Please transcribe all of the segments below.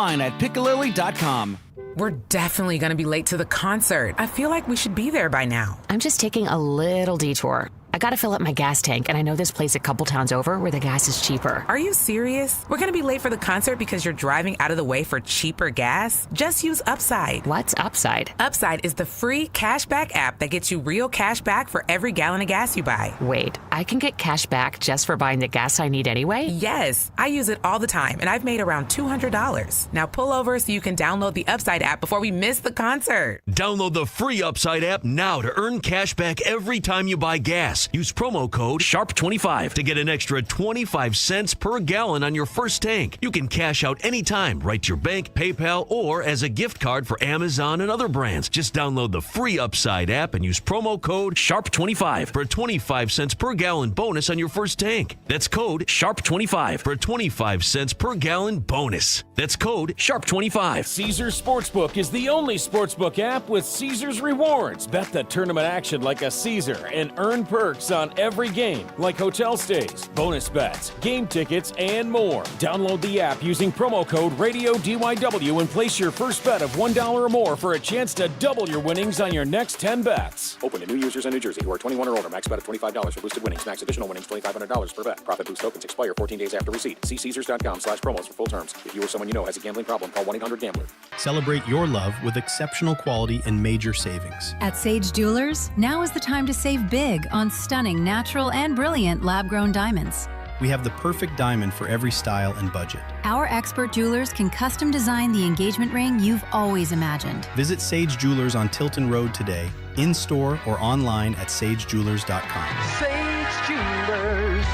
online at piccalilli.com. We're definitely going to be late to the concert. I feel like we should be there by now. I'm just taking a little detour. I gotta fill up my gas tank, and I know this place a couple towns over where the gas is cheaper. Are you serious? We're gonna be late for the concert because you're driving out of the way for cheaper gas? Just use Upside. What's Upside? Upside is the free cashback app that gets you real cash back for every gallon of gas you buy. Wait, I can get cash back just for buying the gas I need anyway? Yes, I use it all the time, and I've made around $200. Now pull over so you can download the Upside app before we miss the concert. Download the free Upside app now to earn cash back every time you buy gas. Use promo code SHARP25 to get an extra 25 cents per gallon on your first tank. You can cash out anytime, right to your bank, PayPal, or as a gift card for Amazon and other brands. Just download the free Upside app and use promo code SHARP25 for a 25 cents per gallon bonus on your first tank. That's code SHARP25 for a 25 cents per gallon bonus. That's code SHARP25. Caesars Sportsbook is the only sportsbook app with Caesars Rewards. Bet the tournament action like a Caesar and earn perks on every game, like hotel stays, bonus bets, game tickets, and more. Download the app using promo code RADIODYW and place your first bet of $1 or more for a chance to double your winnings on your next 10 bets. Open to new users in New Jersey who are 21 or older. Max bet of $25 for boosted winnings. Max additional winnings $2,500 per bet. Profit boost tokens expire 14 days after receipt. See Caesars.com/promos for full terms. If you or someone you know has a gambling problem, call 1-800-GAMBLER. Celebrate your love with exceptional quality and major savings. At Sage Jewelers, now is the time to save big on stunning, natural, and brilliant lab-grown diamonds. We have the perfect diamond for every style and budget. Our expert jewelers can custom design the engagement ring you've always imagined. Visit Sage Jewelers on Tilton Road today, in-store or online at sagejewelers.com. Sage Jewelers,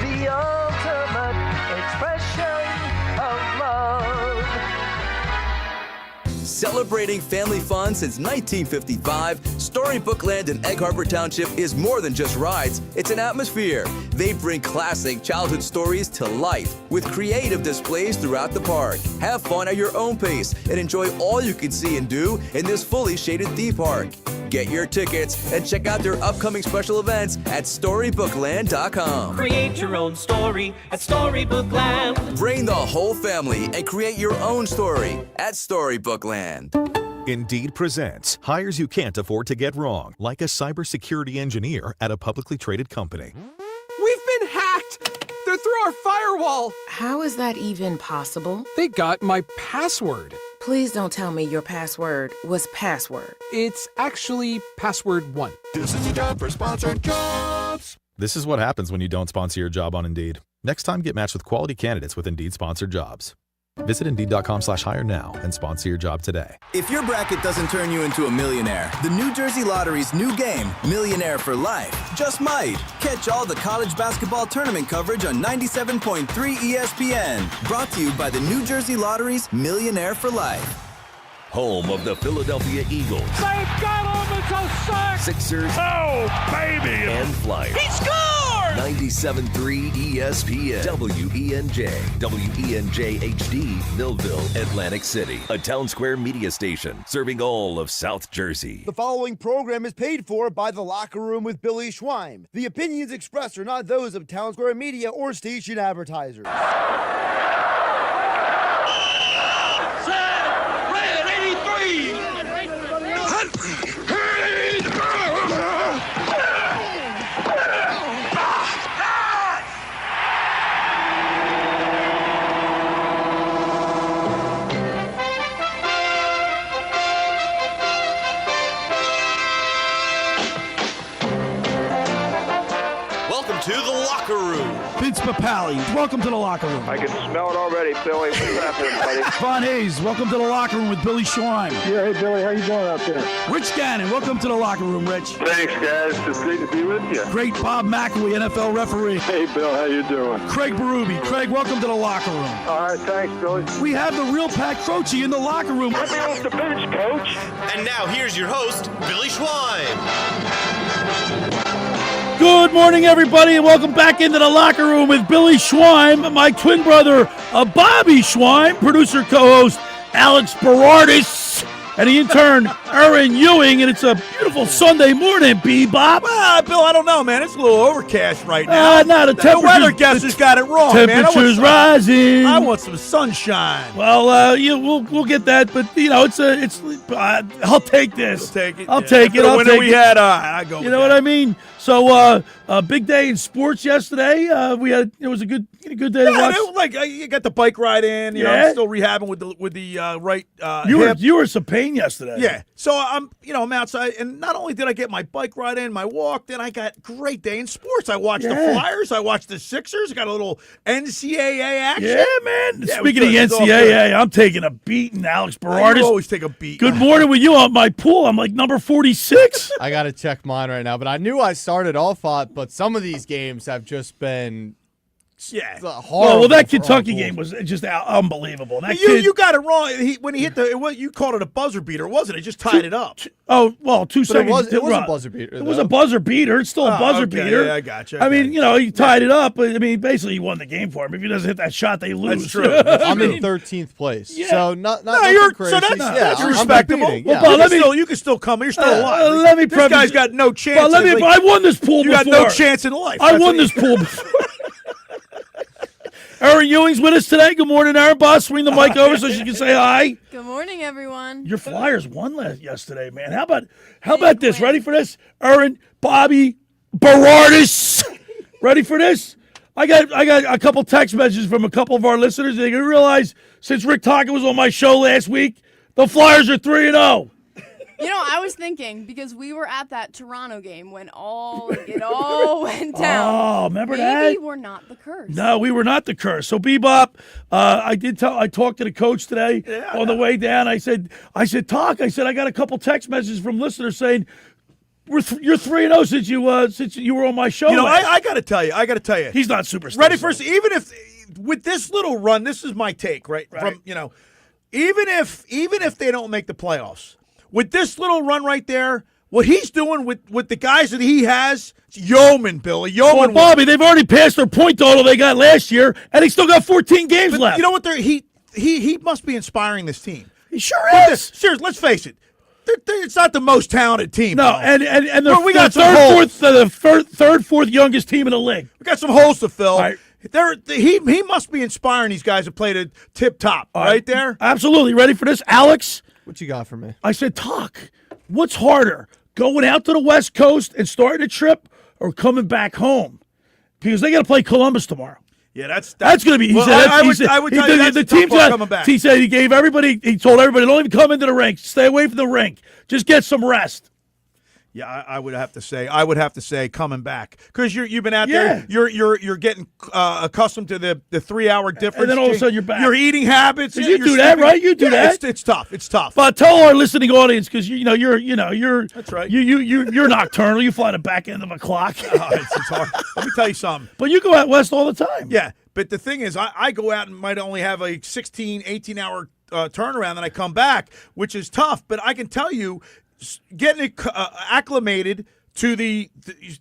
the ultimate expression of love. Celebrating family fun since 1955, Storybook Land in Egg Harbor Township is more than just rides, it's an atmosphere. They bring classic childhood stories to life with creative displays throughout the park. Have fun at your own pace and enjoy all you can see and do in this fully shaded theme park. Get your tickets and check out their upcoming special events at StorybookLand.com. Create your own story at Storybookland. Bring the whole family and create your own story at Storybookland. Indeed presents hires you can't afford to get wrong, like a cybersecurity engineer at a publicly traded company. We've been hacked! They're through our firewall! How is that even possible? They got my password. Please don't tell me your password was password. It's actually password 1. This is a job for sponsored jobs. This is what happens when you don't sponsor your job on Indeed. Next time, get matched with quality candidates with Indeed sponsored jobs. Visit Indeed.com/hire now and sponsor your job today. If your bracket doesn't turn you into a millionaire, the New Jersey Lottery's new game, Millionaire for Life, just might. Catch all the college basketball tournament coverage on 97.3 ESPN. Brought to you by the New Jersey Lottery's Millionaire for Life. Home of the Philadelphia Eagles. They've got him! It's a sack! Sixers. Oh, baby! And Flyers. He scored! 97.3 ESPN. WENJ. WENJ HD. Millville, Atlantic City. A Town Square media station serving all of South Jersey. The following program is paid for by The Locker Room with Billy Schweim. The opinions expressed are not those of Town Square Media or station advertisers. To the locker room. Vince Papali, welcome to the locker room. I can smell it already, Billy. What's happening, buddy? Von Hayes, welcome to the locker room with Billy Schweim. Yeah, hey, Billy, how you doing out there? Rich Gannon, welcome to the locker room, Rich. Thanks, guys. It's great to be with you. Great Bob McElwee, NFL referee. Hey, Bill, how you doing? Craig Berube. Craig, welcome to the locker room. All right, thanks, Billy. We have the real Pat Croce in the locker room. Let me off the bench, Coach. And now here's your host, Billy Schweim. Good morning, everybody, and welcome back into the locker room with Billy Schweim, my twin brother, Bobby Schweim, producer co-host Alex Berardis, and the intern, Erin Ewing, and it's a beautiful Sunday morning, Bebop. Well, Bill, I don't know, man. It's a little overcast right now. The weather guest has got it wrong, man. Temperature's rising. I want some sunshine. Well, we'll get that, but I'll take this. I'll take it. The winner we had, I go. You know what I mean? So, a big day in sports yesterday. It was a good day to watch. You got the bike ride in. You know, I'm still rehabbing with the right. You were some pain yesterday. Yeah. So I'm outside, and not only did I get my bike ride in, my walk, then I got a great day in sports. I watched the Flyers. I watched the Sixers. Got a little NCAA action. Yeah, man. Speaking of the NCAA, I'm taking a beating. Alex Berardis. You always take a beat. Good morning with you on my pool. I'm like number 46. I got to check mine right now, but I knew I started off hot, but some of these games have just been horrible. Well, that Kentucky game was just unbelievable. You got it wrong. When he hit you called it a buzzer beater, wasn't it? Just tied it up. 2 seconds. It was a buzzer beater. It was a buzzer beater. It's still a buzzer beater. Yeah, I got you. I mean, he tied it up. But, I mean, basically, he won the game for him. If he doesn't hit that shot, they lose. That's true. I'm in 13th place. Yeah. So not crazy. So that's respectable. You can still come. You're still alive. This guy's got no chance. I won this pool before. You got no chance in life. I won this pool before. Erin Ewing's with us today. Good morning, Erin. Boss, swing the mic over so she can say hi. Good morning, everyone. Your Flyers won yesterday, man. How about this? Ready for this? Erin, Bobby Berardis. Ready for this? I got a couple text messages from a couple of our listeners. They realize since Rick Taka was on my show last week, the Flyers are 3-0. I was thinking, because we were at that Toronto game when it all went down. Oh, remember that? Maybe we're not the curse. No, we were not the curse. So, Bebop, I talked to the coach today on the way down. I said, I got a couple text messages from listeners saying, you're 3-0 since you were on my show. I got to tell you. He's not superstitious. Ready first, even if with this little run, this is my take, right? From even if they don't make the playoffs. With this little run right there, what he's doing with the guys that he has, it's yeoman, Billy. Yeoman. Well, Bobby, they've already passed their point total they got last year, and they still got 14 games left. You know what? He must be inspiring this team. He sure is. Seriously, let's face it. It's not the most talented team. No, and we got the fourth youngest team in the league. We got some holes to fill. Right. He must be inspiring these guys that played at tip top right there. Absolutely. Ready for this, Alex? What you got for me? I said, talk. What's harder, going out to the West Coast and starting a trip or coming back home? Because they got to play Columbus tomorrow. Yeah, that's going to be. I would tell you that's the team's coming back. He said he told everybody, don't even come into the rink. Stay away from the rink. Just get some rest. Yeah, I would have to say coming back because you've been out there. You're getting accustomed to the 3-hour difference, and then all of a sudden you're back. Your eating habits. You do that, right? You do that. It's tough. It's tough. But tell our listening audience because you're that's right. You're nocturnal. You fly the back end of a clock. It's hard. Let me tell you something. But you go out west all the time. Yeah, but the thing is, I go out and might only have a 16, 18-hour turnaround, and I come back, which is tough. But I can tell you. Getting acclimated to they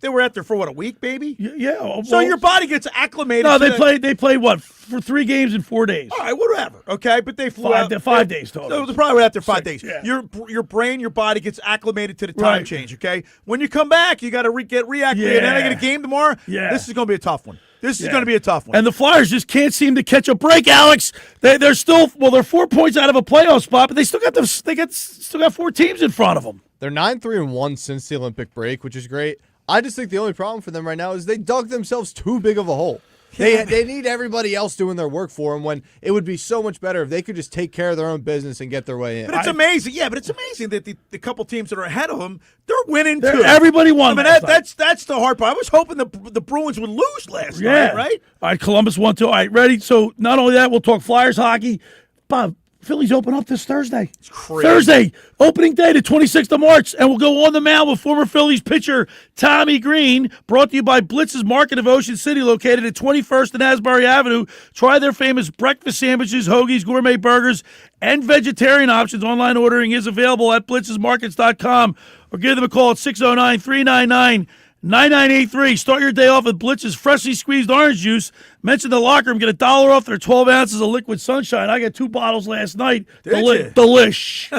were out there for a week, baby? Yeah. Well, so your body gets acclimated. No, they played what for 3 games in 4 days. All right, whatever. Okay, but they flew out 5 days total. So they're probably out there 5 days. Yeah. Your brain, your body gets acclimated to the time change. Okay, when you come back, you got to get reacclimated. Yeah. And then I get a game tomorrow. Yeah, this is going to be a tough one. This is going to be a tough one. And the Flyers just can't seem to catch a break, Alex. They're still they're 4 points out of a playoff spot, but they still got 4 teams in front of them. They're 9-3-1 since the Olympic break, which is great. I just think the only problem for them right now is they dug themselves too big of a hole. They need everybody else doing their work for them when it would be so much better if they could just take care of their own business and get their way in. But it's amazing. Yeah, but it's amazing that the couple teams that are ahead of them, they're winning too. Everybody won. I mean, that's the hard part. I was hoping the Bruins would lose last night, right? All right, Columbus won too. All right, ready? So not only that, we'll talk Flyers hockey. Bob, Phillies open up this Thursday. It's crazy. Thursday, opening day, the 26th of March, and we'll go on the mound with former Phillies pitcher Tommy Greene, brought to you by Blitz's Market of Ocean City, located at 21st and Asbury Avenue. Try their famous breakfast sandwiches, hoagies, gourmet burgers, and vegetarian options. Online ordering is available at blitzesmarkets.com or give them a call at 609-399 9983, start your day off with Blitz's freshly squeezed orange juice. Mention the locker room, get $1 off their 12 ounces of liquid sunshine. I got 2 bottles last night. Delish.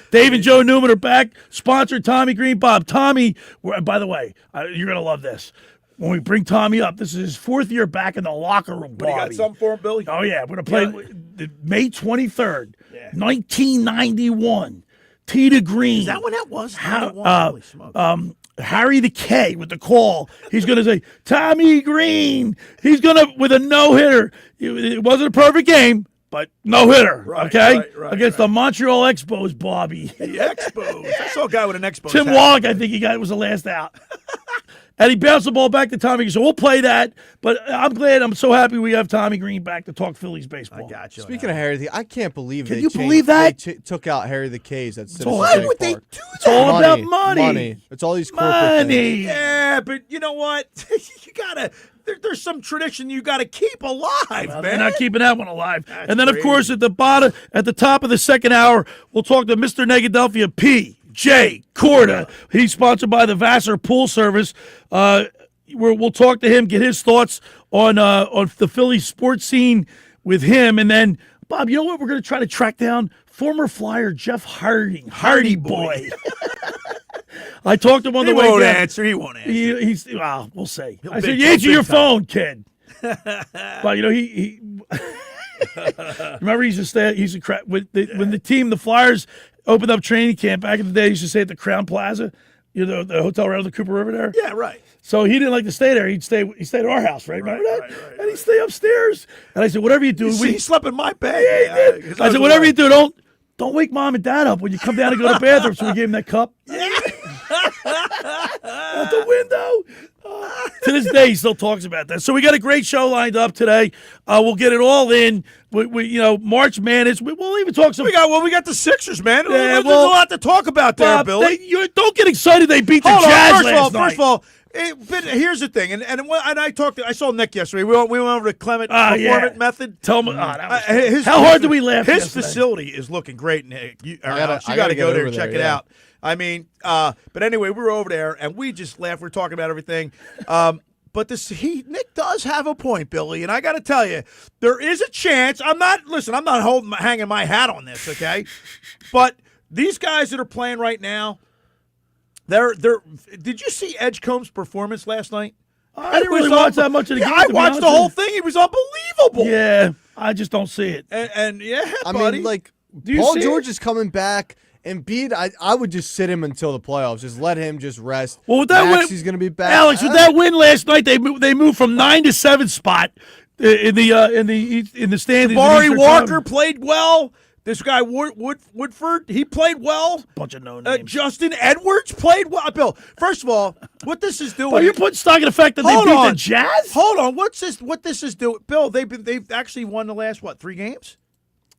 Dave and Joe Newman are back. Sponsored Tommy Greene. Bob, Tommy, by the way, you're going to love this. When we bring Tommy up, this is his 4th year back in the locker room, Bobby. What, you got something for him, Billy? Oh, yeah. We're going to play May 23rd, 1991. Tee to Green. Is that when that was? Harry the K with the call. He's going to say, Tommy Greene. He's going to, with a no-hitter. It wasn't a perfect game, but no-hitter, okay? Against the Montreal Expos, Bobby. The Expos. I saw a guy with an Expos Tim hat. Wallach, I think he got was the last out. And he bounced the ball back to Tommy. So we'll play that. But I'm so happy we have Tommy Greene back to talk Phillies baseball. I got you. Speaking of Harry the, I can't believe Can you believe that? they took out Harry the K's at Citizens Why Bank would they Park. do that? It's all about money. It's all these corporate Money. things. Yeah, but you know what? You gotta. There's some tradition you gotta keep alive, man. They're not keeping that one alive. That's and then, of course, at the top of the second hour, we'll talk to Mr. Negadelphia P.J. Corda. He's sponsored by the Vassar Pool Service. We'll talk to him, get his thoughts on the Philly sports scene with him. And then, Bob, you know what? We're going to try to track down former Flyer Jeff Hardy boy. I talked to him on the way down. He won't answer. We'll see. I said, you answer your phone, kid. But, you know, he remember he used to stay, when the team, the Flyers, opened up training camp back in the day, he used to stay at the Crown Plaza, you know, the hotel right on the Cooper River there. Yeah, right. So he didn't like to stay there. He stayed at our house, right? Remember that? Right. And he'd stay upstairs. And I said, whatever you do. He slept in my bed. Yeah, he did. I said, whatever you do, don't wake mom and dad up when you come down to go to the bathroom. So we gave him that cup. Out the window. To this day, he still talks about that. So we got a great show lined up today. We'll get it all in. We March Madness. We'll even talk some. We got the Sixers, man. Yeah, there's a lot to talk about there, Billy. Don't get excited. They beat the Jazz last night. First of all, but here's the thing, and I saw Nick yesterday. We went over to Clement Performant Method. Tell me, how hard do we laugh? His yesterday? Facility is looking great, Nick. You got to go there and check it out. I mean, but anyway, we were over there and we just laughed. We're talking about everything. But Nick does have a point, Billy, and I got to tell you, there is a chance. I'm not hanging my hat on this, okay? But these guys that are playing right now, did you see Edgecombe's performance last night? I didn't really watch that much of the game. I watched the whole thing. He was unbelievable. Yeah, I just don't see it. And I buddy. mean, like, Do Paul see George it? is coming back. Embiid, I would just sit him until the playoffs. Just let him just rest. Well, with that Maxi's going to be back. Alex, with that win last night, they moved from 9 to 7 spot in the standings. Jabari Walker played well. This guy Woodford, he played well. Bunch of no names. Justin Edwards played well. Bill, first of all, what this is doing? Well, you're putting stock in the fact that they beat the Jazz. Hold on, what this is doing? Bill, they've actually won the last 3 games.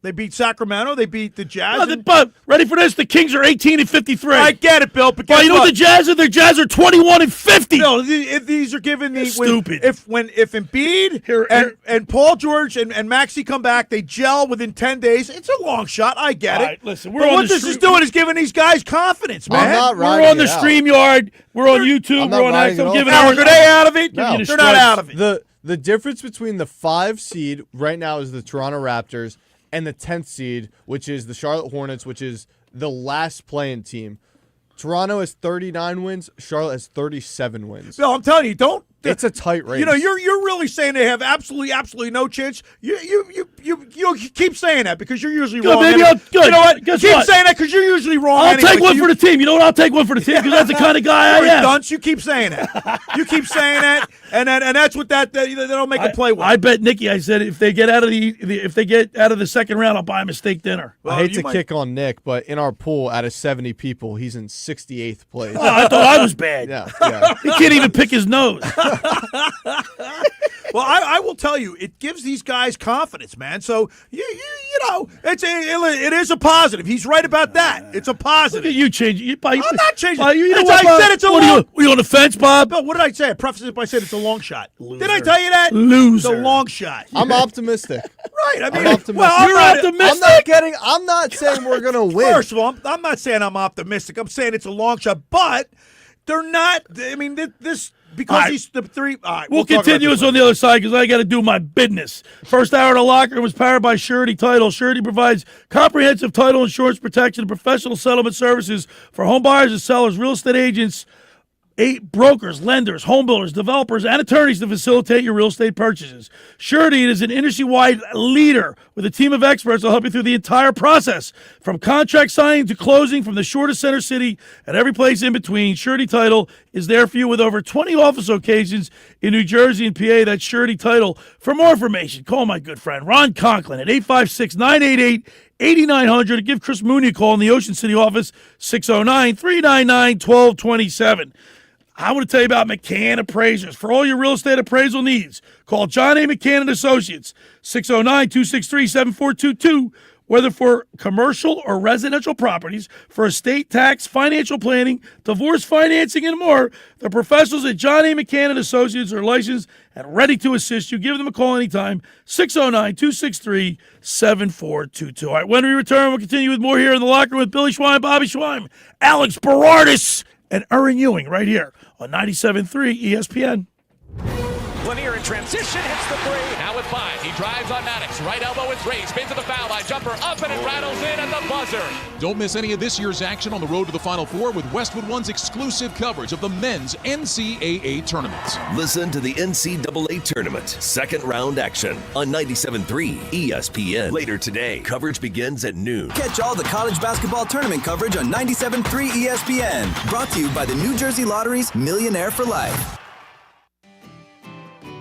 They beat Sacramento. They beat the Jazz. But ready for this? The Kings are 18-53. I get it, Bill. But you know what the Jazz are? The Jazz are 21-50. Bill, if these are given the stupid. If Embiid and Paul George and Maxey come back, they gel within 10 days. It's a long shot. I get it. Right, listen, what this is doing is giving these guys confidence, man. We're on the StreamYard. We're on YouTube. We're on X. I'm giving Are they out of it? No. They're not out of it. The difference between the 5 seed right now is the Toronto Raptors and the 10th seed, which is the Charlotte Hornets, which is the last playing team. Toronto has 39 wins. Charlotte has 37 wins. Bill, I'm telling you, it's a tight race. You know, you're really saying they have absolutely no chance. You keep saying that because you're usually wrong. Maybe You know what? Guess keep what? saying that because you're usually wrong. I'll take one for the team. You know what? I'll take one for the team because that's the kind of guy I am. Dunce, you keep saying that. You keep saying that, and that's what they don't make them play well. I bet Nikki. I said if they get out of the second round, I'll buy him a steak dinner. I hate to kick on Nick, but in our pool, out of 70 people, he's in 68th place. Oh, I thought I was bad. Yeah. He can't even pick his nose. Well, I will tell you, it gives these guys confidence, man. So you know, it is a positive. He's right about that. It's a positive. Look at you changing. I'm not changing. You know I said it's a long. Were you on the fence, Bob? No, what did I say? I prefaced it by saying it's a long shot. Loser. Did I tell you that? Loser. It's a long shot. I'm optimistic. Right. I mean, I'm optimistic. well, you're optimistic. I'm not saying we're gonna win. First of all, I'm not saying I'm optimistic. I'm saying it's a long shot, but They're not. I mean, this because he's the three. All right, we'll continue this on the other side because I got to do my business. First hour of the locker room was powered by Surety Title. Surety provides comprehensive title insurance protection and professional settlement services for home buyers and sellers, real estate agents, brokers, lenders, home builders, developers, and attorneys to facilitate your real estate purchases. Surety is an industry-wide leader with a team of experts that will help you through the entire process, from contract signing to closing, from the shore to center city and every place in between. Surety Title is there for you with over 20 office locations in New Jersey and PA. That's Surety Title. For more information, call my good friend Ron Conklin at 856-988-8900 to give Chris Mooney a call in the Ocean City office, 609-399-1227. I want to tell you about McCann Appraisers. For all your real estate appraisal needs, call John A. McCann & Associates, 609-263-7422, whether for commercial or residential properties, for estate tax, financial planning, divorce financing, and more. The professionals at John A. McCann & Associates are licensed and ready to assist you. Give them a call anytime, 609-263-7422. All right, when we return, we'll continue with more here in the locker room with Billy Schweim, Bobby Schweim, Alex Berardis, and Erin Ewing right here on 97.3 ESPN. Lanier in transition, hits the three. Now with 5, he drives on Maddox. Right elbow is raised, spins to the foul line. Jumper up and it rattles in at the buzzer. Don't miss any of this year's action on the road to the Final Four with Westwood One's exclusive coverage of the men's NCAA tournament. Listen to the NCAA tournament, second round action on 97.3 ESPN. Later today, coverage begins at noon. Catch all the college basketball tournament coverage on 97.3 ESPN. Brought to you by the New Jersey Lottery's Millionaire for Life.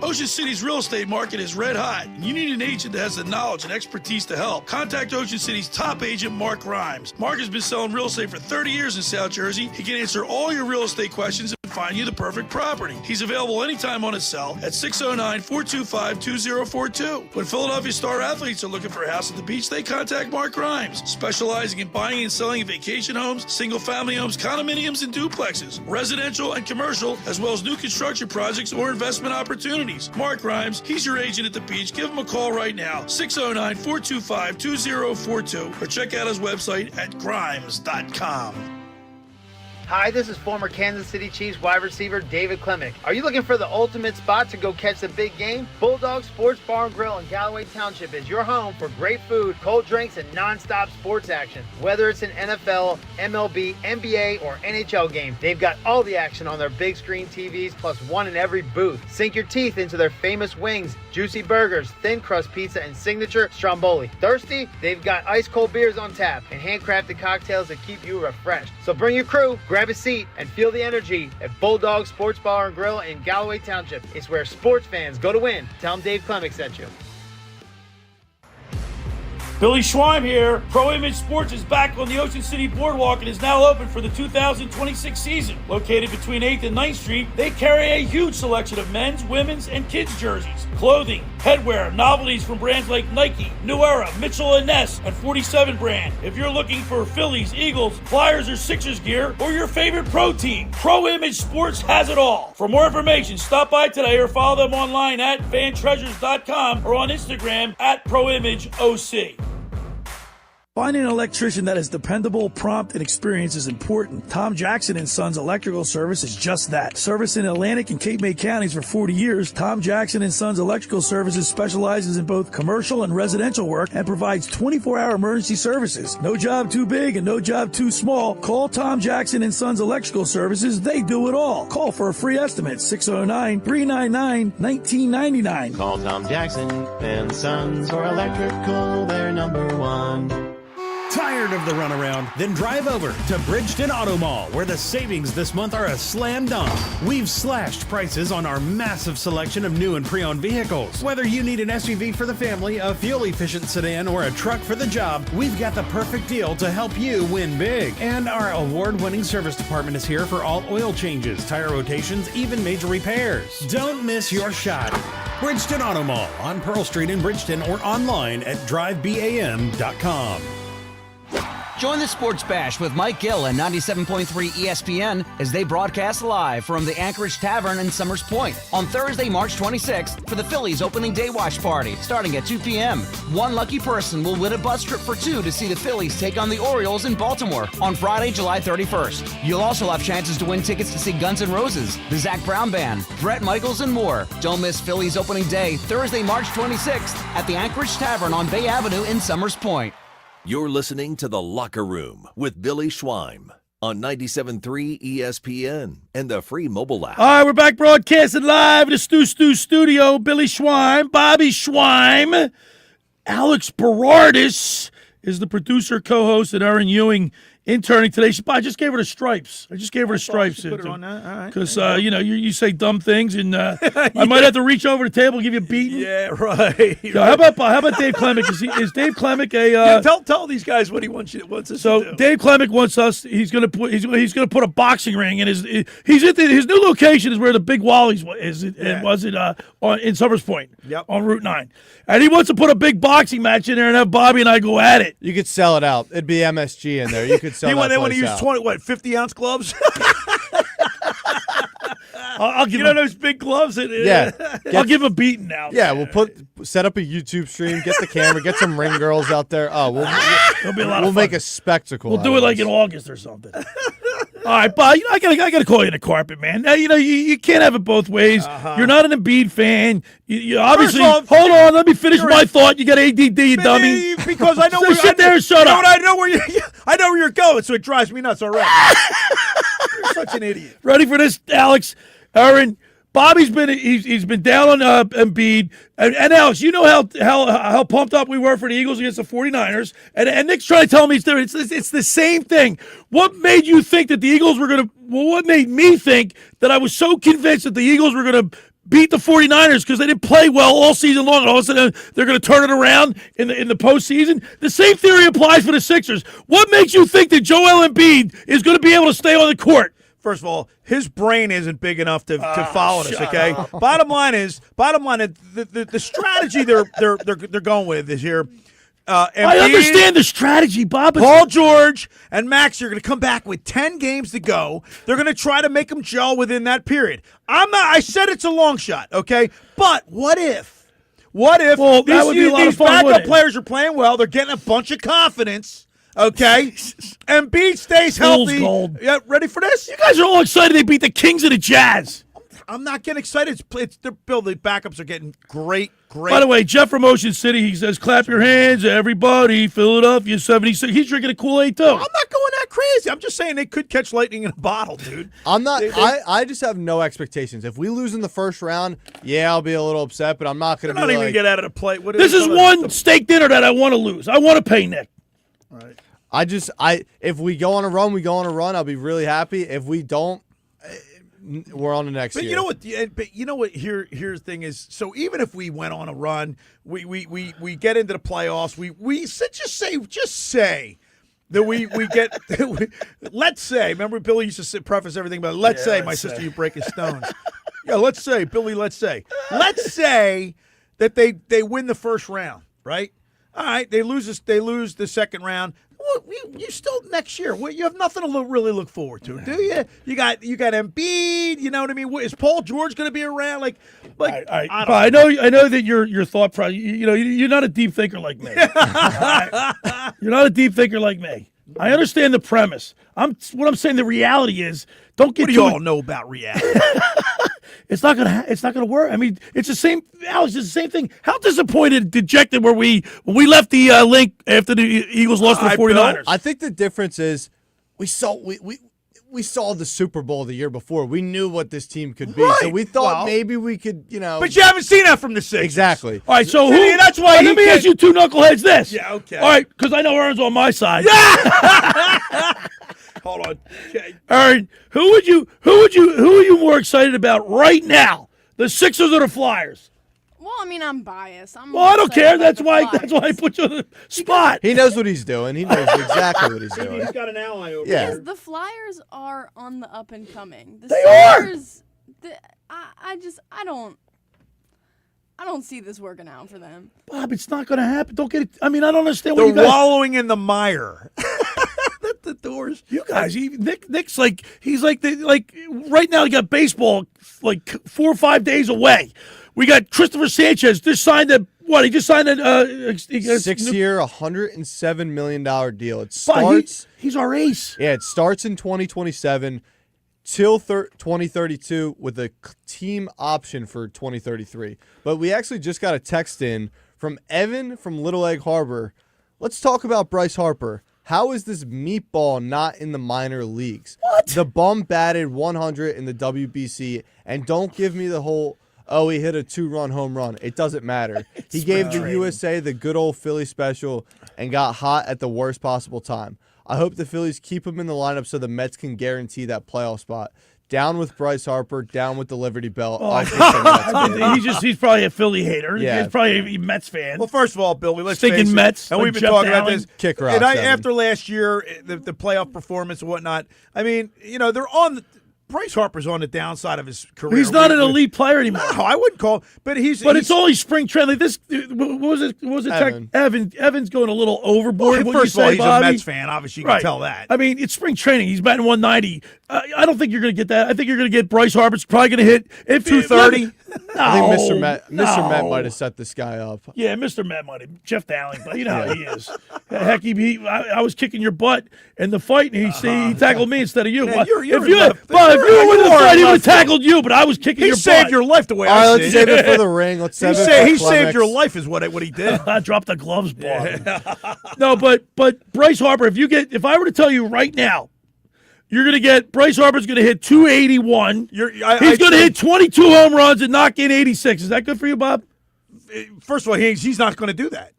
Ocean City's real estate market is red hot, and you need an agent that has the knowledge and expertise to help. Contact Ocean City's top agent, Mark Grimes. Mark has been selling real estate for 30 years in South Jersey. He can answer all your real estate questions and find you the perfect property. He's available anytime on his cell at 609-425-2042. When Philadelphia star athletes are looking for a house at the beach, they contact Mark Grimes, specializing in buying and selling vacation homes, single-family homes, condominiums, and duplexes, residential and commercial, as well as new construction projects or investment opportunities. Mark Grimes, he's your agent at the beach. Give him a call right now, 609-425-2042, or check out his website at grimes.com. Hi, this is former Kansas City Chiefs wide receiver David Klemick. Are you looking for the ultimate spot to go catch the big game? Bulldog Sports Bar and Grill in Galloway Township is your home for great food, cold drinks, and non-stop sports action. Whether it's an NFL, MLB, NBA, or NHL game, they've got all the action on their big screen TVs, plus one in every booth. Sink your teeth into their famous wings, juicy burgers, thin crust pizza, and signature stromboli. Thirsty? They've got ice cold beers on tap and handcrafted cocktails that keep you refreshed. So bring your crew, grab a seat, and feel the energy at Bulldog Sports Bar and Grill in Galloway Township. It's where sports fans go to win. Tell them Dave Klemick sent you. Billy Schweim here. Pro Image Sports is back on the Ocean City Boardwalk and is now open for the 2026 season. Located between 8th and 9th Street, they carry a huge selection of men's, women's, and kids' jerseys, clothing, headwear, novelties from brands like Nike, New Era, Mitchell & Ness, and 47 brand. If you're looking for Phillies, Eagles, Flyers, or Sixers gear, or your favorite pro team, Pro Image Sports has it all. For more information, stop by today or follow them online at fantreasures.com or on Instagram at ProImageOC. Finding an electrician that is dependable, prompt, and experienced is important. Tom Jackson & Sons Electrical Service is just that. Service in Atlantic and Cape May counties for 40 years, Tom Jackson & Sons Electrical Services specializes in both commercial and residential work and provides 24-hour emergency services. No job too big and no job too small. Call Tom Jackson & Sons Electrical Services. They do it all. Call for a free estimate, 609-399-1999. Call Tom Jackson and Sons for electrical, they're number one. Tired of the runaround? Then drive over to Bridgeton Auto Mall, where the savings this month are a slam dunk. We've slashed prices on our massive selection of new and pre-owned vehicles. Whether you need an SUV for the family, a fuel-efficient sedan, or a truck for the job, we've got the perfect deal to help you win big. And our award-winning service department is here for all oil changes, tire rotations, even major repairs. Don't miss your shot. Bridgeton Auto Mall on Pearl Street in Bridgeton or online at drivebam.com. Join the Sports Bash with Mike Gill and 97.3 ESPN as they broadcast live from the Anchorage Tavern in Summers Point on Thursday, March 26th for the Phillies opening day watch party starting at 2 p.m. One lucky person will win a bus trip for two to see the Phillies take on the Orioles in Baltimore on Friday, July 31st. You'll also have chances to win tickets to see Guns N' Roses, the Zach Brown Band, Bret Michaels, and more. Don't miss Phillies opening day, Thursday, March 26th at the Anchorage Tavern on Bay Avenue in Summers Point. You're listening to The Locker Room with Billy Schweim on 97.3 ESPN and the free mobile app. All right, we're back broadcasting live in the Stu studio. Billy Schweim, Bobby Schweim, Alex Berardis is the producer, co-host, and Erin Ewing interning today. I just gave her the stripes. I just gave her the stripes. Put it on that. All right. Because, you say dumb things, and I might have to reach over the table and give you a beating. Yeah, right. So how about Dave Klemick? Is Dave Klemick a? Tell these guys what he wants us to do. Dave Klemick wants us. He's gonna put a boxing ring in his. He's at his new location is where the Big Wally's is. In Summers Point. Yep. On Route 9, and he wants to put a big boxing match in there and have Bobby and I go at it. You could sell it out. It'd be MSG in there. You could sell. They want to use out. 50-ounce gloves. I'll give those big gloves. I'll give a beating now. Yeah, we'll set up a YouTube stream, get the camera, get some ring girls out there. Oh, it'll be a lot of we'll fun. make a spectacle. We'll do it like in August or something. All right, Bob, I gotta call you the carpet, man. Now, you can't have it both ways. You're not an Embiid fan. You obviously. Hold on, let me finish my thought. You got ADD, you dummy. Because I know so sit there and shut up. I know where you're going, so it drives me nuts already. You're such an idiot. Ready for this, Alex? Aaron, Bobby's been he's been down on Embiid, and Alex, you know how pumped up we were for the Eagles against the 49ers, and Nick's trying to tell me it's the same thing. What made you think that the Eagles were going to? Well, what made me think that I was so convinced that the Eagles were going to beat the 49ers because they didn't play well all season long, and all of a sudden they're going to turn it around in the postseason? The same theory applies for the Sixers. What makes you think that Joel Embiid is going to be able to stay on the court? First of all, his brain isn't big enough to follow us. Okay. Bottom line is the strategy they're going with is here. I understand the strategy, Bob. Paul George and Max are going to come back with 10 games to go. They're going to try to make them gel within that period. I said it's a long shot. Okay, but what if? Well, these backup players are playing well? They're getting a bunch of confidence. Okay, Embiid stays healthy. Gold. Yeah, ready for this? You guys are all excited they beat the Kings of the Jazz. I'm not getting excited. The backups are getting great. By the way, Jeff from Ocean City, he says, clap your hands, everybody, Philadelphia 76. He's drinking a Kool-Aid, too. I'm not going that crazy. I'm just saying they could catch lightning in a bottle, dude. I'm not. I just have no expectations. If we lose in the first round, I'll be a little upset, but I'm not going to be not even get out of the plate. This is one steak dinner that I want to lose. I want to pay Nick. All right. If we go on a run, we go on a run. I'll be really happy. If we don't, we're on the next year. You know what? But you know what? Here's the thing is. So even if we went on a run, we get into the playoffs. We just say that we get. Let's say. Remember, Billy used to preface everything, but let's say my sister, you breaking stones. Yeah, let's say, Billy. Let's say that they win the first round, right? All right, they lose the second round. Well, you still next year. You have nothing to really look forward to, do you? You got Embiid. You know what I mean? Is Paul George going to be around? I know that your thought process. You're not a deep thinker like me. You're not a deep thinker like me. I understand the premise. What I'm saying. The reality is, don't get. What do you all know about reality? It's not gonna work. I mean, it's the same. Alex, it's the same thing. How disappointed, dejected were we when we left the link after the Eagles lost to the 49ers? I think the difference is we saw the Super Bowl the year before. We knew what this team could be, so we thought maybe we could, But you haven't seen that from the Sixers. Exactly. All right, so that's why. Let me ask you two knuckleheads this. Yeah, okay. All right, because I know Aaron's on my side. Hold on. Okay. Aaron, who are you more excited about right now? The Sixers or the Flyers? Well, I mean, I'm biased. I don't care. That's why I put you on the spot. He knows what he's doing. He knows exactly what he's doing. He's got an ally over there. Because the Flyers are on the up and coming. They are. I don't see this working out for them. Bob, it's not going to happen. Don't get it. I mean, I don't understand They're what you guys. wallowing in the mire. outdoors. You guys, Nick's like he's like right now. He got baseball like 4 or 5 days away. We got Christopher Sanchez just signed a what? He just signed a 6-year, $107 million deal. It starts. He's our ace. Yeah, it starts in 2027 till 2032 with a team option for 2033. But we actually just got a text in from Evan from Little Egg Harbor. Let's talk about Bryce Harper. How is this meatball not in the minor leagues? What? The bum batted 100 in the WBC, and don't give me the whole, oh, he hit a 2-run home run. It doesn't matter. He gave the USA the good old Philly special and got hot at the worst possible time. I hope the Phillies keep him in the lineup so the Mets can guarantee that playoff spot. Down with Bryce Harper, down with the Liberty Bell. He's probably a Philly hater. Yeah. He's probably a Mets fan. Well, first of all, Billy, let's Stinking face it, Mets, and like we've been Jeff talking about Dowling. this. Kick rocks, And Evan. after last year, the playoff performance and whatnot, I mean, they're on. Bryce Harper's on the downside of his career. He's not an elite player anymore. No, I wouldn't call. But it's only spring training. Like this, what was it? Evan. Evan's going a little overboard. Well, Wouldn't first you of all, say, he's Bobby? a Mets fan. Obviously, you can tell that. I mean, it's spring training. He's batting 190. I don't think you're going to get that. I think you're going to get Bryce Harper's probably going to hit 230. No, I think Mr. Met might have set this guy up. Yeah, Mr. Met might have. Jeff Dowling, but you know how he is. Heck, I was kicking your butt in the fight, and he tackled me instead of you. Yeah, If you you're were in the fight, he would have tackled you, but I was kicking your butt. He saved your life the way All right, I let's save it for the ring. Let's save it for He saved climax. your life is what he did. I dropped the gloves, Bob. No, but Bryce Harper, if I were to tell you right now, you're going to get Bryce Harper's going to hit 281. He's going to hit 22 home runs and knock in 86. Is that good for you, Bob? First of all, he's not going to do that.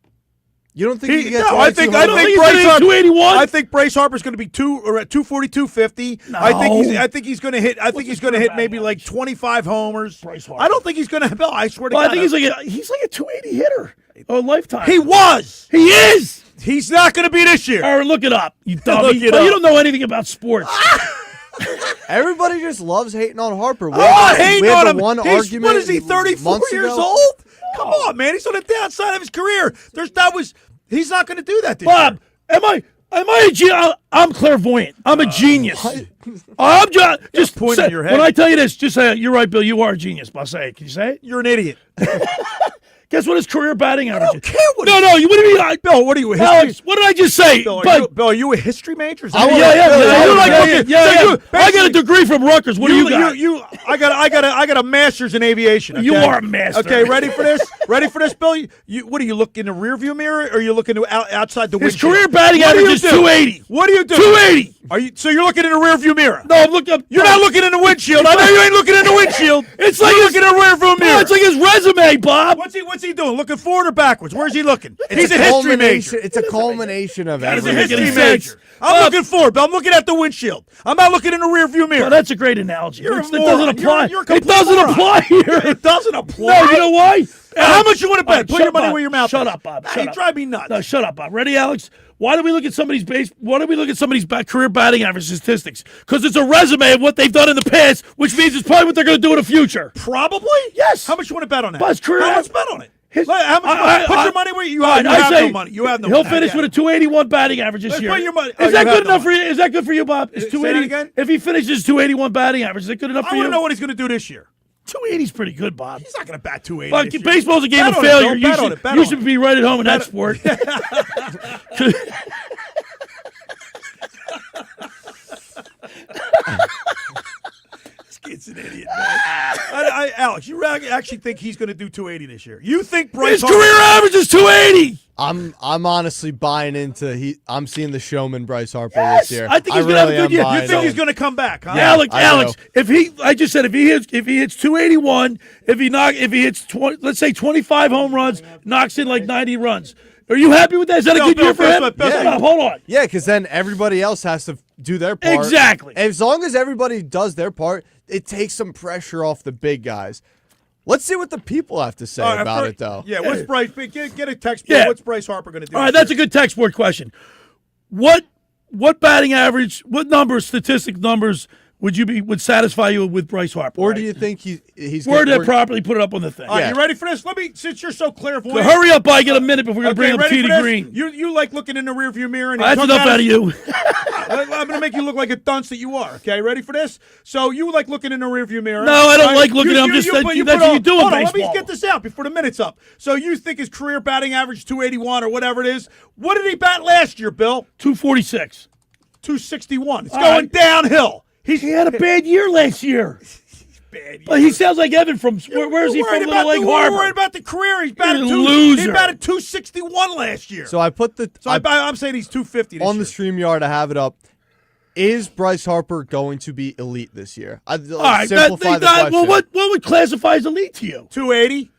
You don't think he can get I think Bryce Harper 281. I think Bryce Harper's going to be 240, 250. No. I think he's going to hit. I think he's going to hit maybe like 25 homers. Bryce Harper. I don't think he's going to. I swear to Well, God. I think he's like a 280 hitter a lifetime. He was. He is. He's not going to be this year. All right, look it up, you dummy. Look it But you up. don't know anything about sports. Everybody just loves hating on Harper. I'm not hating on him. One He's- argument. What is he? 34 months years ago? old? Come on, man. He's on the downside of his career. He's not going to do that this Bob, year. am I a genius? I'm clairvoyant. I'm a genius. I'm just pointing say, your head. when I tell you this, just say, you're right, Bill, you are a genius. I'll say it. Can you say it? You're an idiot. Guess what his career batting average is? I don't care what No, what do you mean? Bill, what are you, a history? Alex, what did I just say? Bill, But- are you a history major? Is Yeah, that- yeah. I got a degree from Rutgers. What do you got? I got a master's in aviation. Okay? You are a master. Okay, ready for this? Bill? What do you look in the rearview mirror, or are you looking outside the His windshield? career batting What do average you is do? 280. What do you do? 280. So you're looking in the rearview mirror? No, I'm looking up. You're not looking in the windshield. I know you ain't looking in the windshield. It's like you're looking in the rearview mirror. It's like his resume, Bob. What's he doing? Looking forward or backwards? Where's he looking? It's He's a history major. It's a culmination of He's a everything. history major. I'm looking forward, but I'm looking at the windshield. I'm not looking in the rearview mirror. Well, that's a great analogy. You're a It doesn't moron. apply. You're a It complete doesn't moron. apply here. It doesn't apply. No, you know why? How much you want to bet? Put Shut your money up, where your mouth Shut is. up, Bob. Nah, Shut you up. drive me nuts. No, shut up, Bob. Ready, Alex? Why do we look at somebody's career batting average statistics? Because it's a resume of what they've done in the past, which means it's probably what they're going to do in the future. Probably? Yes. How much you want to bet on that? But his career- How much bet on it? How much? Put your money where you have. You have no money. You have no money. He'll finish with a 281 batting average this Let's year. put your money- Is you that have good no enough for you? Is that good for you, Bob? Is Say that 280 again? If he finishes 281 batting average, is that good enough I for want you? to know what he's going to do this year. 280 is pretty good, Bob. He's not going to bat 280 Well, this year. baseball's a game Bet of on it, failure. Bill. Bet on it. Bet You on should it. be right at home in that sport. This kid's an idiot, man. Alex, you actually think he's going to do 280 this year? You think Bryce His career average is 280. I'm honestly buying into I'm seeing the showman Bryce Harper Yes, this year. I think he's gonna have a good year. You think he's going to come back, huh? Yeah, Alex, I do. I just said if he hits 281, if he hits 20, let's say 25 home runs, knocks in like 90 runs. Are you happy with that? Is that a good year for him? Hold on. Yeah, because then everybody else has to do their part. Exactly. As long as everybody does their part, it takes some pressure off the big guys. Let's see what the people have to say about it, though. Yeah, what's Bryce? Get a text. Yeah. What's Bryce Harper going to do? All right, that's a good text board question. What batting average? What statistic numbers would satisfy you with Bryce Harper? Or do you think he's word that properly? Put it up on the thing. All right, you ready for this? Since you're so clairvoyant. So hurry up! I get a minute before we're going to bring up ready Tommy for this? Greene. You like looking in the rearview mirror. And That's enough out of you. I'm going to make you look like a dunce that you are, okay? Ready for this? So you like looking in the rearview mirror. No, I don't like looking. I'm just that's what you do in baseball. Hold on, let me get this out before the minute's up. So you think his career batting average 281 or whatever it is. What did he bat last year, Bill? 246. 261. It's going downhill. He had a bad year last year. But he sounds like Evan from where is he from? Little Lake Harbor. We're worried about the career. He batted loser. He batted 261 last year. So I put the. I'm saying he's 250 this on year. the StreamYard. I have it up. Is Bryce Harper going to be elite this year? All right, simplify the question. Well, what would classify as elite to you? 280.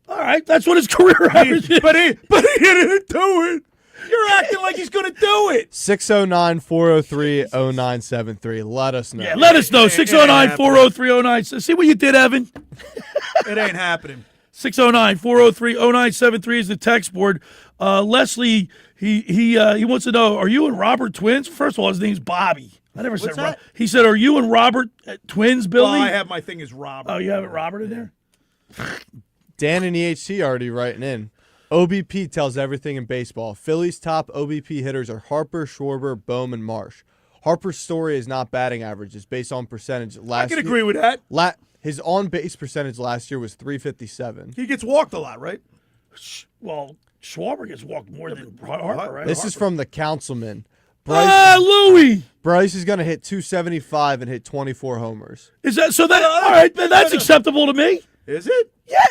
All right, that's what his career average is. But he didn't do it. You're acting like he's going to do it. 609-403-0973. Let us know. Yeah, let us know. 609-403-0973. See what you did, Evan? It ain't happening. 609-403-0973 is the text board. Leslie, he wants to know, are you and Robert twins? First of all, his name's Bobby. I never said Robert. He said, are you and Robert twins, Billy? Well, I have my thing as Robert. Oh, you have it Robert in there? Dan and EHC already writing in. OBP tells everything in baseball. Phillies' top OBP hitters are Harper, Schwarber, Bohm, and Marsh. Harper's story is not batting average. It's based on percentage. I can agree with that. His on-base percentage last year was .357. He gets walked a lot, right? Well, Schwarber gets walked more than Harper, right? This is from the councilman. Louie! Bryce is going to hit 275 and hit 24 homers. Is that so? That all right? That's acceptable to me. Is it? Yeah,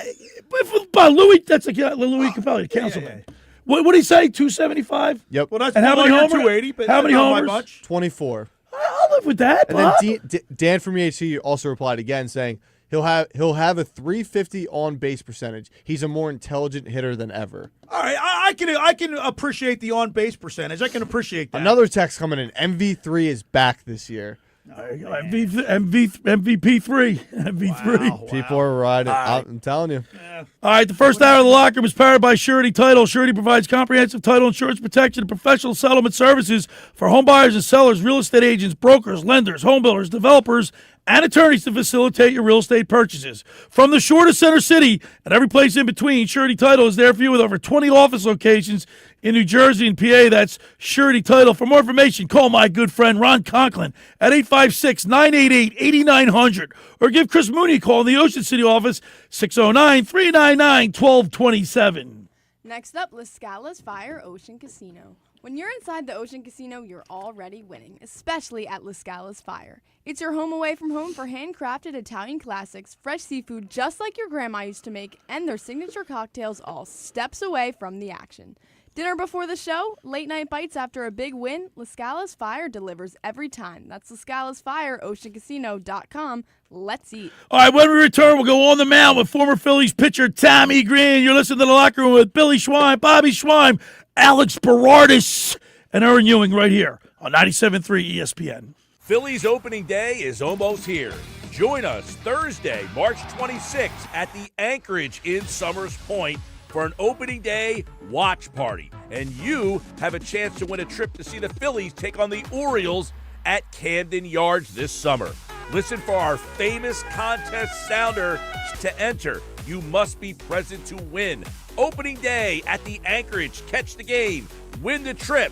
but Louis, that's Louis Capelli, the councilman. Yeah. What did he say? 275. Yep. Well, that's and how many homers? 280. But how many homers? 24. I'll live with that. And then Dan from EHC also replied again saying he'll have a 350 on base percentage. He's a more intelligent hitter than ever. All right, I can appreciate the on base percentage. I can appreciate that. Another text coming in. MV3 is back this year. MVP3. Wow. People are riding. I'm telling you. Yeah. All right, the first hour of the locker room is powered by Surety Title. Surety provides comprehensive title insurance protection and professional settlement services for home buyers and sellers, real estate agents, brokers, lenders, home builders, developers, and attorneys to facilitate your real estate purchases. From the shore to Center City and every place in between, Surety Title is there for you with over 20 office locations in New Jersey and PA. That's Surety Title. For more information, call my good friend Ron Conklin at 856-988-8900 or give Chris Mooney a call in the Ocean City office, 609-399-1227. Next up, La Scala's Fire Ocean Casino. When you're inside the Ocean Casino, you're already winning, especially at La Scala's Fire. It's your home away from home for handcrafted Italian classics, fresh seafood just like your grandma used to make, and their signature cocktails all steps away from the action. Dinner before the show, late night bites after a big win, La Scala's Fire delivers every time. That's La Scala's Fire, oceancasino.com. Let's eat. All right, when we return, we'll go on the mound with former Phillies pitcher Tommy Greene. You're listening to The Locker Room with Billy Schweim, Bobby Schweim, Alex Berardis, and Erin Ewing right here on 97.3 ESPN. Phillies opening day is almost here. Join us Thursday, March 26th at the Anchorage in Summers Point for an opening day watch party. And you have a chance to win a trip to see the Phillies take on the Orioles at Camden Yards this summer. Listen for our famous contest sounder to enter. You must be present to win. Opening day at the Anchorage. Catch the game. Win the trip.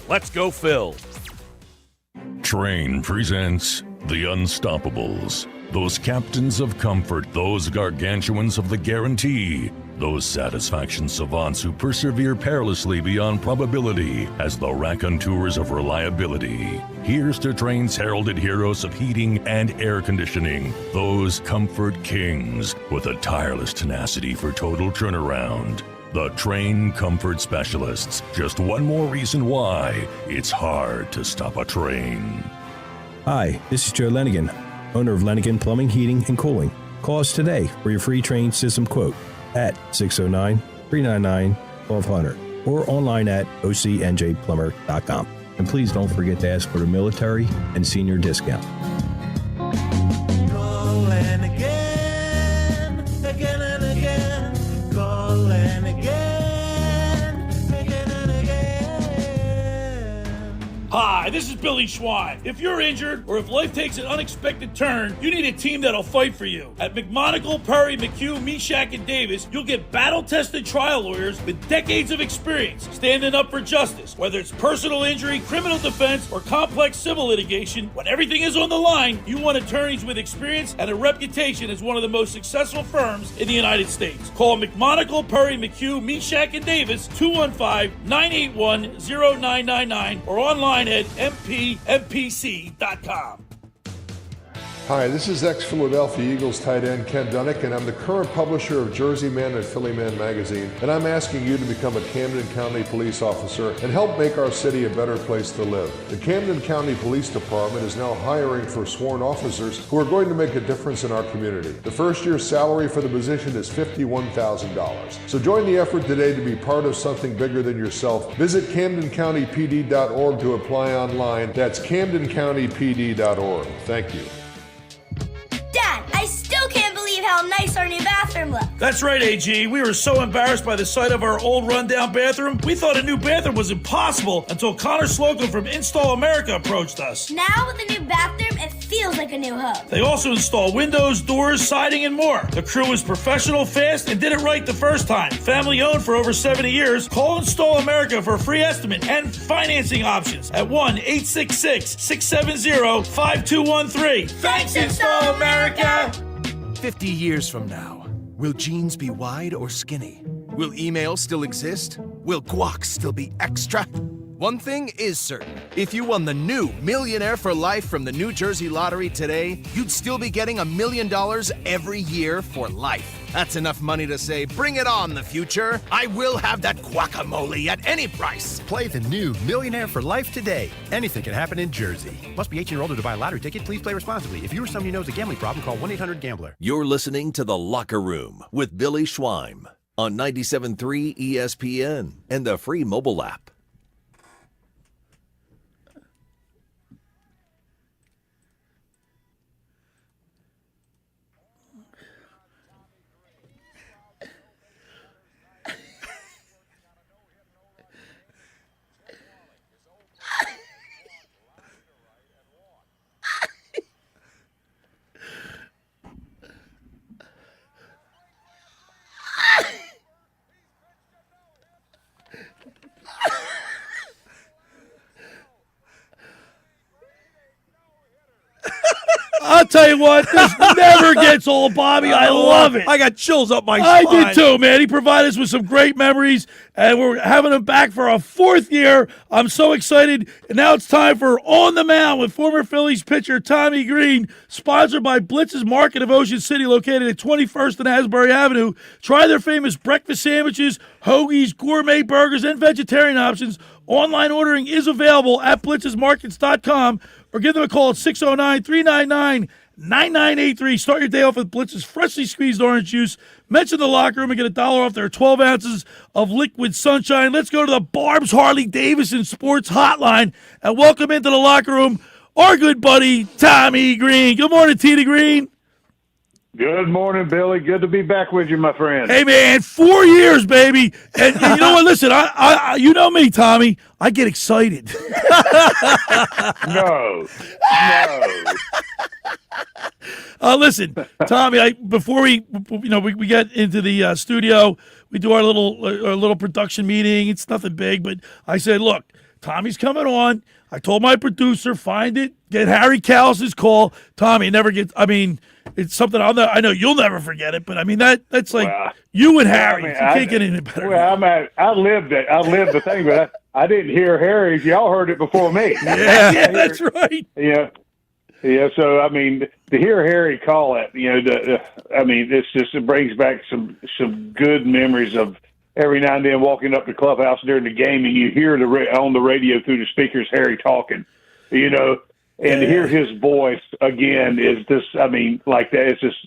Let's go, Phil. Train presents The Unstoppables. Those captains of comfort, those gargantuans of the guarantee, those satisfaction savants who persevere perilously beyond probability as the raconteurs of reliability. Here's to Train's heralded heroes of heating and air conditioning, those comfort kings with a tireless tenacity for total turnaround. The Train Comfort Specialists. Just one more reason why it's hard to stop a train. Hi, this is Joe Lenigan, owner of Lenigan Plumbing, Heating, and Cooling. Call us today for your free train system quote at 609-399-1200 or online at ocnjplumber.com. And please don't forget to ask for the military and senior discount. Call Lenigan, again and again. Call Lenigan, again and again. Hi, Hi, this is Billy Schweim. If you're injured or if life takes an unexpected turn, you need a team that'll fight for you. At McMonagle, Perry, McHugh, Meshack, and Davis, you'll get battle-tested trial lawyers with decades of experience standing up for justice. Whether it's personal injury, criminal defense, or complex civil litigation, when everything is on the line, you want attorneys with experience and a reputation as one of the most successful firms in the United States. Call McMonagle, Perry, McHugh, Meshack, and Davis, 215-981-0999, or online at mpmpc.com. Hi, this is ex-Philadelphia Eagles tight end Ken Dunnick, and I'm the current publisher of Jersey Man and Philly Man magazine, and I'm asking you to become a Camden County police officer and help make our city a better place to live. The Camden County Police Department is now hiring for sworn officers who are going to make a difference in our community. The first year's salary for the position is $51,000. So join the effort today to be part of something bigger than yourself. Visit CamdenCountyPD.org to apply online. That's CamdenCountyPD.org. Thank you. Dad, I still can't believe how nice our new bathroom looks. That's right, AG. We were so embarrassed by the sight of our old rundown bathroom, we thought a new bathroom was impossible until Connor Slocum from Install America approached us. Now with a new bathroom, it feels like a new home. They also install windows, doors, siding, and more. The crew was professional, fast, and did it right the first time. Family owned for over 70 years. Call Install America for a free estimate and financing options at 1-866-670-5213. Thanks, Install America! 50 years from now, will jeans be wide or skinny? Will email still exist? Will guac still be extra? One thing is certain. If you won the new Millionaire for Life from the New Jersey Lottery today, you'd still be getting $1 million every year for life. That's enough money to say, bring it on, the future. I will have that guacamole at any price. Play the new Millionaire for Life today. Anything can happen in Jersey. Must be 18 or older to buy a lottery ticket. Please play responsibly. If you or someone you know has a gambling problem, call 1-800-GAMBLER. You're listening to The Locker Room with Billy Schweim on 97.3 ESPN and the free mobile app. I'll tell you what, this never gets old, Bobby. I love it. I got chills up my spine. I did too, man. He provided us with some great memories, and we're having him back for a fourth year. I'm so excited. And now it's time for On the Mound with former Phillies pitcher Tommy Greene, sponsored by Blitz's Market of Ocean City, located at 21st and Asbury Avenue. Try their famous breakfast sandwiches, hoagies, gourmet burgers, and vegetarian options. Online ordering is available at blitzesmarkets.com, or give them a call at 609-399-9983. Start your day off with Blitz's freshly squeezed orange juice. Mention the Locker Room and get $1 off their 12 ounces of liquid sunshine. Let's go to the Barb's Harley-Davidson Sports Hotline and welcome into the Locker Room our good buddy Tommy Greene. Good morning, T. Greene. Good morning, Billy. Good to be back with you, my friend. Hey, man, 4 years, baby. And you know what? Listen, I you know me, Tommy. I get excited. No. Listen, Tommy. Before we get into the studio, we do our little production meeting. It's nothing big, but I said, look, Tommy's coming on. I told my producer, find it, get Harry Callis's call. Tommy never gets. I mean, it's something I know you'll never forget it, but I mean that's like you and Harry. You can't get any better. Well, I lived it. I lived the thing, but I didn't hear Harry's. Y'all heard it before me. Yeah, that's right. Yeah. So I mean, to hear Harry call it, it brings back some good memories of every now and then walking up the clubhouse during the game, and you hear on the radio through the speakers Harry talking, and to hear his voice again is just, like that. It's just,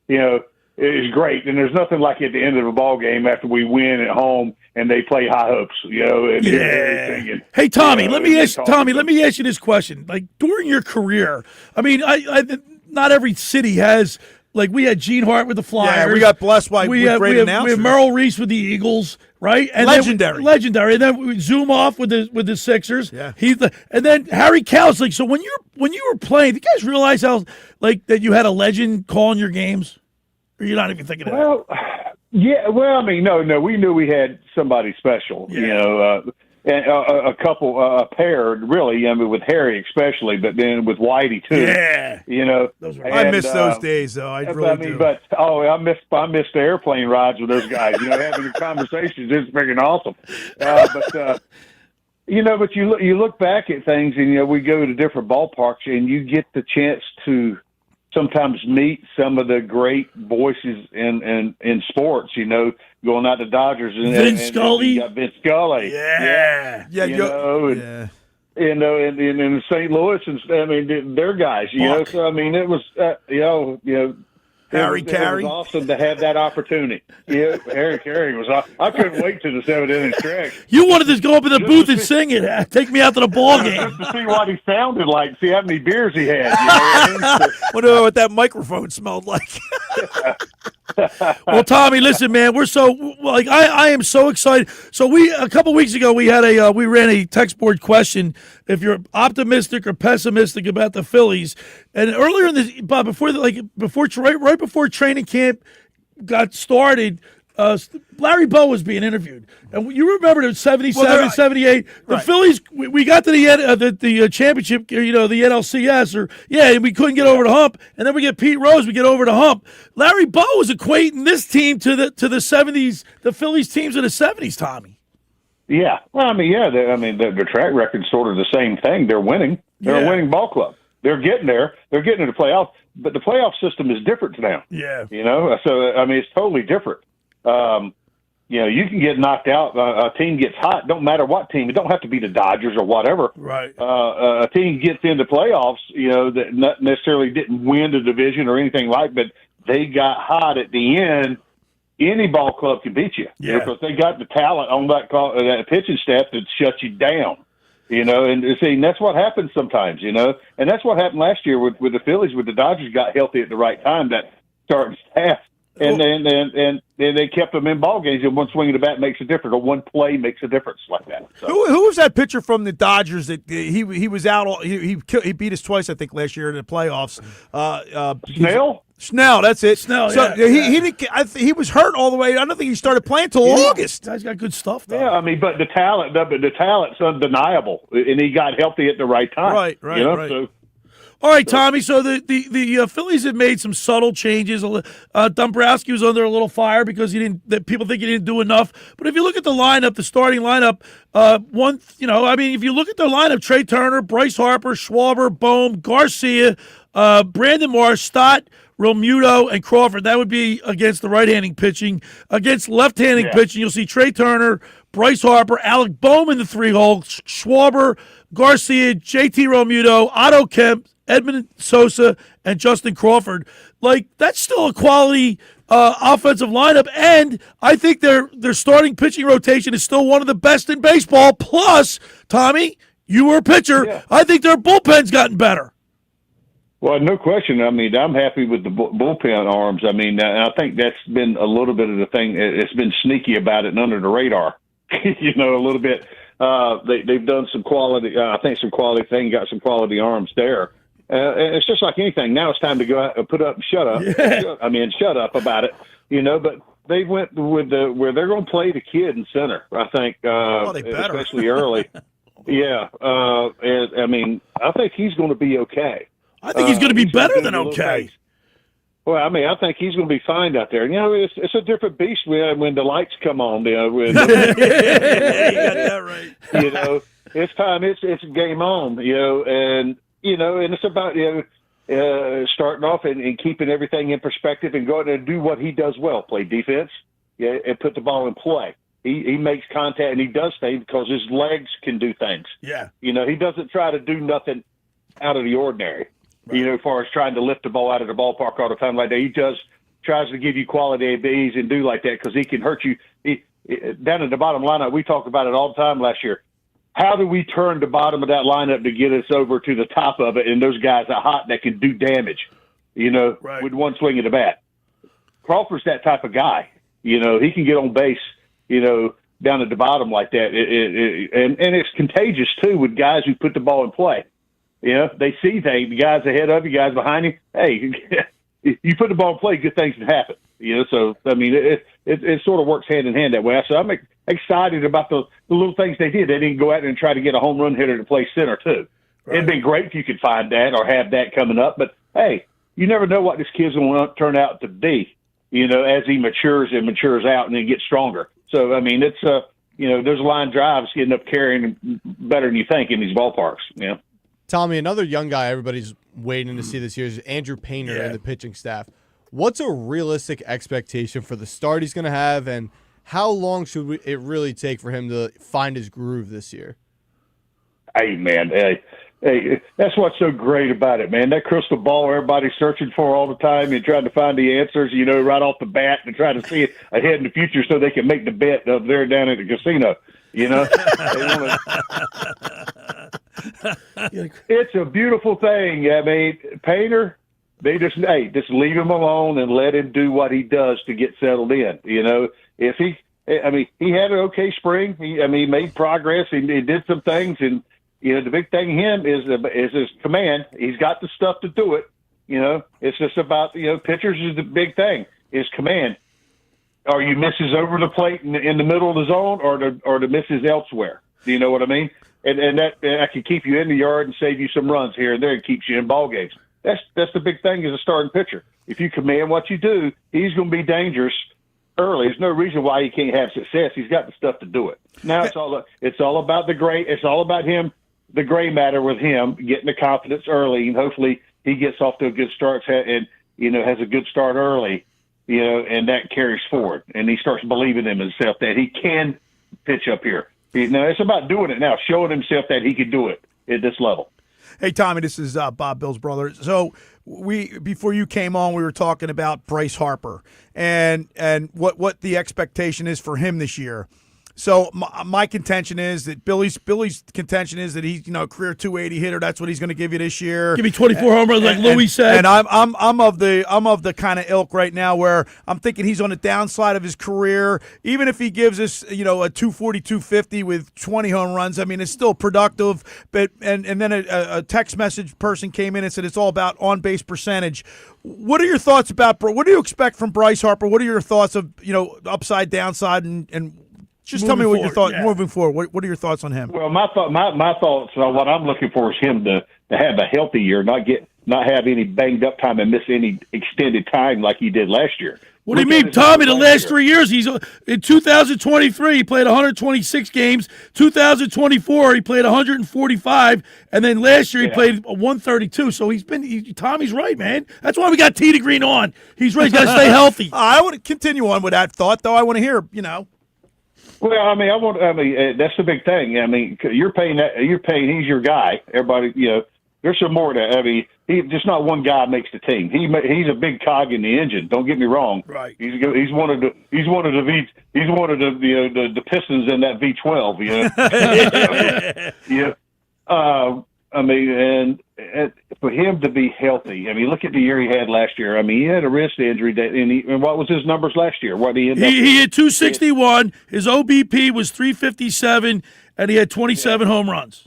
it's great. And there's nothing like at the end of a ball game after we win at home and they play high hopes, and everything. Hey, Tommy, let me ask you this question. Like, during your career, I mean, I not every city has. Like, we had Gene Hart with the Flyers. Yeah, we got blessed by great announcers. We had Merrill Reese with the Eagles, right? And legendary. And then we zoom off with the Sixers. Yeah. And then Harry Cow's like, so when you were playing, did you guys realize how like that you had a legend calling your games? Or you're not even thinking of that? Yeah. Well, I mean, no, we knew we had somebody special. Yeah. You know, and a pair really. I mean, with Harry especially, but then with Whitey too. Yeah. You know, I miss those days though. I really do. But I miss the airplane rides with those guys. You know, having the conversations is freaking awesome. You know, but you look back at things, and you know, we go to different ballparks, and you get the chance to sometimes meet some of the great voices in Sports. You know, going out to Dodgers and Vince Scully. You got Vince Scully. Yeah. In St. Louis, and I mean, they're guys. You know, so I mean, it was Harry Carey. It was awesome to have that opportunity. Yeah, Harry Carey was. I couldn't wait to the 7th inning stretch. You wanted to go up in the booth and sing it. Take me out to the ball game. Just to see what he sounded like, see how many beers he had. You know what I mean? Wonder what that microphone smelled like. Well, Tommy, listen, man, we're I am so excited. So a couple weeks ago we had we ran a text board question if you're optimistic or pessimistic about the Phillies. And earlier in the right before training camp got started, Larry Bow was being interviewed. And you remember in 77, 78, the Phillies, we got to the championship, the NLCS, and we couldn't get over the hump. And then we get Pete Rose, we get over the hump. Larry Bow was equating this team to the 70s, the Phillies teams of the 70s, Tommy. Yeah. Well, I mean, the track record's sort of the same thing. They're winning. They're a winning ball club. They're getting there. They're getting to the playoffs. But the playoff system is different now. Yeah. You know, so, I mean, it's totally different. You know, you can get knocked out. A team gets hot. Don't matter what team. It don't have to be the Dodgers or whatever. Right. A team gets into playoffs, you know, that not necessarily didn't win the division or anything but they got hot at the end. Any ball club can beat you. Yeah. Because they got the talent on that pitching staff that shuts you down. You know, and that's what happens sometimes, you know. And that's what happened last year with the Phillies, with the Dodgers got healthy at the right time, that starting staff. And then they kept them in ball games, and one swing of the bat makes a difference, or one play makes a difference like that. So. Who was that pitcher from the Dodgers that he was out? He beat us twice, I think, last year in the playoffs. Snell, that's it. Snell, so he was hurt all the way. I don't think he started playing till August. Guy's got good stuff, though. Yeah, I mean, but the talent's undeniable, and he got healthy at the right time. Right. You know? Right. So, all right, Tommy, so the Phillies have made some subtle changes. Dombrowski was under a little fire because people think he didn't do enough. But if you look at the lineup, the starting lineup, if you look at the lineup, Trey Turner, Bryce Harper, Schwarber, Bohm, Garcia, Brandon Marsh, Stott, Realmuto, and Crawford. That would be against the right-handing pitching. Against left-handing pitching, you'll see Trey Turner, Bryce Harper, Alec Bohm in the 3-hole, Schwarber, Garcia, JT Realmuto, Otto Kemp, Edmund Sosa, and Justin Crawford. Like, that's still a quality offensive lineup, and I think their starting pitching rotation is still one of the best in baseball. Plus, Tommy, you were a pitcher. Yeah. I think their bullpen's gotten better. Well, no question. I mean, I'm happy with the bullpen arms. I mean, I think that's been a little bit of the thing. It's been sneaky about it and under the radar, you know, a little bit. They've done some quality, I think some quality thing, got some quality arms there. It's just like anything. Now it's time to go out and put up and shut up. Yeah. Shut up about it, you know, but they went with where they're going to play the kid in center, I think, especially early. Yeah. And I mean, I think he's going to be okay. I think he's going to be better than okay. Well, I mean, I think he's going to be fine out there. You know, it's a different beast when the lights come on. You know, you got that right. You know, it's time. It's game on. You know, and it's about starting off and keeping everything in perspective and going to do what he does well: play defense, and put the ball in play. He makes contact and he does things because his legs can do things. Yeah, you know, he doesn't try to do nothing out of the ordinary. Right. You know, as far as trying to lift the ball out of the ballpark all the time like that, he tries to give you quality ABs and do like that because he can hurt you. Down at the bottom lineup, we talked about it all the time last year. How do we turn the bottom of that lineup to get us over to the top of it? And those guys are hot that can do damage, you know, with one swing of the bat. Crawford's that type of guy. You know, he can get on base, you know, down at the bottom like that. And it's contagious, too, with guys who put the ball in play. You know, they see things, the guys ahead of you, guys behind you. Hey, you put the ball in play, good things can happen. You know, so, I mean, it sort of works hand in hand that way. So I'm excited about the little things they did. They didn't go out and try to get a home run hitter to play center, too. Right. It'd be great if you could find that or have that coming up. But, hey, you never know what this kid's going to turn out to be, you know, as he matures out and then gets stronger. So, I mean, it's, you know, there's line drives getting up carrying better than you think in these ballparks, you know. Tommy, another young guy everybody's waiting to see this year is Andrew Painter and the pitching staff. What's a realistic expectation for the start he's going to have, and how long should it really take for him to find his groove this year? Hey, man, hey, that's what's so great about it, man. That crystal ball everybody's searching for all the time and trying to find the answers, you know, right off the bat and trying to see it ahead in the future so they can make the bet up there down at the casino, you know. It's a beautiful thing. I mean, Painter, they just leave him alone and let him do what he does to get settled in. You know, he had an okay spring. He made progress. He did some things, and you know, the big thing in him is his command. He's got the stuff to do it. You know, it's just about, you know, pitchers is the big thing. Is command. Are you misses over the plate in the middle of the zone, or the misses elsewhere? Do you know what I mean? And that can keep you in the yard and save you some runs here and there and keeps you in ball games. That's the big thing as a starting pitcher. If you command what you do, he's going to be dangerous early. There's no reason why he can't have success. He's got the stuff to do it. Now it's all about the gray. It's all about him, the gray matter with him, getting the confidence early, and hopefully he gets off to a good start and, you know, has a good start early, you know, and that carries forward. And he starts believing in himself that he can pitch up here. You know, it's about doing it now, showing himself that he can do it at this level. Hey, Tommy, this is Bob Bill's brother. So before you came on, we were talking about Bryce Harper and what the expectation is for him this year. So my contention is that Billy's contention is that he's, you know, career 280 hitter. That's what he's going to give you this year. Give me 24 home runs, like Louis said. And I'm of the kind of ilk right now where I'm thinking he's on the downside of his career. Even if he gives us, you know, a 240, 250 with 20 home runs, I mean, it's still productive. But and then a text message person came in and said it's all about on base percentage. What are your thoughts about? What do you expect from Bryce Harper? What are your thoughts of, you know, upside, downside, and just tell me what your thoughts moving forward. What are your thoughts on him? Well, my thoughts on what I'm looking for is him to have a healthy year, not have any banged up time and miss any extended time like he did last year. What do you mean, Tommy? The last 3 years, he's in 2023. He played 126 games. 2024, he played 145, and then last year he played 132. So Tommy's right, man. That's why we got T. Green on. He's right. He's got to stay healthy. I want to continue on with that thought, though. I want to hear, you know. Well, I mean, that's the big thing. I mean, you're paying. He's your guy. Everybody, you know, there's some more to. I mean, just not one guy makes the team. He's a big cog in the engine. Don't get me wrong. Right. He's one of the pistons in that V12. You know. Yeah. I mean, and for him to be healthy, I mean, look at the year he had last year. I mean, he had a wrist injury, and what was his numbers last year? What he ended up? He had 261. His OBP was 357, and he had 27 home runs.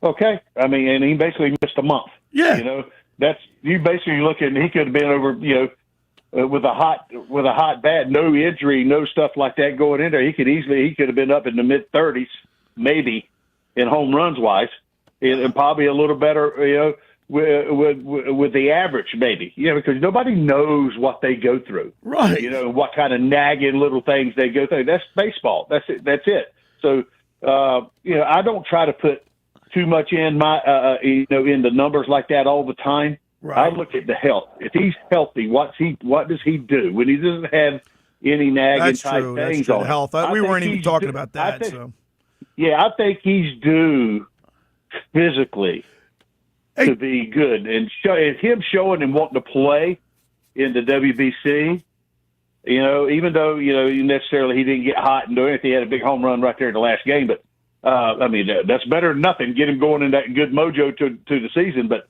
Okay, I mean, and he basically missed a month. Yeah, you know, you basically look at. He could have been over, you know, with a hot bat, no injury, no stuff like that going in there. He could have been up in the mid-30s, maybe, in home runs wise. And probably a little better, you know, with the average, maybe, you know, because nobody knows what they go through, right? You know, what kind of nagging little things they go through. That's baseball. That's it. So, you know, I don't try to put too much in my, you know, in the numbers like that all the time. Right. I look at the health. If he's healthy, what does he do when he doesn't have any nagging type things on health? We weren't even talking about that. Yeah, I think he's due physically to be good, and him showing and wanting to play in the WBC, you know, even though, you know, necessarily he didn't get hot and do anything, he had a big home run right there in the last game, but I mean, that's better than nothing. Get him going in that good mojo to the season, but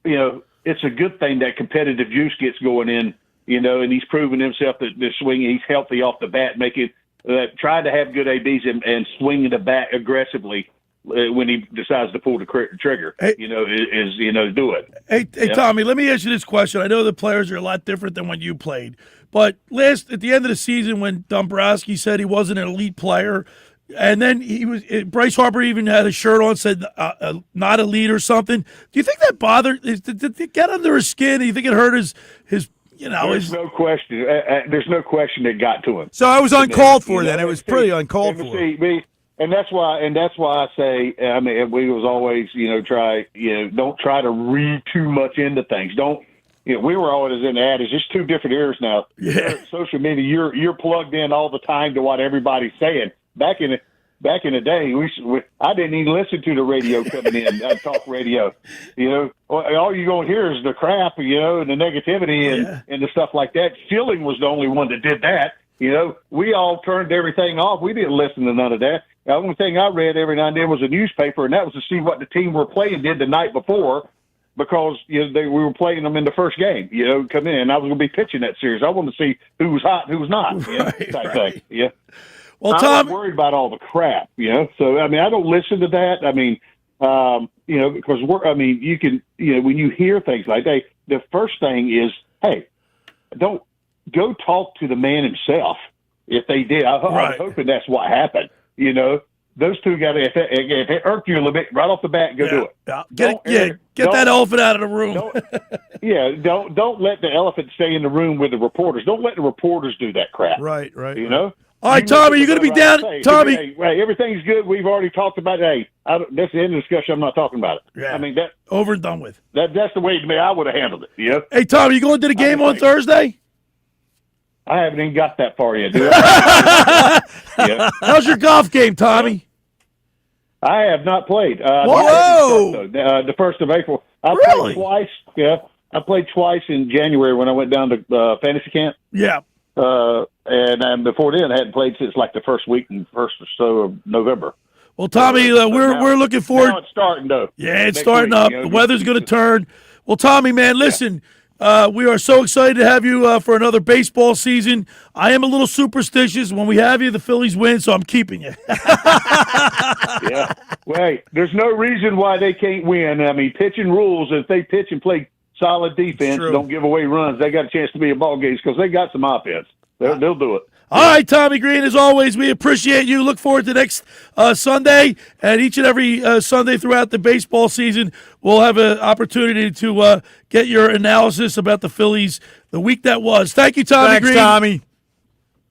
you know, it's a good thing that competitive juice gets going in, you know, and he's proven himself that this swing, he's healthy off the bat, making that tried to have good ABs and swinging the bat aggressively when he decides to pull the trigger, do it. Hey, Tommy, let me ask you this question. I know the players are a lot different than when you played, but at the end of the season when Dombrowski said he wasn't an elite player, and then Bryce Harper even had a shirt on said not elite or something. Do you think that bothered? Did it get under his skin? Do you think it hurt his There's no question. There's no question it got to him. So I was uncalled for then. It was pretty uncalled for. And that's why I say, I mean, we was always, don't try to read too much into things. We were always in the adage. It's two different ears now. Yeah. Social media, you're plugged in all the time to what everybody's saying. Back in the day, I didn't even listen to the radio coming in, talk radio. All you're going to hear is the crap, and the negativity and the stuff like that. Schilling was the only one that did that. We all turned everything off. We didn't listen to none of that. The only thing I read every now and then was a newspaper, and that was to see what the team we're playing did the night before, because we were playing them in the first game. Come in, and I was going to be pitching that series. I wanted to see who was hot and who was not. Type thing. Yeah. Well, Tom, I'm not worried about all the crap. So I mean, I don't listen to that. I mean, because you can, when you hear things like that, the first thing is, hey, don't go talk to the man himself. If they did, I'm hoping that's what happened. Those two got to, if it irked you a little bit, right off the bat, go do it. Get that elephant out of the room. Don't let the elephant stay in the room with the reporters. Don't let the reporters do that crap. Right. All right, Tommy, you're going to be down. Tommy. Hey, everything's good. We've already talked about it. Hey, that's the end of the discussion. I'm not talking about it. Yeah. I mean, that over and done with. That's the way to me. I would have handled it. Hey, Tommy, you going to the game on Thursday? I haven't even got that far yet, do I? How's your golf game, Tommy? I have not played. Whoa! The 1st of April. I played twice. Yeah, I played twice in January when I went down to fantasy camp. Yeah. And before then, I hadn't played since like the first week and first or so of November. Well, Tommy, we're looking forward. Now it's starting though. Yeah, it's starting up. The weather's going to turn. Well, Tommy, man, listen. We are so excited to have you for another baseball season. I am a little superstitious. When we have you, the Phillies win, so I'm keeping you. Yeah. Well, hey, there's no reason why they can't win. I mean, pitching rules. If they pitch and play solid defense, don't give away runs, they got a chance to be a ball game because they got some offense. They'll do it. All right, Tommy Greene, as always, we appreciate you. Look forward to next Sunday, and each and every Sunday throughout the baseball season, we'll have an opportunity to get your analysis about the Phillies the week that was. Thank you, Tommy Greene. Thanks, Tommy.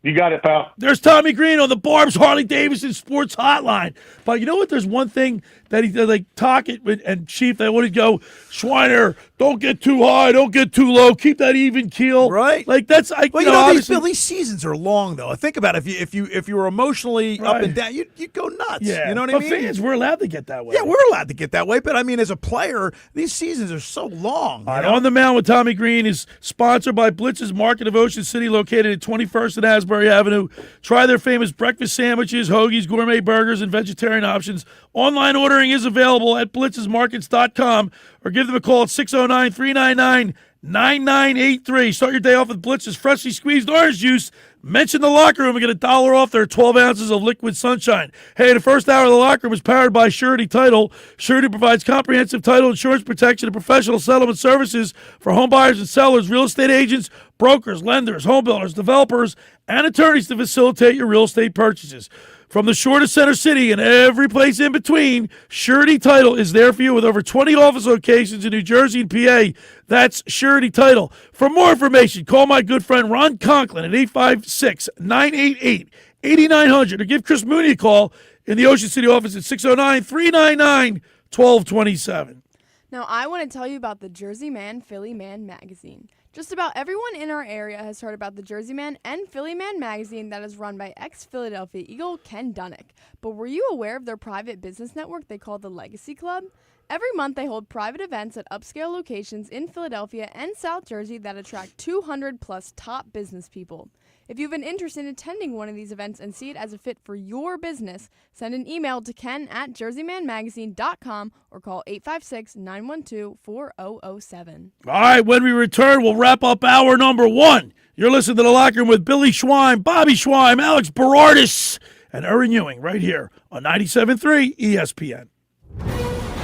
You got it, pal. There's Tommy Greene on the Barb's Harley-Davidson Sports Hotline. But you know what? There's one thing that he like Tockett and Chief, they want to go, Schweiner, don't get too high, don't get too low, keep that even keel. Right. Like that's these seasons are long though. Think about it. If you were emotionally up and down, you'd go nuts. Yeah. You know what I mean? But fans, we're allowed to get that way. Yeah, we're allowed to get that way. But I mean, as a player, these seasons are so long. On the Mound with Tommy Greene is sponsored by Blitz's Market of Ocean City, located at 21st and Asbury Avenue. Try their famous breakfast sandwiches, hoagies, gourmet burgers, and vegetarian options. Online ordering is available at blitzesmarkets.com or give them a call at 609-399-9983. Start your day off with Blitz's freshly squeezed orange juice. Mention the locker room and get $1 off their 12 ounces of liquid sunshine. Hey, the first hour of the locker room is powered by Surety Title. Surety provides comprehensive title insurance protection and professional settlement services for home buyers and sellers, real estate agents, brokers, lenders, home builders, developers, and attorneys to facilitate your real estate purchases. From the shore to Center City and every place in between, Surety Title is there for you with over 20 office locations in New Jersey and PA. That's Surety Title. For more information, call my good friend Ron Conklin at 856-988-8900 or give Chris Mooney a call in the Ocean City office at 609-399-1227. Now, I want to tell you about the Jersey Man, Philly Man magazine. Just about everyone in our area has heard about the Jersey Man and Philly Man magazine that is run by ex-Philadelphia Eagle Ken Dunnick. But were you aware of their private business network they call the Legacy Club? Every month they hold private events at upscale locations in Philadelphia and South Jersey that attract 200 plus top business people. If you have an interest in attending one of these events and see it as a fit for your business, send an email to ken@jerseymanmagazine.com or call 856-912-4007. All right, when we return, we'll wrap up hour number 1. You're listening to The Locker Room with Billy Schweim, Bobby Schweim, Alex Berardis, and Erin Ewing right here on 97.3 ESPN.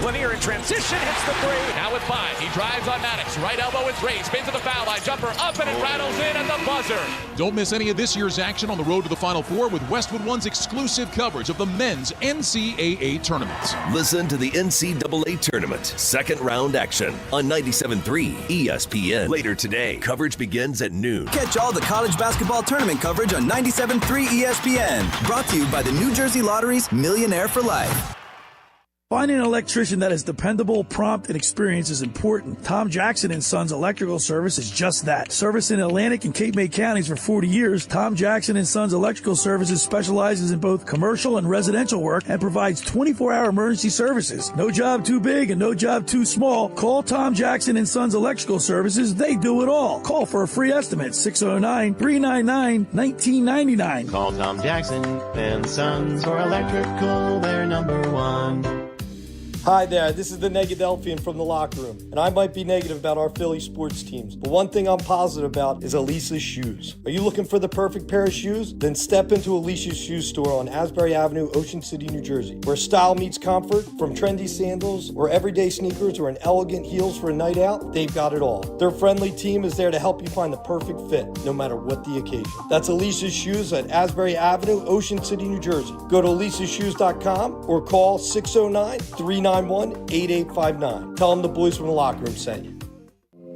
Lanier in transition, hits the 3. Now with 5, he drives on Maddox. Right elbow is raised, spins to the foul line. Jumper up and it rattles in at the buzzer. Don't miss any of this year's action on the road to the Final Four with Westwood One's exclusive coverage of the men's NCAA tournament. Listen to the NCAA tournament, second round action on 97.3 ESPN. Later today, coverage begins at noon. Catch all the college basketball tournament coverage on 97.3 ESPN. Brought to you by the New Jersey Lottery's Millionaire for Life. Finding an electrician that is dependable, prompt, and experienced is important. Tom Jackson & Sons Electrical Service is just that. Service in Atlantic and Cape May counties for 40 years, Tom Jackson & Sons Electrical Services specializes in both commercial and residential work and provides 24-hour emergency services. No job too big and no job too small. Call Tom Jackson & Sons Electrical Services. They do it all. Call for a free estimate, 609-399-1999. Call Tom Jackson and Sons for electrical, they're number 1. Hi there, this is the Negadelphian from the locker room, and I might be negative about our Philly sports teams, but one thing I'm positive about is Elisa's shoes. Are you looking for the perfect pair of shoes? Then step into Elisa's shoe store on Asbury Avenue, Ocean City, New Jersey, where style meets comfort. From trendy sandals or everyday sneakers or an elegant heels for a night out, they've got it all. Their friendly team is there to help you find the perfect fit, no matter what the occasion. That's Elisa's Shoes at Asbury Avenue, Ocean City, New Jersey. Go to elisashoes.com or call 609-391-8859. Tell them the boys from the locker room sent you.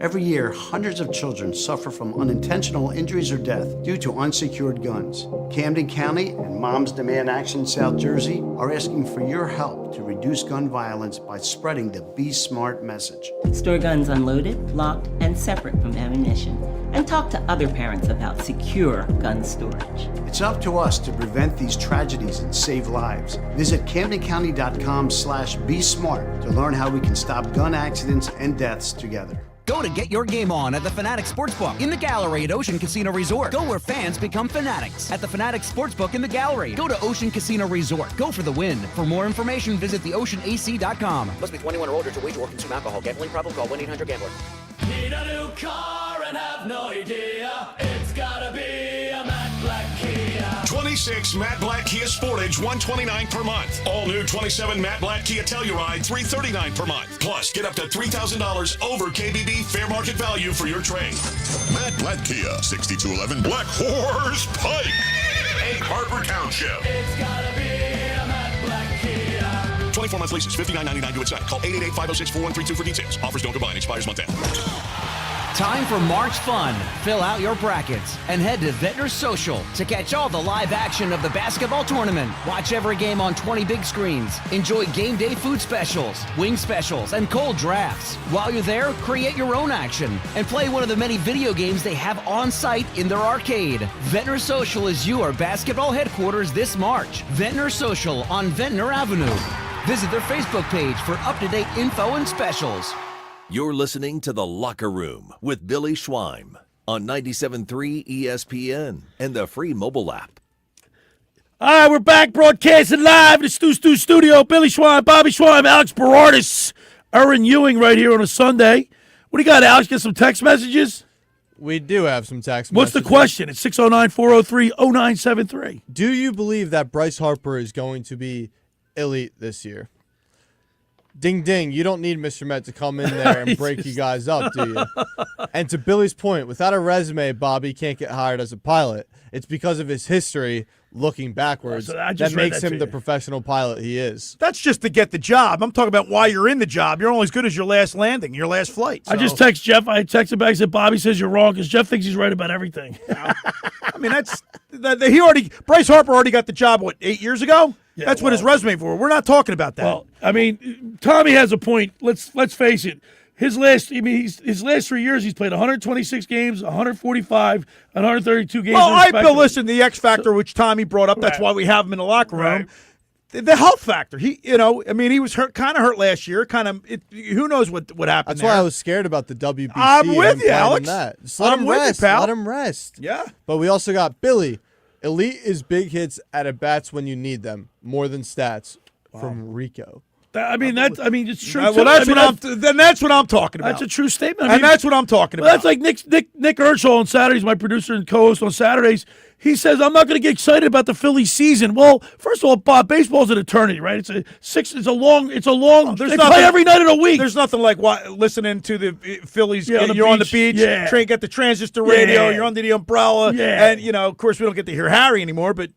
Every year, hundreds of children suffer from unintentional injuries or death due to unsecured guns. Camden County and Moms Demand Action South Jersey are asking for your help to reduce gun violence by spreading the Be Smart message. Store guns unloaded, locked, and separate from ammunition. And talk to other parents about secure gun storage. It's up to us to prevent these tragedies and save lives. Visit CamdenCounty.com/BeSmart to learn how we can stop gun accidents and deaths together. Go to get your game on at the Fanatic Sportsbook in the Gallery at Ocean Casino Resort. Go where fans become fanatics at the Fanatic Sportsbook in the Gallery. Go to Ocean Casino Resort. Go for the win. For more information, visit theoceanac.com. Must be 21 or older to wager or consume alcohol. Gambling problem? Call 1-800-GAMBLER. Need a new car and have no idea? It's gotta be a Matt Black Kia. 26 Matt Black Kia Sportage, $129 per month. All new 27 Matt Black Kia Telluride, $339 per month. Plus, get up to $3,000 over KBB fair market value for your trade. Matt Black Kia, 6211 Black Horse Pike, Egg Harbor Township. It's gotta be a Matt Black Kia. 24 month leases, $59.99 to its site. Call 888-506-4132 for details. Offers don't combine. Expires month end. Time for March fun. Fill out your brackets and head to Ventnor Social to catch all the live action of the basketball tournament. Watch every game on 20 big screens. Enjoy game day food specials, wing specials, and cold drafts. While you're there, create your own action and play one of the many video games they have on site in their arcade. Ventnor Social is your basketball headquarters this March. Ventnor Social on Ventnor Avenue. Visit their Facebook page for up-to-date info and specials. You're listening to The Locker Room with Billy Schweim on 97.3 ESPN and the free mobile app. All right, we're back broadcasting live in the Stu studio. Billy Schweim, Bobby Schweim, Alex Berardis, Erin Ewing right here on a Sunday. What do you got, Alex? Get some text messages? We do have some text What's messages. the question? It's 609-403-0973. Do you believe that Bryce Harper is going to be elite this year? Ding, ding. You don't need Mr. Met to come in there and break you guys up, do you? And to Billy's point, without a resume, Bobby can't get hired as a pilot. It's because of his history looking backwards that makes him the professional pilot he is. That's just to get the job. I'm talking about why you're in the job. You're only as good as your last landing, your last flight. So. I just text Jeff. I texted back and said, Bobby says you're wrong because Jeff thinks he's right about everything. I mean, Bryce Harper already got the job, 8 years ago? Yeah, that's what his resume for. We're not talking about that. Well, I mean, Tommy has a point. Let's face it. His last 3 years, he's played 126 games, 145, 132 games. Well, Bill, listen, the X factor, which Tommy brought up, that's why we have him in the locker room. Right. The health factor. He was kind of hurt last year. Who knows what happened? That's why I was scared about the WBC. I'm with you, Alex. Just let him rest. Let him rest. Yeah. But we also got Billy. Elite is big hits at at-bats when you need them, more than stats, from Rico. It's true. That's what I'm talking about. That's a true statement. And that's what I'm talking about. That's like Nick Urschel on Saturdays, my producer and co-host on Saturdays. He says, I'm not going to get excited about the Phillies season. Well, first of all, Bob, baseball's an eternity, right? It's a long. They play every night of the week. There's nothing like listening to the Phillies. Yeah, You're on the beach. Yeah. Get the transistor radio. Yeah. You're under the umbrella. Yeah. And of course, we don't get to hear Harry anymore. But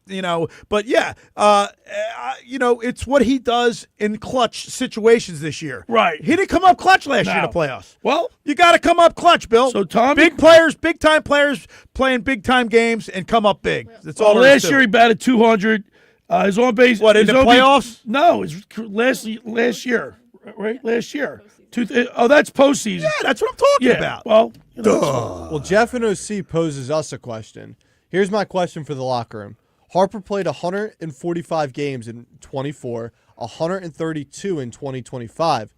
it's what he does in clutch situations this year. Right. He didn't come up clutch last year in the playoffs. Well, you got to come up clutch, Bill. So Tommy, big time players playing big time games and come up big. That's all. Last year he batted 200. His on base. What in the playoffs? No, it's last year. Right, last year. That's postseason. Yeah, that's what I'm talking about. Well, well, Jeff and OC poses us a question. Here's my question for the locker room. Harper played 145 games in 24, 132 in 2025.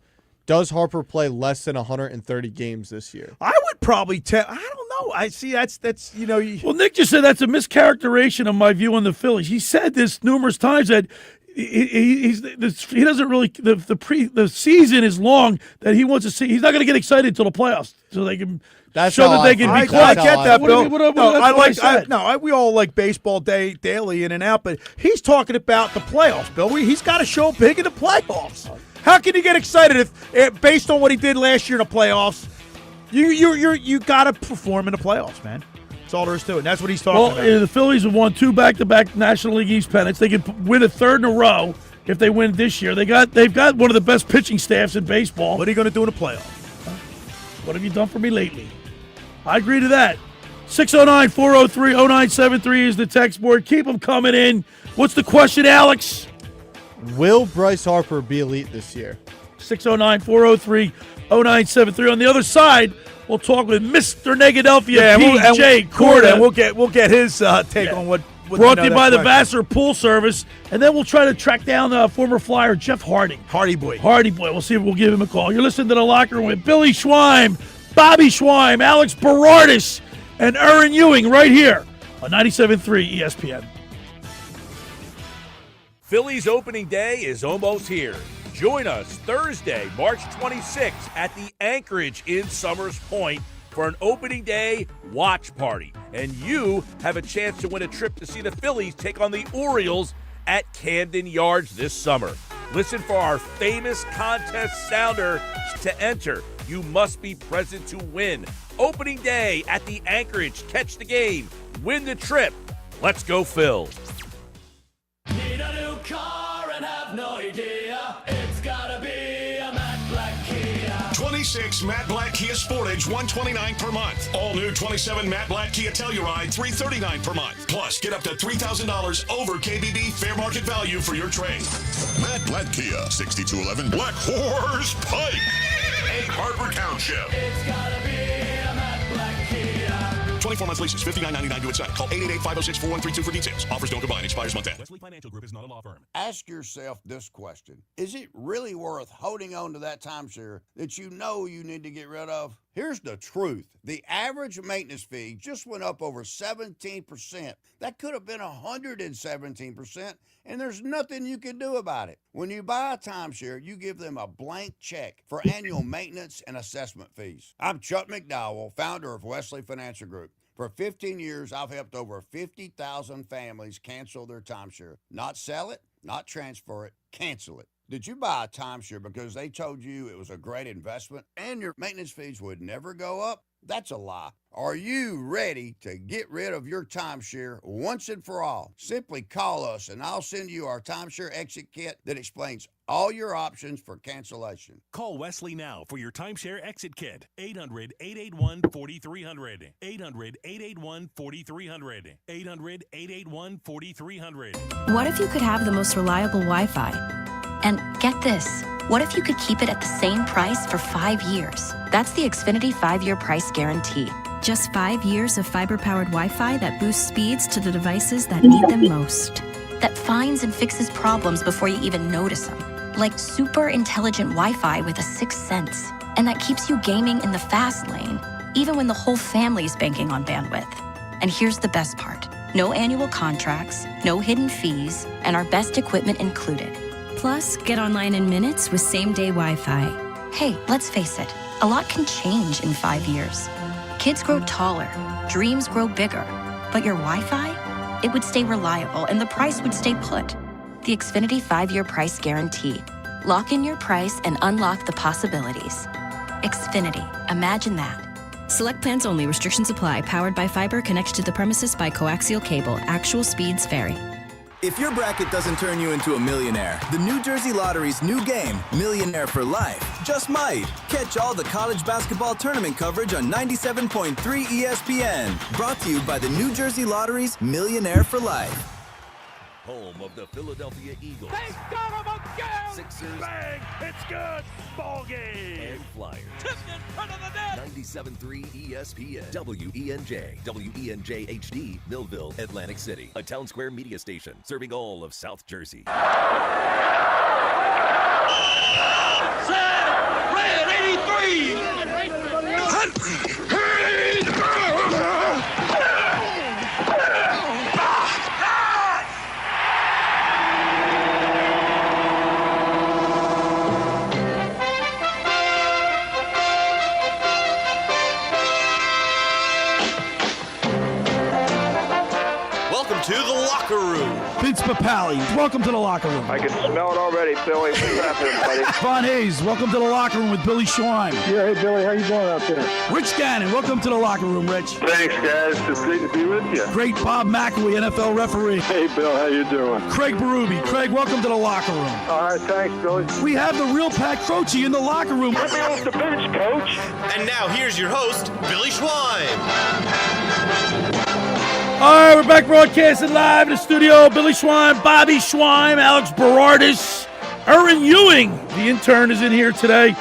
Does Harper play less than 130 games this year? I would probably tell. I don't know. I see. That's Well, Nick just said that's a mischaracterization of my view on the Phillies. He said this numerous times that he doesn't really the season is long that he wants to see. He's not going to get excited until the playoffs, so they can. Show that they can be close. I get that, Bill. We all like baseball daily in and out, but he's talking about the playoffs, Bill. He's got to show big in the playoffs. How can you get excited if based on what he did last year in the playoffs? You got to perform in the playoffs, man. That's all there is to it. And that's what he's talking about. The Phillies have won 2 back-to-back National League East pennants. They could win a third in a row if they win this year. They've got one of the best pitching staffs in baseball. What are you going to do in the playoffs? What have you done for me lately? I agree to that. 609-403-0973 is the text board. Keep them coming in. What's the question, Alex? Will Bryce Harper be elite this year? 609-403-0973. On the other side, we'll talk with Mr. Negadelphia P.J. Corda. And we'll get his take on what brought to you by the Vassar Pool Service. And then we'll try to track down former Flyer Jeff Hardy. Hardy boy. We'll see if we'll give him a call. You're listening to The Locker Room with Billy Schweim, Bobby Schweim, Alex Berardis, and Erin Ewing right here on 97.3 ESPN. Phillies opening day is almost here. Join us Thursday, March 26th at the Anchorage in Summers Point for an opening day watch party. And you have a chance to win a trip to see the Phillies take on the Orioles at Camden Yards this summer. Listen for our famous contest sounder to enter. You must be present to win. Opening day at the Anchorage. Catch the game. Win the trip. Let's go, Phil. Need a new car and have no idea. It's gotta be a Matt Black Kia. 26 Matt Black Kia Sportage, $129 per month. All new 27 Matt Black Kia Telluride, $339 per month. Plus, get up to $3,000 over KBB fair market value for your trade. Matt Black Kia, 6211 Black Horse Pike, Egg Harbor Township. It's gotta be a Matt Black Kia. 24 months leases, $59.99 due at sight. Call 888-506-4132 for details. Offers don't combine. Expires month end. Wesley Financial Group is not a law firm. Ask yourself this question. Is it really worth holding on to that timeshare that you know you need to get rid of? Here's the truth. The average maintenance fee just went up over 17%. That could have been 117%, and there's nothing you can do about it. When you buy a timeshare, you give them a blank check for annual maintenance and assessment fees. I'm Chuck McDowell, founder of Wesley Financial Group. For 15 years, I've helped over 50,000 families cancel their timeshare. Not sell it, not transfer it, cancel it. Did you buy a timeshare because they told you it was a great investment and your maintenance fees would never go up? That's a lie. Are you ready to get rid of your timeshare once and for all? Simply call us and I'll send you our timeshare exit kit that explains all your options for cancellation. Call Wesley now for your timeshare exit kit. 800-881-4300. 800-881-4300. 800-881-4300. What if you could have the most reliable Wi-Fi? And get this, what if you could keep it at the same price for 5 years? That's the Xfinity 5-year price guarantee. Just 5 years of fiber-powered Wi-Fi that boosts speeds to the devices that need them most. that finds and fixes problems before you even notice them. Like super intelligent Wi-Fi with a sixth sense. And that keeps you gaming in the fast lane, even when the whole family's banking on bandwidth. And here's the best part. No annual contracts, no hidden fees, and our best equipment included. Plus, get online in minutes with same-day Wi-Fi. Hey, let's face it, a lot can change in 5 years. Kids grow taller, dreams grow bigger, but your Wi-Fi? It would stay reliable and the price would stay put. The Xfinity 5-year price guarantee. Lock in your price and unlock the possibilities. Xfinity, imagine that. Select plans only. Restrictions apply. Powered by fiber. Connected to the premises by coaxial cable. Actual speeds vary. If your bracket doesn't turn you into a millionaire, the New Jersey Lottery's new game, Millionaire for Life, just might. Catch all the college basketball tournament coverage on 97.3 ESPN. Brought to you by the New Jersey Lottery's Millionaire for Life. Home of the Philadelphia Eagles. They got him again! Sixers. Bang! It's good! Ball game! And Flyers. Tipped in front of the net! 97.3 ESPN. WENJ. WENJ HD. Millville, Atlantic City. A Town Square media station serving all of South Jersey. Set! Red 83! To the locker room. Vince Papali, welcome to the locker room. I can smell it already, Billy. What's happening, buddy? Von Hayes, welcome to the locker room with Billy Schweim. Yeah, hey, Billy, how you doing out there? Rich Gannon, welcome to the locker room, Rich. Thanks, guys. It's great to be with you. Great Bob McElwee, NFL referee. Hey, Bill, how you doing? Craig Berube. Craig, welcome to the locker room. All right, thanks, Billy. We have the real Pat Croce in the locker room. Let me off the bench, Coach. And now here's your host, Billy Schweim. All right, we're back broadcasting live in the studio. Billy Schweim, Bobby Schweim, Alex Berardis, Erin Ewing, the intern, is in here today.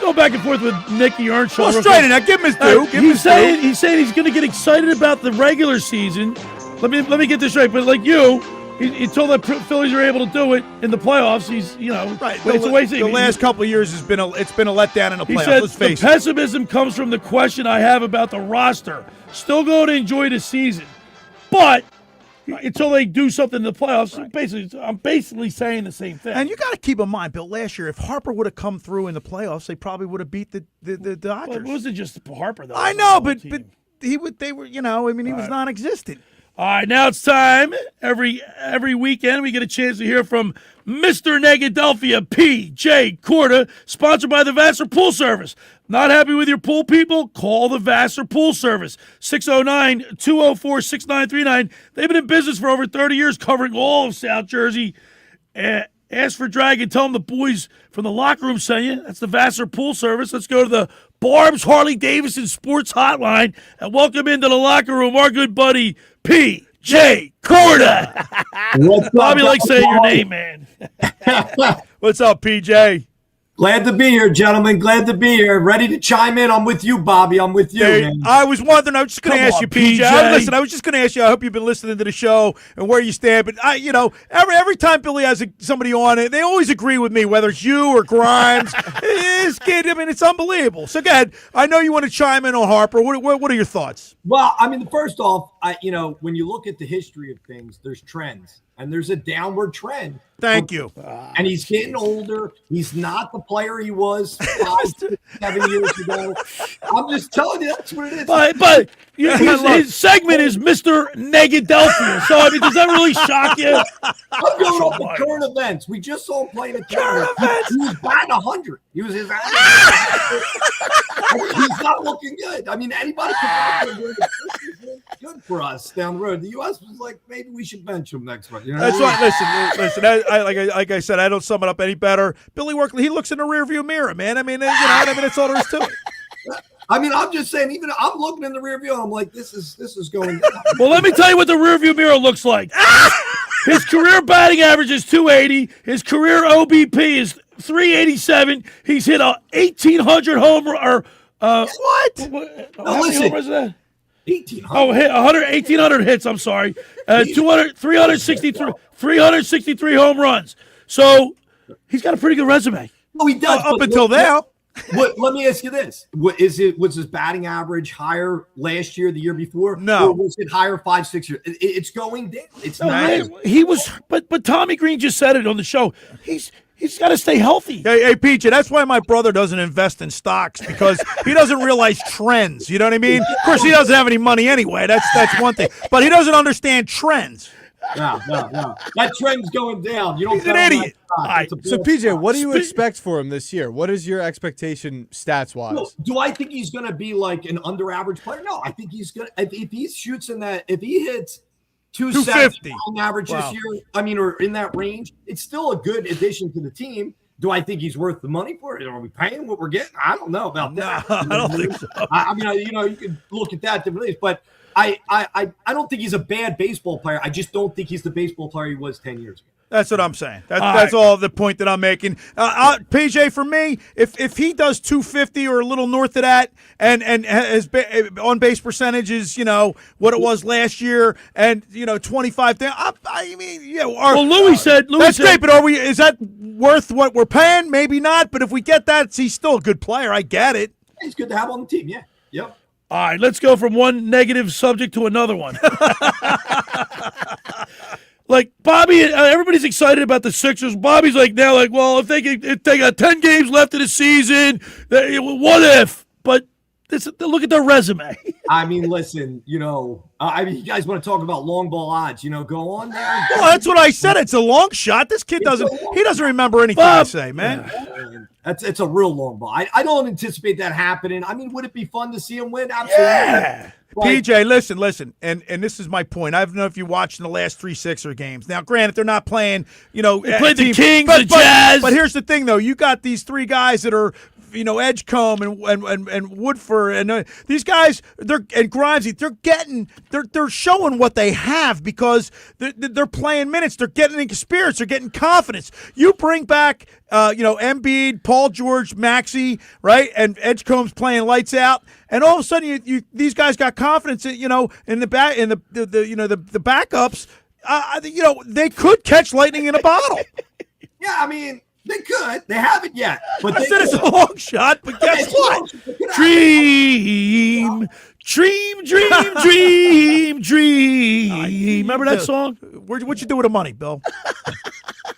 Go back and forth with Nicky Earnshaw. Well, straighten that. Give him his due. He's saying he's going to get excited about the regular season. Let me get this right. But like you, he told that Phillies are able to do it in the playoffs. He's right. It's a waste. The last couple of years has been a letdown in the playoffs. He said Let's face the pessimism comes from the question I have about the roster. Still going to enjoy the season, but until they do something in the playoffs, I'm basically saying the same thing. And you got to keep in mind, Bill, last year, if Harper would have come through in the playoffs, they probably would have beat the Dodgers. Well, it wasn't just Harper, though. I know, but he was non-existent. All right, now it's time. Every weekend we get a chance to hear from Mr. Negadelphia P.J. Corda, sponsored by the Vassar Pool Service. Not happy with your pool, people? Call the Vassar Pool Service, 609-204-6939. They've been in business for over 30 years, covering all of South Jersey. Ask for Dragon. Tell them the boys from the locker room sent you. That's the Vassar Pool Service. Let's go to the Barb's Harley-Davidson Sports Hotline and welcome into the locker room our good buddy, P.J. Corda. What's up, Bobby likes saying your name, man. What's up, P.J.? Glad to be here, gentlemen. Glad to be here. Ready to chime in. I'm with you, Bobby. I'm with you, man. I was wondering. I was just going to ask you, PJ. I was just going to ask you. I hope you've been listening to the show and where you stand. But every time Billy has somebody on it, they always agree with me, whether it's you or Grimes. This kid, it's unbelievable. So, go ahead. I know you want to chime in on Harper. What are your thoughts? Well, first off, when you look at the history of things, there's trends. And there's a downward trend. Thank you. And he's getting older. He's not the player he was 5, 7 years ago. I'm just telling you, that's what it is. But his segment is Mr. Negadelphia. So, does that really shock you? I'm going off the current events. We just saw him playing a tournament. He was batting 100. He was his he's not looking good. Anybody can good for us down the road. The U.S. was like, maybe we should bench him next one. That's right. Listen. Like I said, I don't sum it up any better. Billy Workley, he looks in the rearview mirror, man. That's all there is to it. I'm just saying, even I'm looking in the rear view and I'm like, this is going down. Well, let me tell you what the rearview mirror looks like. His career batting average is 280. His career OBP is 387. He's hit a 1,800 homer. What? How many homers is that? 1,800. Oh, 1,800 hits. I'm sorry. 363 home runs. So he's got a pretty good resume. No, he does. Up until now. Let me ask you this: was his batting average higher last year, the year before? No. Or was it higher 5-6 years? It's going down. It's No, not. man, he was, but Tommy Greene just said it on the show. He's got to stay healthy. Hey, PJ, that's why my brother doesn't invest in stocks, because he doesn't realize trends. You know what I mean? Of course, he doesn't have any money anyway. That's one thing. But he doesn't understand trends. No. That trend's going down. You don't. He's an idiot. So, PJ, what do you expect for him this year? What is your expectation stats-wise? Well, do I think he's going to be like an under-average player? No, I think he's going to. If he shoots in that, if he hits 250 on average this year, or in that range, it's still a good addition to the team. Do I think he's worth the money for it? Are we paying what we're getting? I don't know about that. I don't think so. You can look at that different ways, but I don't think he's a bad baseball player. I just don't think he's the baseball player he was 10 years ago. That's what I'm saying. That's all the point that I'm making. PJ, for me, if he does 250 or a little north of that, and his on base percentage is what it was last year, and 25. Well, Louis said that's great, but is that worth what we're paying? Maybe not. But if we get that, he's still a good player. I get it. He's good to have on the team. Yeah. Yep. All right, let's go from one negative subject to another one. Like Bobby, everybody's excited about the Sixers. Bobby's well, if they got 10 games left of the season, what if? But look at their resume. Listen, you guys want to talk about long ball odds? Go on there. Well, that's what I said. It's a long shot. This kid doesn't remember anything I say, man. It's a real long ball. I don't anticipate that happening. Would it be fun to see him win? Absolutely. Yeah. PJ, listen, and this is my point. I don't know if you watched the last 3 Sixer games. Now, granted, they're not playing, they played the Kings, the Jazz. But here's the thing, though. You got these 3 guys that are, Edgecombe and Woodford, and these guys, and Grimesy, they're showing what they have because they're playing minutes. They're getting experience. They're getting confidence. You bring back, Embiid, Paul George, Maxey, right, and Edgecombe's playing lights out. And all of a sudden, these guys got confidence, in the back, in the backups. They could catch lightning in a bottle. Yeah, they could. They haven't yet. But I said it's a long shot, but guess what? Dream. Remember that song? What'd you do with the money, Bill?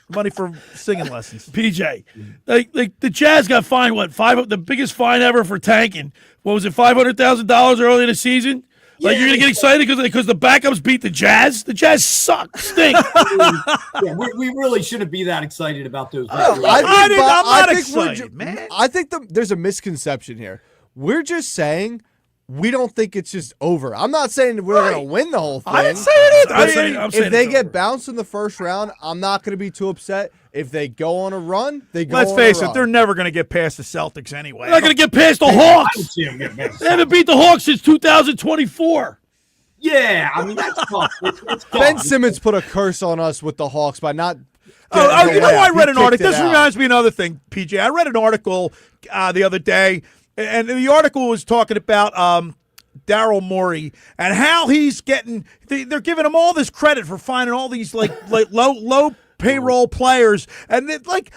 Money for singing lessons. PJ, like the Jazz got fined, the biggest fine ever for tanking. What was it, $500,000 early in the season? You're gonna get excited because the backups beat the Jazz. The Jazz stink. We really shouldn't be that excited about those. I'm not excited, man. I think there's a misconception here. We're just saying we don't think it's just over. I'm not saying we're going to win the whole thing. I didn't say it either. If they get bounced in the first round, I'm not going to be too upset. If they go on a run, they go on a run. Let's face it, they're never going to get past the Celtics anyway. They're not going to get past the Hawks. They haven't beat the Hawks since 2024. Yeah, that's tough. It's Ben Simmons put a curse on us with the Hawks by not. I read an article. This reminds me of another thing, PJ. I read an article the other day, and the article was talking about Daryl Morey and how he's getting. They're giving him all this credit for finding all these like low payroll players, and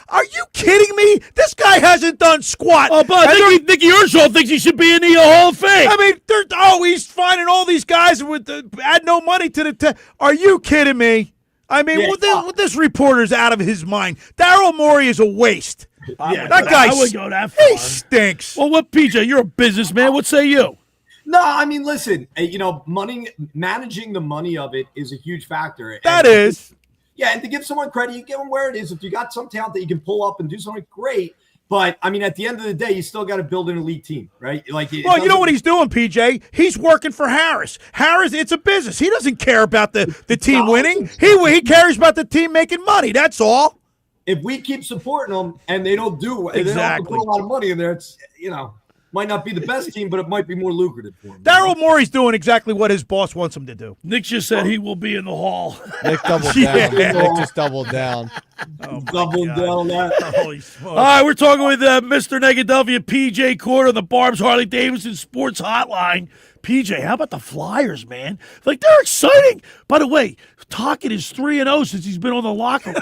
are you kidding me? This guy hasn't done squat. Oh, but Nicky Ershaw thinks he should be in the Hall of Fame. He's finding all these guys with add no money to the. Are you kidding me? This reporter's out of his mind. Daryl Morey is a waste. That guy. I wouldn't go that far. He stinks. Well, what, PJ? You're a businessman. What say you? No, listen. Money, managing the money of it is a huge factor. That is. Yeah, and to give someone credit, you give them where it is. If you got some talent that you can pull up and do something, great. But, at the end of the day, you still got to build an elite team, right? You know what he's doing, PJ? He's working for Harris. Harris, it's a business. He doesn't care about the team winning. He cares about the team making money. That's all. If we keep supporting them and they don't do it, they don't have to put a lot of money in there, it's, might not be the best team, but it might be more lucrative for him. Daryl Morey's doing exactly what his boss wants him to do. Nick just said he will be in the Hall. Nick doubled down. Nick just doubled down. Doubled down on that. Holy smokes. All right, we're talking with Mr. Negadelphia P.J. Corda on the Barb's Harley Davidson Sports Hotline. PJ, how about the Flyers, man? Like, they're exciting. By the way, Tocchet is 3-0 since he's been on the locker room.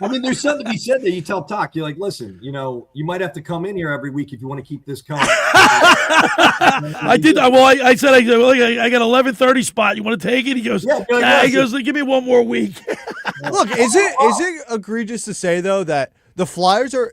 I mean, there's something to be said that you tell Toc, you're like, listen, you might have to come in here every week if you want to keep this going. I did. Well, I said, I got 11:30 spot. You want to take it? He goes, yeah, he goes, give me one more week. Look, is it egregious to say, though, that the Flyers are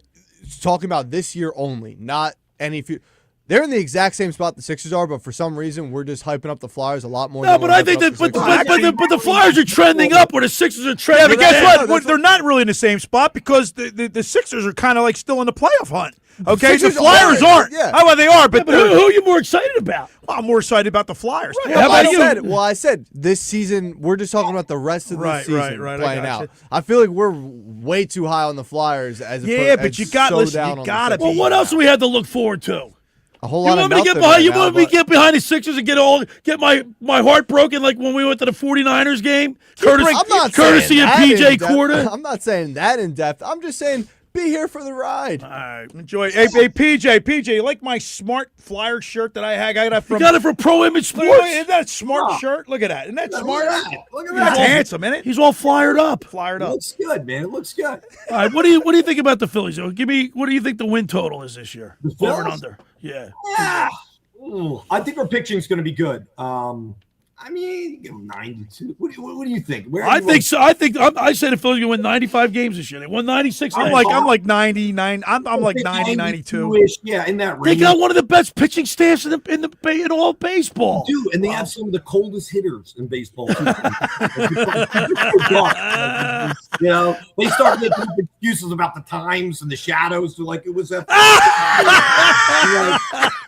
talking about this year only, not any future? They're in the exact same spot the Sixers are, but for some reason, we're just hyping up the Flyers a lot more. No, but I think that, but the Flyers are trending up where the Sixers are trending. Yeah, but guess what? They're not really in the same spot because the Sixers are kind of like still in the playoff hunt. Okay, the Flyers aren't. Yeah. Oh, well, they are, but who are you more excited about? Well, I'm more excited about the Flyers. Right. How about you? I said this season, we're just talking about the rest of the season playing out. I feel like we're way too high on the Flyers as but you got to be. Well, what else do we have to look forward to? A whole lot you want me to get behind the Sixers and get my heart broken like when we went to the 49ers game? Courtesy of P.J. Corda? I'm not saying that in depth. I'm just saying be here for the ride. All right, enjoy. Hey, PJ, you like my smart Flyer shirt that I had? I got it from Pro Image Sports. Isn't that a smart shirt? Look at that. Isn't that smart? Look at That's that. handsome, isn't it? He's all flyered up. Flyered It up. looks good, man. It looks good. All right, what do you think about the Phillies? What do you think the win total is this year? The Over and Phils? under. Yeah. Ooh, I think our pitching is going to be good. I mean, give them 92. What do you think? I think so. I said the Phillies are going to win 95 games this year. They won 96. I'm like 99. I'm like 90, 92. Yeah, in that range. They got one of the best pitching staffs in all baseball. They do, and they have some of the coldest hitters in baseball too. They start making excuses about the times and the shadows. They're like, it was a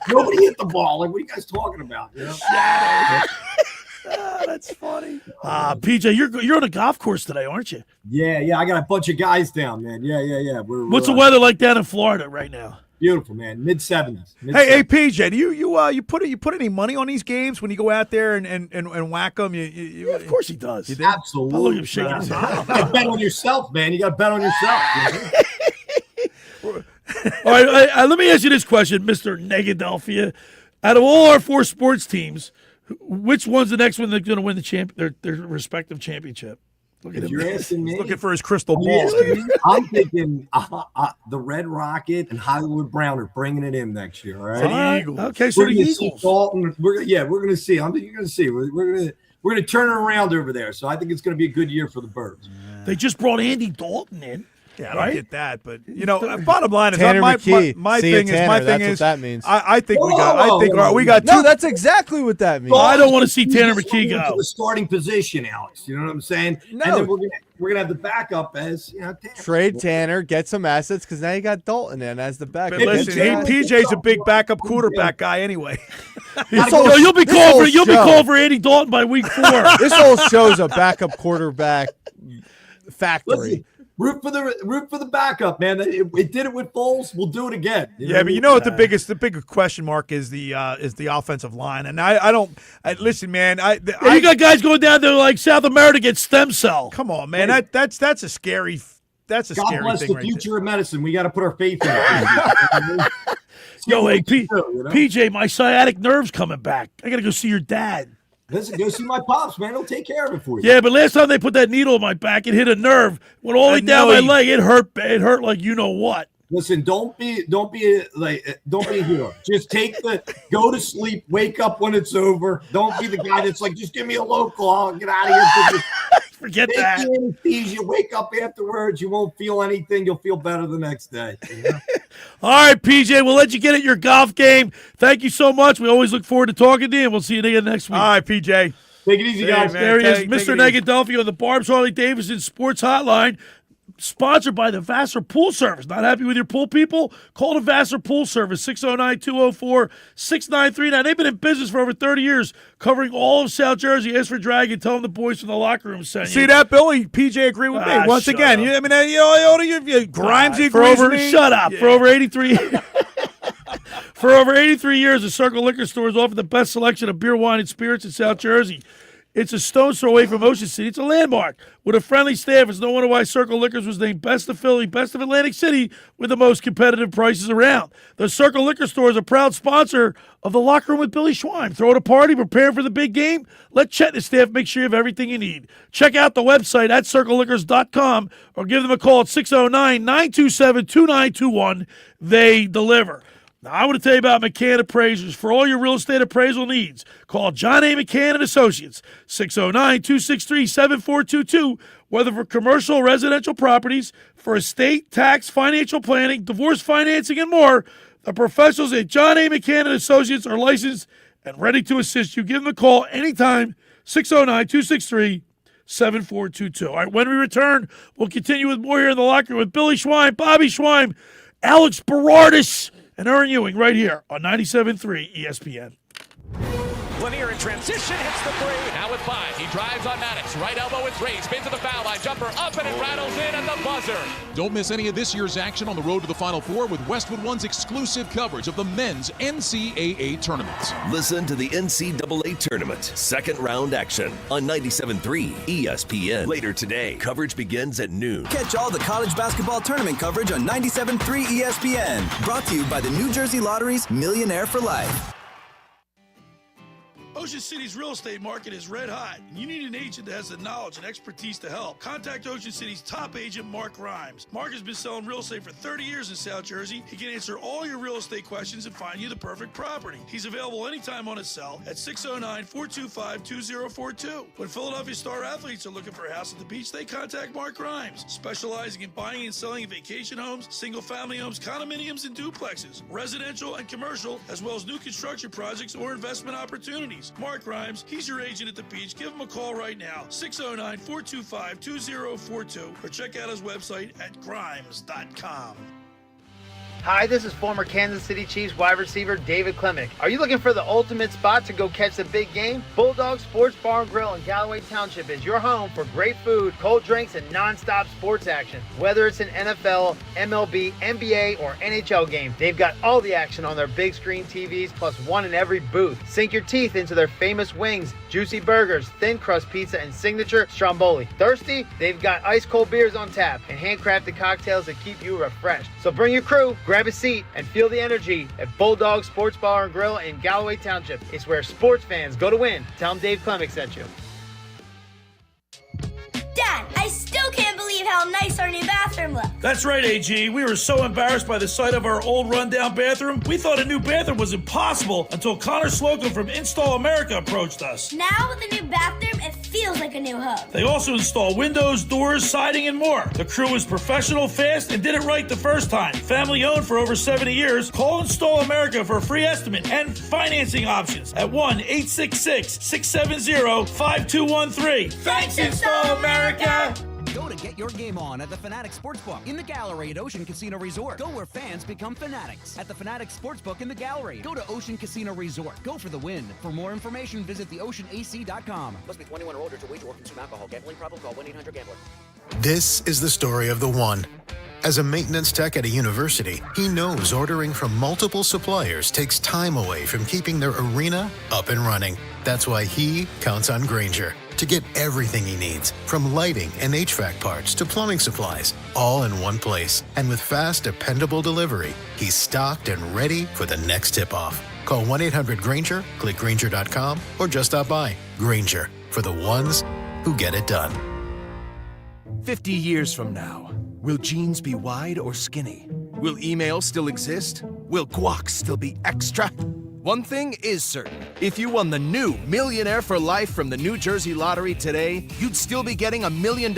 nobody hit the ball. Like, what are you guys talking about? That's funny. PJ, you're on a golf course today, aren't you? Yeah. I got a bunch of guys down, man. Yeah. What's the weather like down in Florida right now? Beautiful, man. Mid-70s. Hey, PJ, do you put any money on these games when you go out there and whack them? Yeah, of course he does. Absolutely. Look at him shaking his head. You got to bet on yourself, man. You got to bet on yourself. All right, let me ask you this question, Mr. Negadelphia. Out of all our four sports teams, which one's the next one that's going to win their respective championship? Look at him. You're asking me. He's looking for his crystal ball. I'm thinking the Red Rocket and Hollywood Brown are bringing it in next year. All right. The Eagles. Okay, so the Eagles. Dalton, we're going to see. You're going to see. We're going to turn it around over there. So I think it's going to be a good year for the Birds. They just brought Andy Dalton in. Yeah, I don't get that, but bottom line is Tanner my McKee. thing is what that means. I think we got two. No, that's exactly what that means. Well, I don't want to see Tanner McKee go. The starting position, Alex. You know what I'm saying? No. And then we're gonna have the backup as Tanner. Trade Tanner, get some assets because now you got Dalton in as the backup. But listen, PJ's a big backup quarterback guy anyway. You'll be called for Andy Dalton by week 4. This whole show's a backup quarterback factory. Listen, root for the backup, man. It did it with Foles. We'll do it again. But you know what the bigger question mark is the offensive line, and I don't listen, man. You got guys going down there like South America to get stem cell. Come on, man. That's a scary. That's a God scary bless thing. the future of medicine. We got to put our faith in it. Yo, hey, PJ, my sciatic nerve's coming back. I got to go see your dad. Listen, go see my pops, man. He'll take care of it for you. Yeah, but last time they put that needle in my back, it hit a nerve. Went all the way down my leg. It hurt. It hurt like you know what. Listen, don't be a hero. Just go to sleep, wake up when it's over. Don't be the guy that's like, just give me a local, I'll get out of here. Forget Take that. the anesthesia, wake up afterwards. You won't feel anything. You'll feel better the next day. All right, PJ, we'll let you get at your golf game. Thank you so much. We always look forward to talking to you, and we'll see you again next week. All right, PJ. Take it easy, guys. There he is, Mr. Negadelphia on the Barb's Harley-Davidson Sports Hotline, sponsored by the Vassar Pool Service. Not happy with your pool, people? Call the Vassar Pool Service, 609-204-6939. They've been in business for over 30 years, covering all of South Jersey. Ask for Dragon. Tell them the boys from the locker room sent you. See that, Billy? PJ agree with me. Once again, Grimes agrees with me. Shut up. Yeah. For over 83 For over 83 years, the Circle Liquor Store has offered the best selection of beer, wine, and spirits in South Jersey. It's a stone's throw away from Ocean City. It's a landmark with a friendly staff. It's no wonder why Circle Liquors was named Best of Philly, Best of Atlantic City with the most competitive prices around. The Circle Liquor Store is a proud sponsor of the Locker Room with Billy Schweim. Throwing a party, preparing for the big game? Let Chet and his staff make sure you have everything you need. Check out the website at circleliquors.com or give them a call at 609-927-2921. They deliver. Now, I want to tell you about McCann Appraisers. For all your real estate appraisal needs, call John A. McCann and Associates, 609-263-7422, whether for commercial or residential properties, for estate, tax, financial planning, divorce financing, and more. The professionals at John A. McCann and Associates are licensed and ready to assist you. Give them a call anytime, 609-263-7422. All right, when we return, we'll continue with more here in the locker room with Billy Schweim, Bobby Schweim, Alex Berardis, and Erin Ewing right here on 97.3 ESPN. Lanier in transition, hits the three. Now with 5, he drives on Maddox. Right elbow with 3, spins to the foul line. Jumper up and it rattles in at the buzzer. Don't miss any of this year's action on the road to the Final Four with Westwood One's exclusive coverage of the men's NCAA tournament. Listen to the NCAA tournament, second round action on 97.3 ESPN. Later today, coverage begins at noon. Catch all the college basketball tournament coverage on 97.3 ESPN. Brought to you by the New Jersey Lottery's Millionaire for Life. Ocean City's real estate market is red hot, and you need an agent that has the knowledge and expertise to help. Contact Ocean City's top agent, Mark Rhymes. Mark has been selling real estate for 30 years in South Jersey. He can answer all your real estate questions and find you the perfect property. He's available anytime on his cell at 609-425-2042. When Philadelphia star athletes are looking for a house at the beach, they contact Mark Rhymes, specializing in buying and selling vacation homes, single-family homes, condominiums, and duplexes, residential and commercial, as well as new construction projects or investment opportunities. Mark Rhymes, he's your agent at the beach. Give him a call right now, 609-425-2042, or check out his website at grimes.com. Hi, this is former Kansas City Chiefs wide receiver David Klemick. Are you looking for the ultimate spot to go catch the big game? Bulldog Sports Bar and Grill in Galloway Township is your home for great food, cold drinks, and non-stop sports action. Whether it's an NFL, MLB, NBA, or NHL game, they've got all the action on their big screen TVs, plus one in every booth. Sink your teeth into their famous wings, juicy burgers, thin crust pizza, and signature stromboli. Thirsty? They've got ice cold beers on tap and handcrafted cocktails that keep you refreshed. So bring your crew, grab a seat, and feel the energy at Bulldog Sports Bar and Grill in Galloway Township. It's where sports fans go to win. Tell them Dave Klemick sent you. Dad, I still can't believe how nice our new bathroom looks. That's right, AG. We were so embarrassed by the sight of our old rundown bathroom, we thought a new bathroom was impossible until Connor Slocum from Install America approached us. Now with the new bathroom, it feels like a new home. They also install windows, doors, siding, and more. The crew is professional, fast, and did it right the first time. Family owned for over 70 years. Call Install America for a free estimate and financing options at 1-866-670-5213. Thanks, Install America! Go to get your game on at the Fanatic Sportsbook in the Gallery at Ocean Casino Resort. Go where fans become fanatics at the Fanatic Sportsbook in the Gallery. Go to Ocean Casino Resort. Go for the win. For more information, visit theoceanac.com. Must be 21 or older to wager or consume alcohol. Gambling problem? Call 1-800-GAMBLER. This is the story of the one. As a maintenance tech at a university, he knows ordering from multiple suppliers takes time away from keeping their arena up and running. That's why he counts on Grainger to get everything he needs, from lighting and HVAC parts to plumbing supplies, all in one place. And with fast, dependable delivery, he's stocked and ready for the next tip-off. Call 1-800-GRAINGER, click Grainger.com, or just stop by. Grainger, for the ones who get it done. 50 years from now, will jeans be wide or skinny? Will email still exist? Will guac still be extra? One thing is certain. If you won the new Millionaire for Life from the New Jersey Lottery today, you'd still be getting $1 million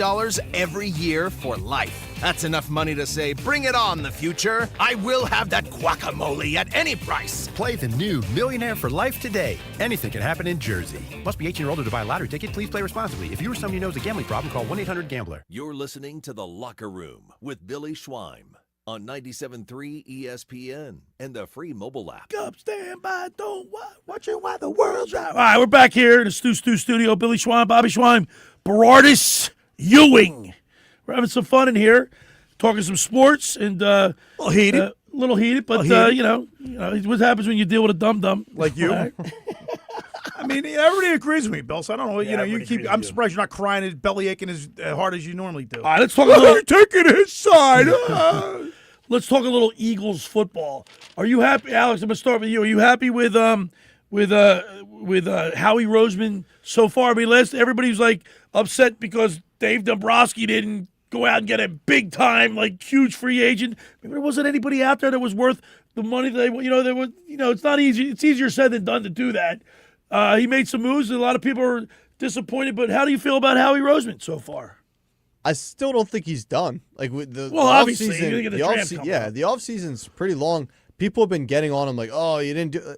every year for life. That's enough money to say, bring it on, the future. I will have that guacamole at any price. Play the new Millionaire for Life today. Anything can happen in Jersey. Must be 18 or older to buy a lottery ticket. Please play responsibly. If you or someone you know has a gambling problem, call 1-800-GAMBLER. You're listening to The Locker Room with Billy Schweim on 97.3 ESPN and the free mobile app. Up, stand by, don't watch it while the world's out. All right, we're back here in the Stu studio. Billy Schweim, Bobby Schweim, Berardis, Ewing. We're having some fun in here, talking some sports and a little heated, but you know what happens when you deal with a dum-dum like you. Right? I mean, everybody agrees with me, Bill. So I don't know. Yeah, you keep. I'm surprised you're not crying and belly aching as hard as you normally do. All right, let's talk a little. You're taking his side. Let's talk a little Eagles football. Are you happy, Alex? I'm gonna start with you. Are you happy with Howie Roseman so far? I mean, everybody was like upset because Dave Dombrowski didn't go out and get a big time, like huge free agent. Maybe there wasn't anybody out there that was worth the money that it's not easy. It's easier said than done to do that. He made some moves. And a lot of people are disappointed. But how do you feel about Howie Roseman so far? I still don't think he's done. Like with the obviously, offseason, the offseason's pretty long. People have been getting on him like, oh, you didn't do.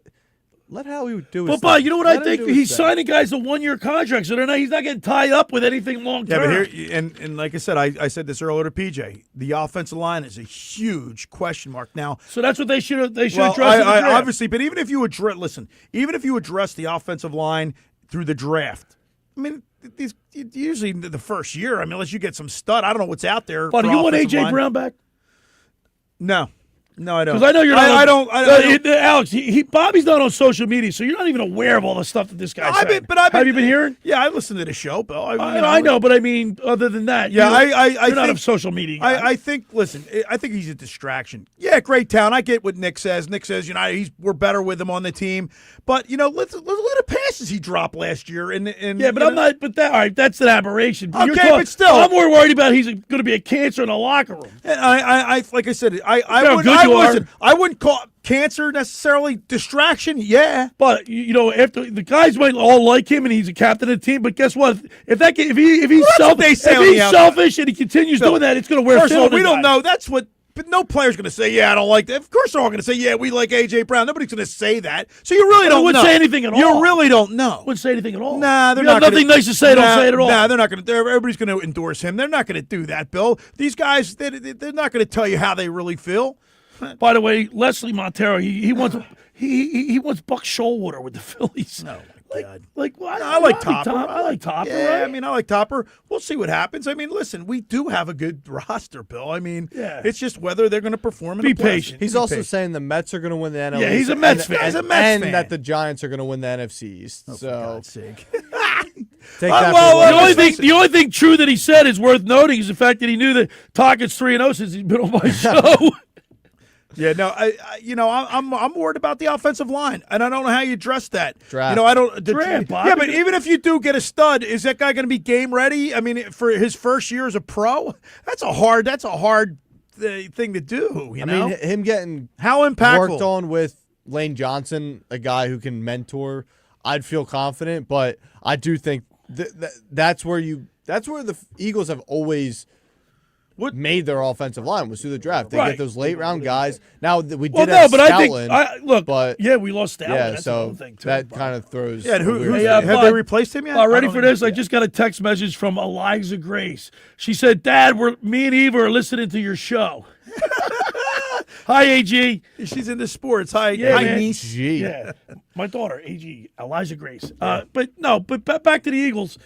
Let Howie do his thing. But you know what I think? He's signing guys to 1-year contracts, so he's not getting tied up with anything long term. Yeah, but here, and like I said, I said this earlier to PJ. The offensive line is a huge question mark now. So that's what they should address. Obviously, but even if you address the offensive line through the draft, I mean, usually the first year. I mean, unless you get some stud, I don't know what's out there. But do you want AJ Brown back? No, I don't. Because I know you're not. I don't. Alex, Bobby's not on social media, so you're not even aware of all the stuff that this guy said. Have you been hearing? Yeah, I listened to the show, Bill. I know, but I mean, other than that, yeah, you're not a social media guy. I think. Listen, I think he's a distraction. Yeah, great talent. I get what Nick says. Nick says, we're better with him on the team. But look at the passes he dropped last year. But I'm not. But all right, that's an aberration. But but still, I'm more worried about he's going to be a cancer in the locker room. And I like I said, I wouldn't call cancer necessarily distraction. Yeah, but after the guys might all like him and he's a captain of the team. But guess what? If he's selfish and he continues doing that, it's going to wear. First of all, we don't know. That's what. But no player's going to say, yeah, I don't like that. Of course they're all going to say, yeah, we like A.J. Brown. Nobody's going to say that. So you really don't know. I wouldn't say anything at all. You really don't know. Wouldn't say anything at all. Nah, they're not going to. Nothing nice to say, don't say it at all. Nah, they're not going to. Everybody's going to endorse him. They're not going to do that, Bill. These guys, they're not going to tell you how they really feel. By the way, Leslie Montero, he wants Buck Shoalwater with the Phillies. No. I like Topper. I like Topper. Yeah, right? I mean, I like Topper. We'll see what happens. I mean, listen, we do have a good roster, Bill. I mean, it's just whether they're going to perform in Be the patient. He's also saying the Mets are going to win the NL East. Yeah, he's a Mets fan. He's a Mets fan. And that the Giants are going to win the NFC East. For God's sake. The only thing true that he said is worth noting is the fact that he knew that Tockett's 3-0 since he's been on my show. Yeah, no, I'm worried about the offensive line, and I don't know how you address that. Draft. I don't. Draft, Bobby. Yeah, but even if you do get a stud, is that guy going to be game ready? I mean, for his first year as a pro, that's a hard thing to do. I mean, him getting how impactful worked on with Lane Johnson, a guy who can mentor, I'd feel confident. But I do think that's where the Eagles have always made their offensive line was through the draft. They get those late round guys. Now we did have Stoutland, we lost Stoutland. Yeah, that's so the thing too, that kind of throws. Yeah, have they replaced him yet? Ready for this? I just got a text message from Eliza Grace. She said, "Dad, me and Eva are listening to your show." Hi, AG. She's into sports. Hi, niece. Yeah, my daughter, AG, Eliza Grace. But back to the Eagles.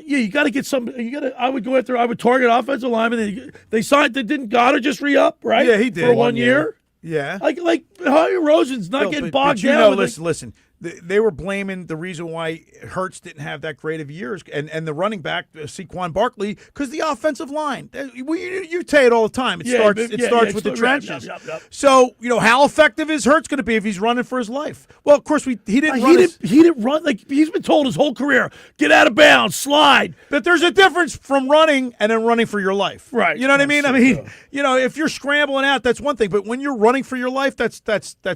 You got to get some. I would go after. I would target offensive linemen. They signed. Didn't Goddard just re-up? Right? Yeah, he did for 1 year. Yeah. Like Howie Rosen's not getting bogged down. Listen. They were blaming the reason why Hurts didn't have that great of years and the running back, Saquon Barkley, because the offensive line. You say it all the time. It starts with the trenches. Yep. So, how effective is Hurts going to be if he's running for his life? Well, of course, he didn't run. He didn't run. He's been told his whole career, get out of bounds, slide. But there's a difference from running and then running for your life. Right. You know what I mean? I mean, if you're scrambling out, that's one thing. But when you're running for your life, that's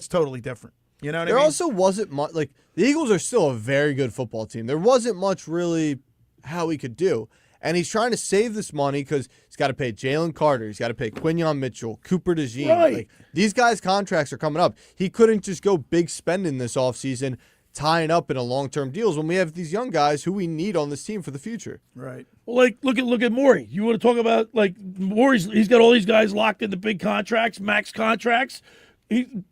totally different. You know what I mean? There also wasn't much. The Eagles are still a very good football team. There wasn't much really how he could do. And he's trying to save this money because he's got to pay Jalen Carter. He's got to pay Quinyon Mitchell, Cooper DeJean. Right. These guys' contracts are coming up. He couldn't just go big spending this offseason, tying up in a long-term deals when we have these young guys who we need on this team for the future. Right. Well, look at Morey. You want to talk about, Morey's, he's got all these guys locked into big contracts, max contracts.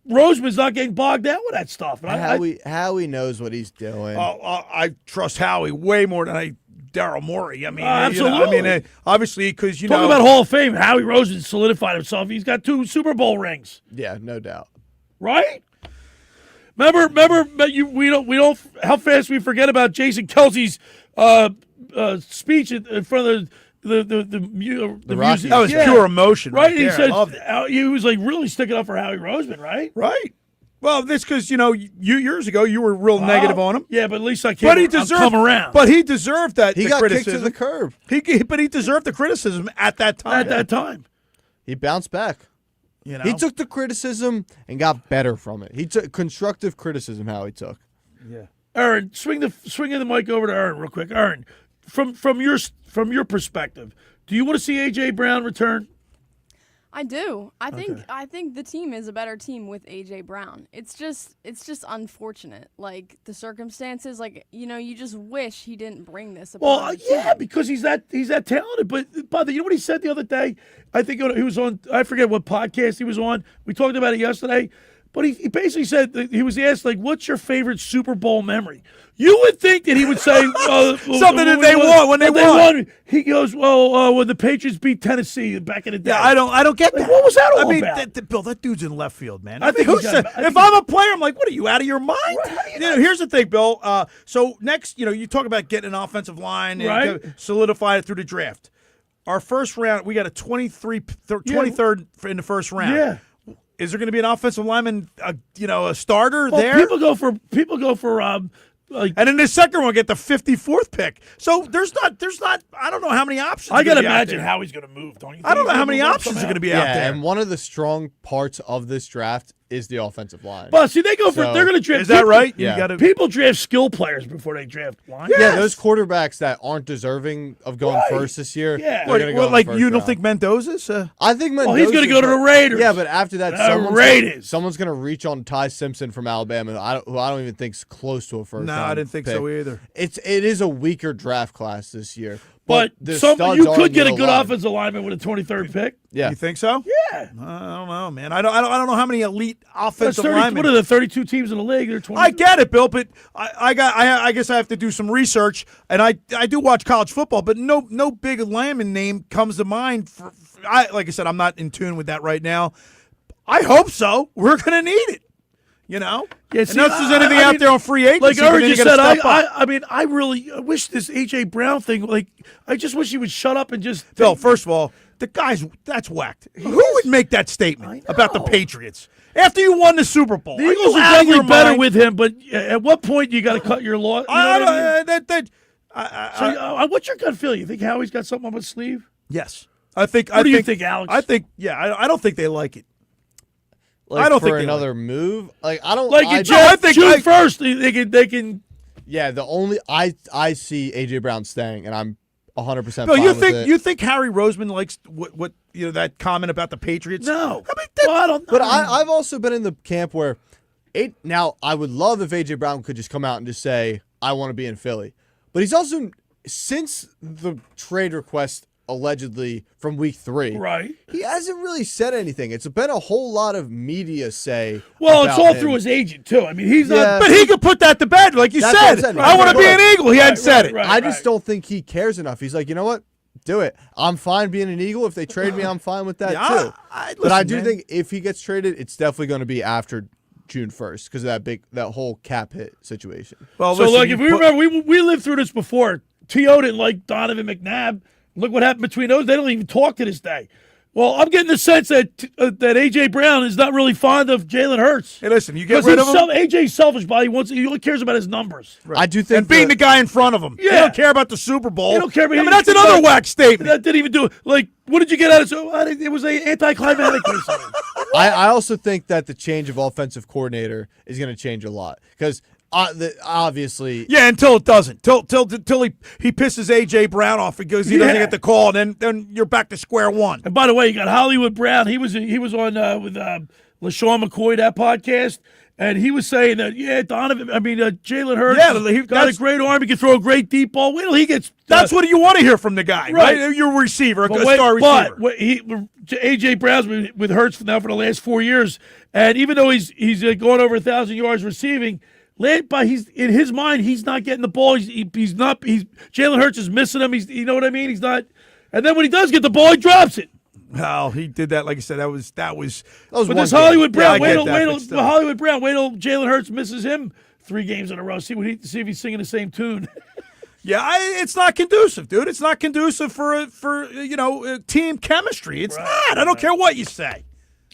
Roseman's not getting bogged down with that stuff. Howie knows what he's doing. I trust Howie way more than Daryl Morey. I mean, absolutely. Obviously, because talk about Hall of Fame. Howie Roseman solidified himself. He's got 2 Super Bowl rings. Yeah, no doubt. Right? Remember, we don't. How fast we forget about Jason Kelsey's speech in front of the museum. That was pure emotion, right? There. He said I loved it. He was like really sticking up for Howie Roseman, right? Right. Well, this because years ago you were real negative on him. Yeah, but at least I can't. But he deserved. Come around. But he deserved that. He got criticism. kicked to the curb. But he deserved the criticism at that time. He bounced back. You know? He took the criticism and got better from it. He took constructive criticism. How he took. Yeah. Erin, swing the mic over to Erin real quick. Erin, from your perspective, do you want to see A.J. Brown return? I do. I think the team is a better team with A.J. Brown. It's just unfortunate, like the circumstances. Like you just wish he didn't bring this. Well, yeah, because he's that talented. But you know what he said the other day? I think he was on. I forget what podcast he was on. We talked about it yesterday. But he basically said that he was asked, like, what's your favorite Super Bowl memory? You would think that he would say something that they won when they won. He goes, well, when the Patriots beat Tennessee back in the day. Yeah, I don't get that. What was that all about? Bill, that dude's in left field, man. I think if I'm a player, I'm like, what are you out of your mind? Right, here's the thing, Bill. So next, you talk about getting an offensive line and solidify it through the draft. Our first round, we got a 23rd in the first round. Yeah. Is there going to be an offensive lineman, a starter there? People go for and in the second one, we'll get the 54th pick. So there's not. I don't know how many options. I got to imagine how he's going to move. Don't you? I don't know how many options are going to be out there. And one of the strong parts of this draft is the offensive line. But see, they're going to draft. Is that right? Yeah. People draft skill players before they draft line. Yes. Yeah, those quarterbacks that aren't deserving of going first this year. Yeah. You don't think Mendoza's? I think Mendoza. Well, he's going to go to the Raiders. Yeah, but after that, someone's going to reach on Ty Simpson from Alabama, who I don't even think's close to a first. No, I didn't think so either. It is a weaker draft class this year. But you could get a good offensive lineman with a 23rd pick. Yeah, you think so? Yeah. I don't know, man. I don't know how many elite offensive linemen. What are the 32 teams in the league? They're 20. I get it, Bill, but I guess I have to do some research, and I do watch college football, but no big lineman name comes to mind. Like I said, I'm not in tune with that right now. I hope so. We're going to need it. Yeah, see, unless there's anything out there on free agency. Like Erin just said, I really wish this A.J. Brown thing, I just wish he would shut up and just... Bill, first of all, that's whacked. Who would make that statement about the Patriots? After you won the Super Bowl. The Eagles are definitely better with him, but at what point you got to cut your loss? What's your gut feeling? You think Howie's got something up his sleeve? Yes. What do you think, Alex? I don't think they like it. I don't think another move. Like I don't like June 1st. They can. Yeah, the only I see A.J. Brown staying, and I'm 100%. Bill, you think Harry Roseman likes what that comment about the Patriots? No, I don't. But I've also been in the camp where now I would love if A.J. Brown could just come out and just say I want to be in Philly, but he's also since the trade request. Allegedly from week 3. Right. He hasn't really said anything. It's been a whole lot of media say. Well, it's all through his agent, too. I mean, he's not. But he could put that to bed, like you said. I want to be an Eagle. He hadn't said it. I just don't think he cares enough. He's like, you know what? Do it. I'm fine being an Eagle. If they trade me, I'm fine with that, too. But I do think if he gets traded, it's definitely going to be after June 1st because of that whole cap hit situation. Well, so, look, if we remember, we lived through this before. T.O. didn't like Donovan McNabb. Look what happened between those. They don't even talk to this day. Well, I'm getting the sense that A.J. Brown is not really fond of Jalen Hurts. Hey, listen, you get rid of him. A.J.'s selfish, but he only cares about his numbers. Right. I do think and being the guy in front of him. Yeah. They don't care about the Super Bowl. They don't care about that's another whack statement. That didn't even do it. Like, what did you get out of it? It was an anticlimactic. I also think that the change of offensive coordinator is going to change a lot because obviously, yeah. Until it doesn't, till he pisses A.J. Brown off because he doesn't get the call, and then you're back to square one. And by the way, you got Hollywood Brown. He was on with LaShawn McCoy, that podcast, and he was saying that Jalen Hurts got a great arm. He can throw a great deep ball. Wait till he gets. That's what you want to hear from the guy, right? You're a receiver, a star receiver. But A.J. Brown's with Hurts now for the last 4 years, and even though he's going over 1,000 yards receiving. But he's in his mind, he's not getting the ball. He's not. Jalen Hurts is missing him. You know what I mean? He's not. And then when he does get the ball, he drops it. Well, he did that. Like I said, that was. But one this game. Hollywood Brown. Yeah, Wait till Hollywood Brown. Wait till Jalen Hurts misses him 3 games in a row. See if he's singing the same tune. Yeah, it's not conducive, dude. It's not conducive for team chemistry. It's not. I don't care what you say.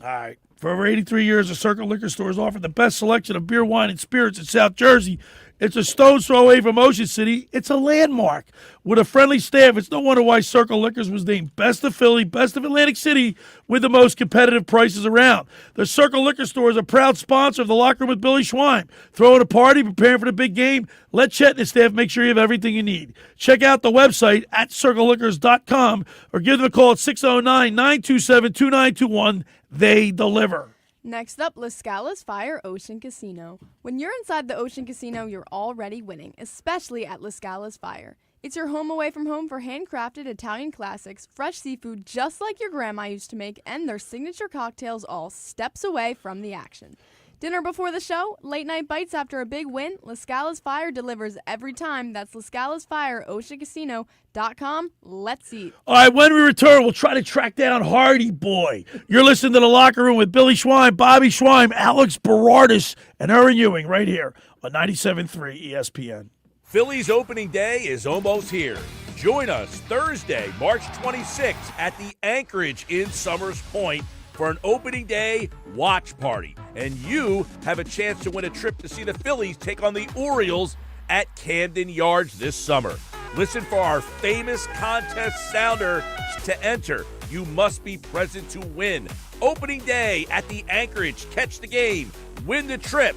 All right. For over 83 years, the Circle Liquor Store has offered the best selection of beer, wine, and spirits in South Jersey. It's a stone's throw away from Ocean City. It's a landmark. With a friendly staff, it's no wonder why Circle Liquors was named Best of Philly, Best of Atlantic City, with the most competitive prices around. The Circle Liquor Store is a proud sponsor of the Locker Room with Billy Schweim. Throwing a party, preparing for the big game, let Chet and his staff make sure you have everything you need. Check out the website at circleliquors.com or give them a call at 609-927-2921. They deliver. Next up, La Scala's Fire Ocean Casino. When you're inside the Ocean Casino, you're already winning, especially at La Scala's Fire. It's your home away from home for handcrafted Italian classics, fresh seafood just like your grandma used to make, and their signature cocktails all steps away from the action. Dinner before the show, late night bites after a big win, La Scala's Fire delivers every time. That's La Scala's Fire, OceanCasino.com. Let's eat. All right, when we return, we'll try to track down Hardy Boy. You're listening to The Locker Room with Billy Schweim, Bobby Schweim, Alex Berardis, and Erin Ewing right here on 97.3 ESPN. Phillies opening day is almost here. Join us Thursday, March 26th at the Anchorage in Summers Point for an opening day watch party. And you have a chance to win a trip to see the Phillies take on the Orioles at Camden Yards this summer. Listen for our famous contest sounder to enter. You must be present to win. Opening day at the Anchorage. Catch the game. Win the trip.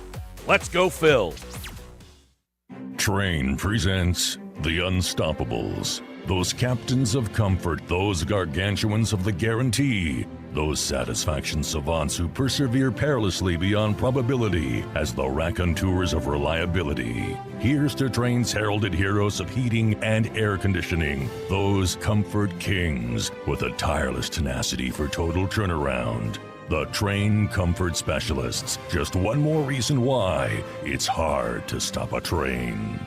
Let's go, Phil. Train presents The Unstoppables. Those captains of comfort, those gargantuans of the guarantee, those satisfaction savants who persevere perilously beyond probability as the raconteurs of reliability. Here's to Train's heralded heroes of heating and air conditioning, those comfort kings with a tireless tenacity for total turnaround. The Train Comfort Specialists. Just one more reason why it's hard to stop a train.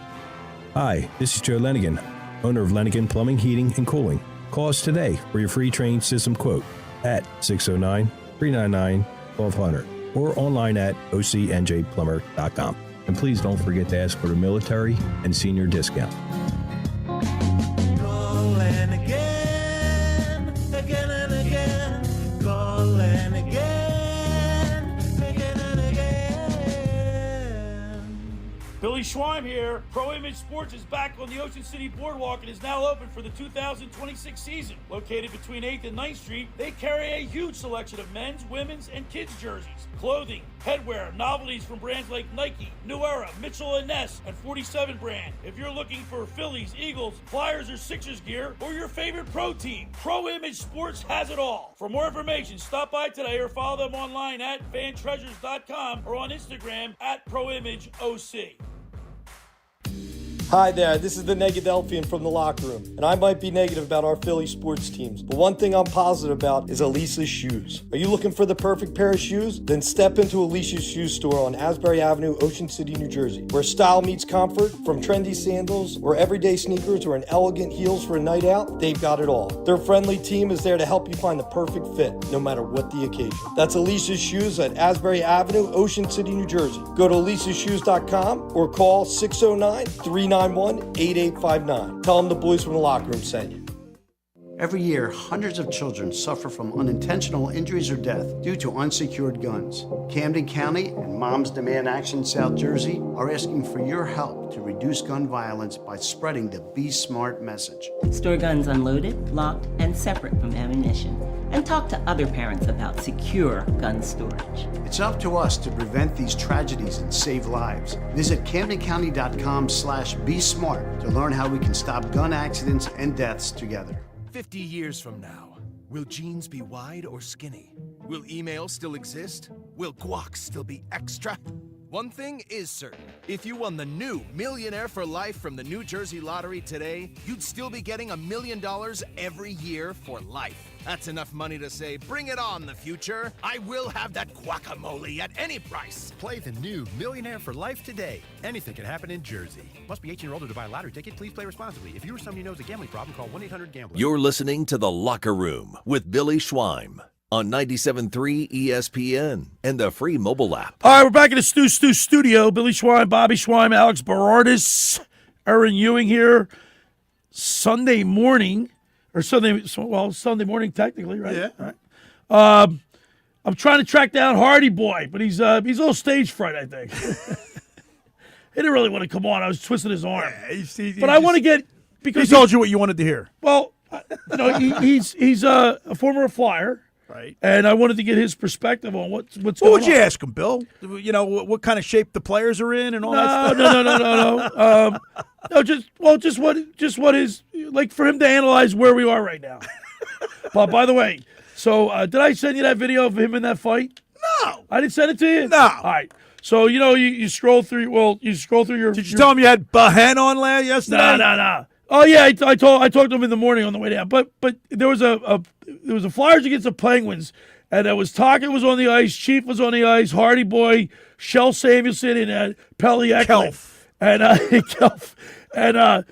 Hi, this is Joe Lenigan, owner of Lenigan Plumbing, Heating, and Cooling. Call us today for your free train system quote at 609-399-1200 or online at ocnjplumber.com. And please don't forget to ask for the military and senior discount. Call again, again and again. Call again, again and again. Billy Schweim here. Pro Image Sports is back on the Ocean City Boardwalk and is now open for the 2026 season. Located between 8th and 9th Street, they carry a huge selection of men's, women's, and kids' jerseys, clothing, headwear, novelties from brands like Nike, New Era, Mitchell & Ness, and 47 brand. If you're looking for Phillies, Eagles, Flyers, or Sixers gear, or your favorite pro team, Pro Image Sports has it all. For more information, stop by today or follow them online at fantreasures.com or on Instagram at ProImageOC. Hi there, this is the Negadelphian from the Locker Room, and I might be negative about our Philly sports teams, but one thing I'm positive about is Elisa's shoes. Are you looking for the perfect pair of shoes? Then step into Elisa's shoe store on Asbury Avenue, Ocean City, New Jersey, where style meets comfort. From trendy sandals or everyday sneakers or an elegant heels for a night out, they've got it all. Their friendly team is there to help you find the perfect fit, no matter what the occasion. That's Elisa's Shoes at Asbury Avenue, Ocean City, New Jersey. Go to elisashoes.com or call 609-391-8859. Tell them the boys from the Locker Room sent you. Every year, hundreds of children suffer from unintentional injuries or death due to unsecured guns. Camden County and Moms Demand Action South Jersey are asking for your help to reduce gun violence by spreading the Be Smart message. Store guns unloaded, locked, and separate from ammunition. And talk to other parents about secure gun storage. It's up to us to prevent these tragedies and save lives. Visit CamdenCounty.com/BeSmart to learn how we can stop gun accidents and deaths together. 50 years from now, will jeans be wide or skinny? Will email still exist? Will guac still be extra? One thing is certain. If you won the new Millionaire for Life from the New Jersey Lottery today, you'd still be getting $1 million every year for life. That's enough money to say, bring it on, the future. I will have that guacamole at any price. Play the new Millionaire for Life today. Anything can happen in Jersey. Must be 18 or older to buy a lottery ticket. Please play responsibly. If you or someone you know has a gambling problem, call 1-800-GAMBLER. You're listening to The Locker Room with Billy Schweim on 97.3 ESPN and the free mobile app. All right, we're back in the Stu studio. Billy Schweim, Bobby Schweim, Alex Berardis, Erin Ewing here. Sunday morning technically, right? Yeah. Right. I'm trying to track down Hardy Boy, but he's a little stage fright, I think. He didn't really want to come on. I was twisting his arm. Yeah, but I want to get because he told you what you wanted to hear. Well, he's a former Flyer. Right. And I wanted to get his perspective on what's going on. What would you ask him, Bill? You know, what kind of shape the players are in and all that stuff? No. Just what is, like, for him to analyze where we are right now. But by the way, so did I send you that video of him in that fight? No. I didn't send it to you? No. All right. So, you scroll through your... Did you tell him you had Bahen on yesterday? No. Oh yeah, I talked to him in the morning on the way down. But there was a Flyers against the Penguins, and it was Tocchet was on the ice, Chief was on the ice, Hardy Boy, Shell Samuelson, and Pelly Eklund. Kelf. And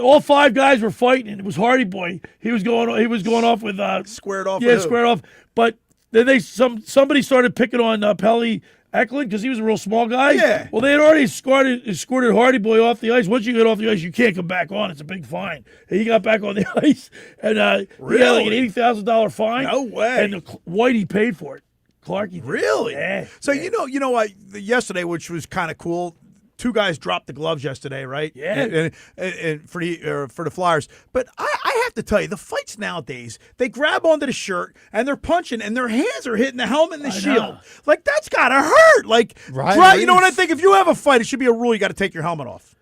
all five guys were fighting, and it was Hardy Boy. He was going off with squared off. Yeah, squared off. But then somebody started picking on Pelly Eklund because he was a real small guy. Yeah. Well, they had already escorted Hardy Boy off the ice. Once you get off the ice, you can't come back on. It's a big fine. And he got back on the ice, and he had like an $80,000 fine. No way. And Whitey paid for it. Clarkie did. Really? Yeah. So you know what? Yesterday, which was kind of cool. Two guys dropped the gloves yesterday, right? Yeah. And for the Flyers. But I have to tell you, the fights nowadays, they grab onto the shirt and they're punching and their hands are hitting the helmet and the shield. Know. Like, that's got to hurt. Like, Right. You know what I think? If you have a fight, it should be a rule you got to take your helmet off.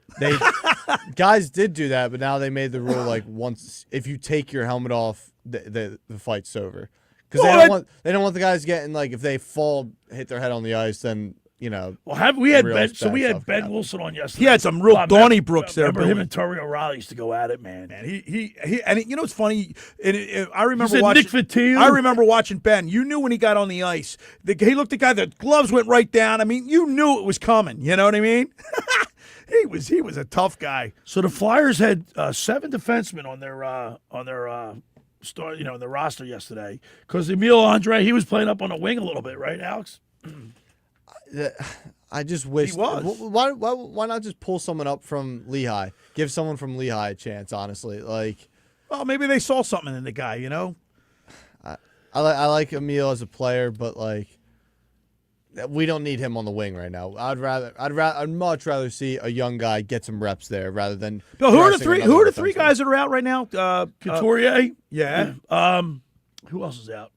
Guys did do that, but now they made the rule like once if you take your helmet off, the fight's over. Because they don't want the guys getting like if they hit their head on the ice, then. Well, we had Ben Wilson on yesterday. He had some real Donnybrooks there. Remember him and Terry O'Reilly used to go at it, man. And he you know what's funny? I remember watching Nick Fattil. I remember watching Ben. You knew when he got on the ice. He looked at the guy. The gloves went right down. I mean, you knew it was coming. You know what I mean? He was a tough guy. So the Flyers had 7 defensemen on their in the roster yesterday because Emil Andre he was playing up on the wing a little bit, right, Alex? I just wish. He was. Why not just pull someone up from Lehigh? Give someone from Lehigh a chance. Honestly, well, maybe they saw something in the guy. I like Emil as a player, but we don't need him on the wing right now. I'd much rather see a young guy get some reps there rather than. Bill, who are the three guys that are out right now? Couturier. Yeah. Who else is out?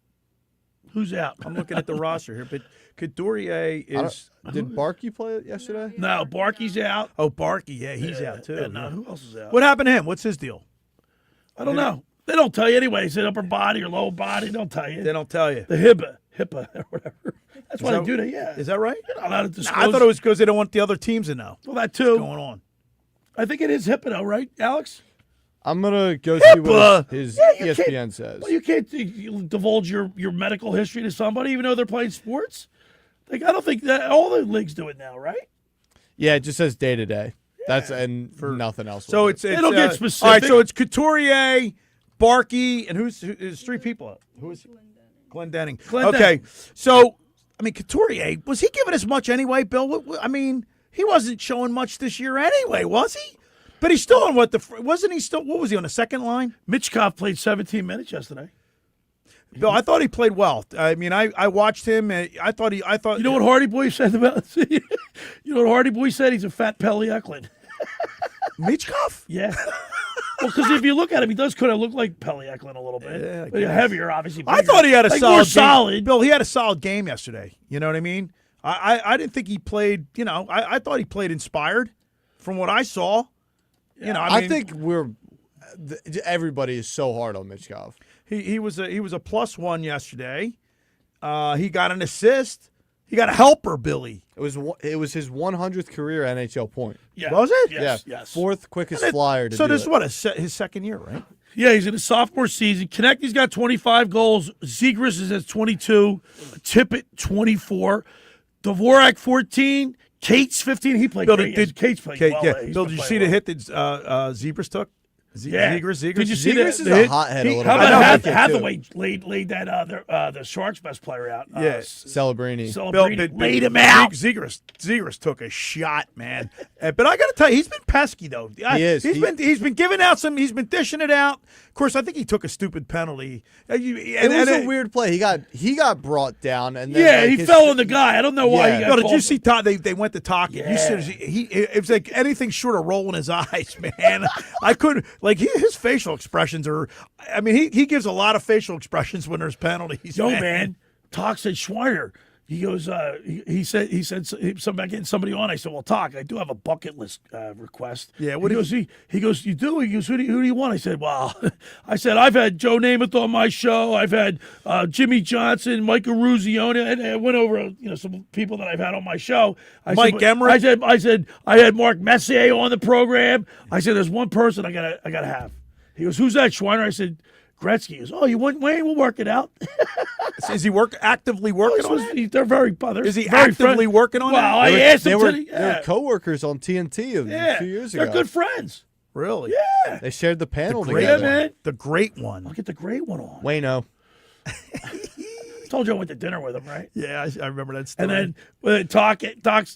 Who's out? I'm looking at the roster here, but Couturier is. Did Barkey play yesterday? No, Barkey's out. Oh, Barkey, yeah, he's out too. And, who else is out? What happened to him? What's his deal? I don't know. They don't tell you anyway. Is it upper body or lower body? They don't tell you. They don't tell you. The HIPAA or whatever. That's why they do that. Yeah. Is that right? You're not allowed to disclose. I thought it was because they don't want the other teams to know. Well, that too. What's going on? I think it is HIPAA, though, right, Alex? I'm gonna go see what his ESPN says. Well, you can't divulge your medical history to somebody, even though they're playing sports. I don't think that all the leagues do it now, right? Yeah, it just says day to day. That's and for nothing else. So they don't get specific. All right, so it's Couturier, Barkey, and who's 3 people out? Who is Glendening. Okay, so I mean Couturier, was he giving us much anyway, Bill? I mean, he wasn't showing much this year anyway, was he? But he's still on what was he on the second line? Mitchkov played 17 minutes yesterday. Bill, I thought he played well. I mean, I watched him. And I thought. You know what Hardy Boy said about? You know what Hardy Boy said? He's a fat Pelly Eklund. Mitchkov? Yeah. Well, because if you look at him, he does kind of look like Pelly Eklund a little bit. Yeah, heavier, obviously. Bigger. I thought he had a more solid game. Bill, he had a solid game yesterday. You know what I mean? I didn't think he played. I thought he played inspired, from what I saw. I think everybody is so hard on Mitchkov. He was a +1 yesterday. He got an assist. You got a helper, Billy. It was his 100th career NHL point. Yeah. Was it? Yes. Fourth quickest flyer to So do this is it. what, his second year, right? Yeah, he's in his sophomore season. Konecny's got 25 goals. Zegras is at 22. Tippett, 24. Dvorak, 14. Cates, 15. He played great. Did Cates play well? Yeah. Bill, did you see the hit that Zegras took? Yeah. Zegras. Did you see Zegras that? is a hothead a little How bit. about Hathaway laid that the Sharks' best player out? Yes. Celebrini. Laid him out. Zegras took a shot, man. But I got to tell you, he's been pesky though. He is. He's been giving out some. He's been dishing it out. Of course, I think he took a stupid penalty. It was a weird play. He got brought down, and then he fell on the guy. I don't know why. He got did you see Todd? They went to talking. Yeah. You said it was like anything short of rolling his eyes, man. I couldn't his facial expressions are. I mean, he gives a lot of facial expressions when there's penalties. Yo, man. Talk said Schweiner. He goes. He said something about getting somebody on. I said, well, Talk, I do have a bucket list request. Yeah. What he goes. You do? He goes. Who do you want? I said, well, I've had Joe Namath on my show. I've had Jimmy Johnson, Mike Eruzione, and I went over some people that I've had on my show. Mike Emmerich. I said I had Mark Messier on the program. I said there's one person I gotta have. He goes, who's that, Schweiner? I said, Gretzky. He goes, oh, you want Wayne? We'll work it out. Is he actively working on it? They're very. Is he actively working on it? Well, I asked him. They were co-workers on TNT a few years ago. They're good friends. Really? Yeah. They shared the panel together. together. Man. The great one. I'll get the great one on. Wayno. Told you I went to dinner with him, right? Yeah, I remember that story. And then Talks.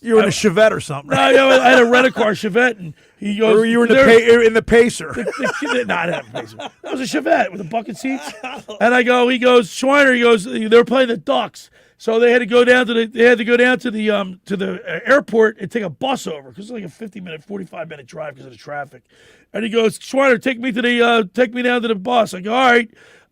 You were in a Chevette or something. Right? No, I had a rent-a-car Chevette, and he goes. Or you were in the Pacer. No, I didn't have a Pacer. That was a Chevette with the bucket seats. And he goes, Schweiner. He goes, they were playing the Ducks, so they had to go down to the airport and take a bus over because it's like a 45-minute drive because of the traffic. And he goes, Schweiner, take me down to the bus. I go, all right.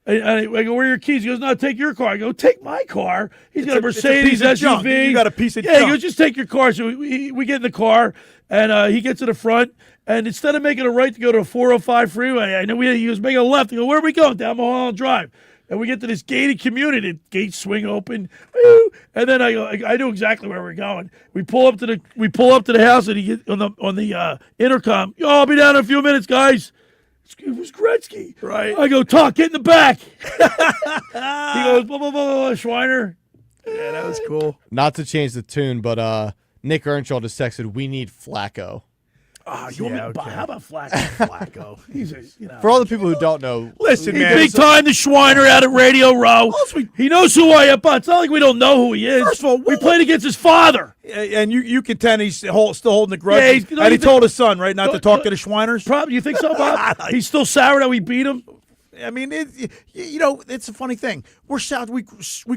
I go, where are your keys? He goes, no, take your car. I go, take my car. He's got a Mercedes SUV. You got a piece of junk. junk. He goes, just take your car. So we get in the car, and he gets to the front, and instead of making a right to go to a 405 freeway, I know he was making a left. I go, where are we going? Down Mulholland Drive. And we get to this gated community. The gates swing open, and then I knew exactly where we're going. We pull up to the house, and he get on the intercom. Yo, I'll be down in a few minutes, guys. It was Gretzky. Right. I go, Talk, get in the back. He goes, blah, blah, blah, blah, Schweiner. Yeah, that was cool. Not to change the tune, but Nick Earnshaw just texted, we need Flacco. Oh, how about Flacco? He's For all the people who don't know, listen, he man, big time the Schweiner out at Radio Row. He knows who I am, but it's not like we don't know who he is. First of all, we played against his father. And you contend he's still holding the grudge. Yeah, and he told his son, right, not to talk to the Schweiners? Probably. You think so, Bob? He's still sour that we beat him? I mean, it's a funny thing. We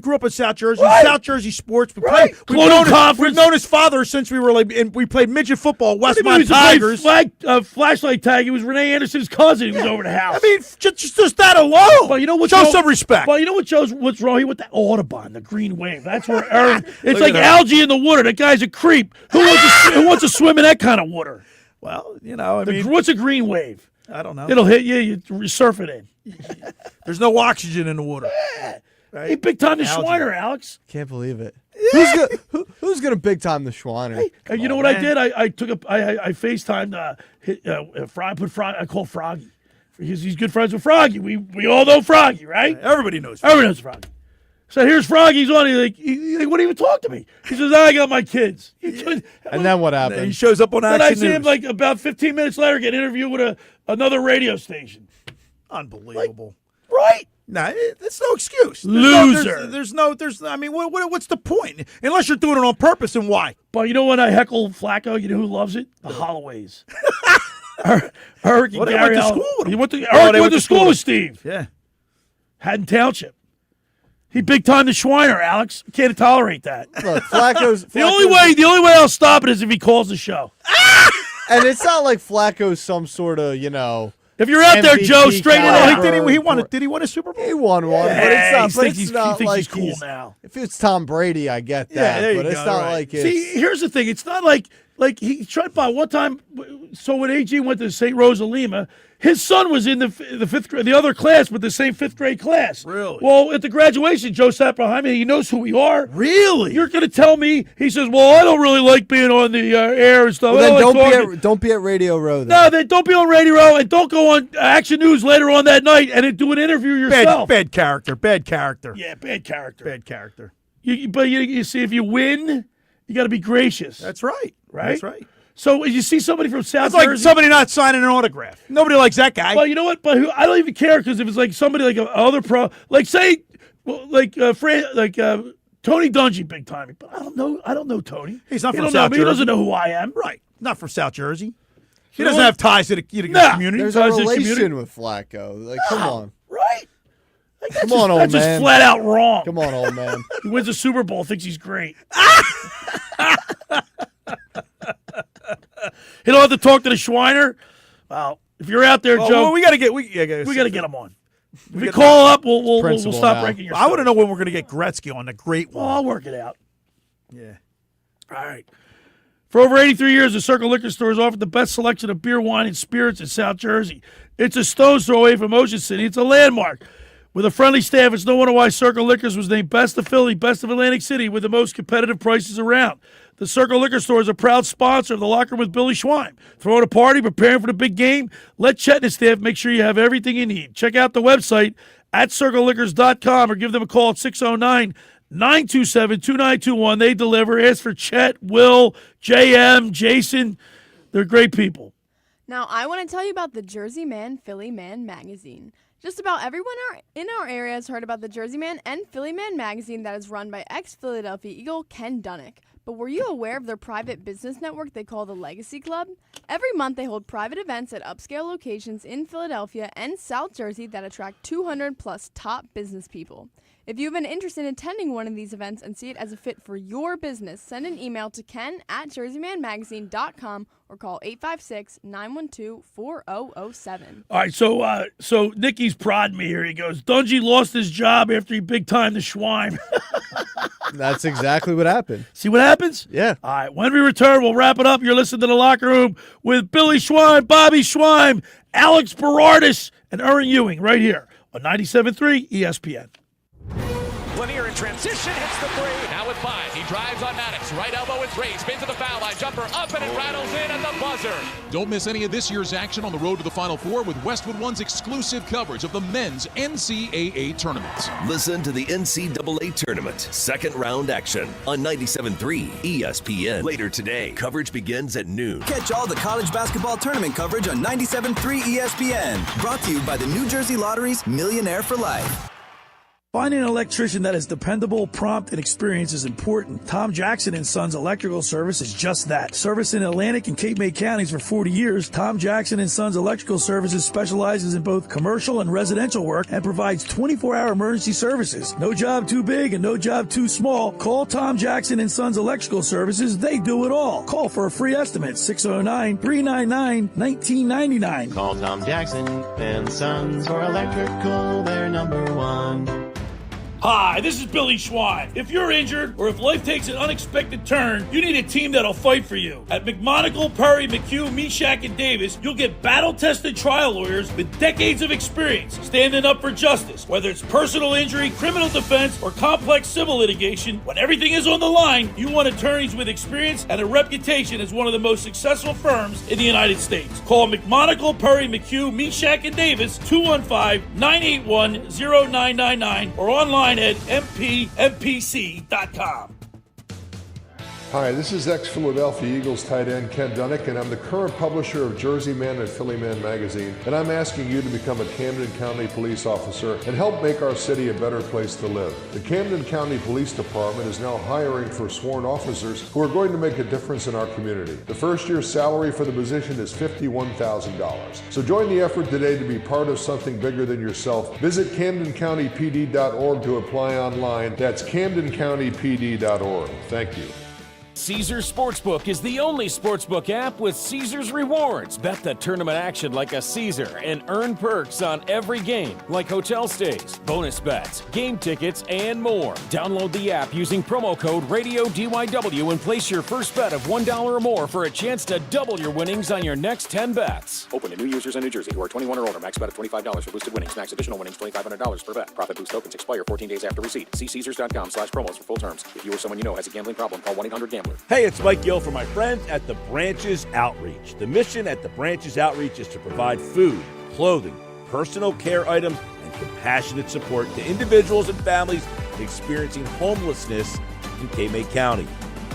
grew up in South Jersey. Right. South Jersey sports. We've known his father since we were we played midget football, Westmont Tigers. Flashlight tag. He was Renee Anderson's cousin. He was over the house. I mean, just that alone. But you know what? Show some respect. But you know what's wrong? He with that Audubon, the green wave. That's where Aaron. It's like algae in the water. That guy's a creep. Who wants to swim in that kind of water? Well, I mean, what's a green wave? I don't know. It'll hit you. You surf it in. There's no oxygen in the water. Yeah. Right? He big time the Schweiner, Alex. Can't believe it. Yeah. Who's gonna big time the Schweiner? Hey, you know what I did? I FaceTimed I called Froggy because he's good friends with Froggy. We all know Froggy, right? Everybody knows. Everybody knows Froggy. So here's Froggy. He's on. He's like, what do you even talk to me? He says, I got my kids. And then what happened? He shows up on Action Then I see News. him like about 15 minutes later get interviewed with another radio station. Unbelievable. Right? Nah, it's no excuse. Loser. There's I mean, what's the point? Unless you're doing it on purpose, and why? But you know when I heckle Flacco, you know who loves it? The Holloways. Eric and Gary. Went to school with him. Eric went to school with Steve. Yeah. Haddon Township. He big time the Schweiner, Alex. Can't tolerate that. Look, Flacco's the only way I'll stop it is if he calls the show. And it's not like Flacco's some sort of, If you're out there, Joe, straighten it out. Did he win a Super Bowl? He won one, Yeah, but it's not. he thinks he's cool now. If it's Tom Brady, I get that, there but you it's go, not right. like it's. See, here's the thing. It's not like Like, he tried by one time. So when AG went to St. Rosa Lima, his son was in the fifth grade, the other class, but the same fifth grade class. Really? Well, at the graduation, Joe sat behind me. He knows who we are. Really? You're going to tell me? He says, "Well, I don't really like being on the air and stuff." Well, then don't be at Radio Row. Then. No, then don't be on Radio Row, and don't go on Action News later on that night and do an interview yourself. Bad character. Bad character. Yeah, bad character. Bad character. But you see, if you win, you got to be gracious. That's right. Right? That's right. So you see somebody from South It's Jersey. like somebody not signing an autograph. Nobody likes that guy. Well, you know what? But I don't even care because if it's like somebody like other pro, like say, Tony Dungy, big time. But I don't know Tony. He's not He from don't South know me. Jersey. He doesn't know who I am. Right. Not from South Jersey. He So doesn't what? have ties to the community. There's a relation with Flacco. Like, come on. Right? Like, Come on, old that's man. just flat out wrong. Come on, old man. He wins a Super Bowl, thinks he's great. He don't have to talk to the Schweiner. Well, if you're out there, Joe, well, we got to get him on. If we call up, we'll stop breaking your. I want to know when we're going to get Gretzky on the great one. Well, I'll work it out. Yeah. All right. For over 83 years, the Circle Liquor Store has offered the best selection of beer, wine, and spirits in South Jersey. It's a stone's throw away from Ocean City. It's a landmark. With a friendly staff, it's no wonder why Circle Liquors was named Best of Philly, Best of Atlantic City, with the most competitive prices around. The Circle Liquor Store is a proud sponsor of the Locker Room with Billy Schweim. Throwing a party, preparing for the big game? Let Chet and his staff make sure you have everything you need. Check out the website at circleliquors.com or give them a call at 609-927-2921. They deliver. Ask for Chet, Will, JM, Jason. They're great people. Now, I want to tell you about the Jersey Man, Philly Man magazine. Just about everyone in our area has heard about the Jersey Man and Philly Man magazine that is run by ex-Philadelphia Eagle Ken Dunnick. But were you aware of their private business network they call the Legacy Club? Every month they hold private events at upscale locations in Philadelphia and South Jersey that attract 200 plus top business people. If you have been interested in attending one of these events and see it as a fit for your business, send an email to ken@jerseymanmagazine.com or call 856-912-4007. All right, so Nicky's prodding me here. He goes, Dungy lost his job after he big time the Schweim. That's exactly what happened. See what happens? Yeah. All right, when we return, we'll wrap it up. You're listening to The Locker Room with Billy Schweim, Bobby Schweim, Alex Berardis, and Erin Ewing right here on 97.3 ESPN. Lanier in transition, hits the three. Now with 5, he drives on Maddox. Right elbow is raised, spins to the foul line. Jumper up and it rattles in at the buzzer. Don't miss any of this year's action on the road to the Final Four with Westwood One's exclusive coverage of the men's NCAA tournament. Listen to the NCAA tournament, second round action on 97.3 ESPN. Later today, coverage begins at noon. Catch all the college basketball tournament coverage on 97.3 ESPN. Brought to you by the New Jersey Lottery's Millionaire for Life. Finding an electrician that is dependable, prompt, and experienced is important. Tom Jackson & Sons Electrical Service is just that. Service in Atlantic and Cape May counties for 40 years, Tom Jackson & Sons Electrical Services specializes in both commercial and residential work and provides 24-hour emergency services. No job too big and no job too small. Call Tom Jackson & Sons Electrical Services. They do it all. Call for a free estimate, 609-399-1999. Call Tom Jackson & Sons for electrical, they're number one. Hi, this is Billy Schweim. If you're injured or if life takes an unexpected turn, you need a team that'll fight for you. At McMonagle, Perry, McHugh, Meshack, and Davis, you'll get battle-tested trial lawyers with decades of experience standing up for justice. Whether it's personal injury, criminal defense, or complex civil litigation, when everything is on the line, you want attorneys with experience and a reputation as one of the most successful firms in the United States. Call McMonagle, Perry, McHugh, Meshack, and Davis, 215-981-0999, or online at mpmpc.com. Hi, this is ex-Philadelphia Eagles tight end Ken Dunnick, and I'm the current publisher of Jersey Man and Philly Man magazine, and I'm asking you to become a Camden County police officer and help make our city a better place to live. The Camden County Police Department is now hiring for sworn officers who are going to make a difference in our community. The first year's salary for the position is $51,000. So join the effort today to be part of something bigger than yourself. Visit CamdenCountyPD.org to apply online. That's CamdenCountyPD.org. Thank you. Caesars Sportsbook is the only sportsbook app with Caesars Rewards. Bet the tournament action like a Caesar and earn perks on every game, like hotel stays, bonus bets, game tickets, and more. Download the app using promo code RADIODYW and place your first bet of $1 or more for a chance to double your winnings on your next 10 bets. Open to new users in New Jersey who are 21 or older. Max bet of $25 for boosted winnings. Max additional winnings $2,500 per bet. Profit boost tokens expire 14 days after receipt. See Caesars.com/promos for full terms. If you or someone you know has a gambling problem, call 1-800-GAMBLER. Hey, it's Mike Gill for my friends at the Branches Outreach. The mission at the Branches Outreach is to provide food, clothing, personal care items, and compassionate support to individuals and families experiencing homelessness in Cape County.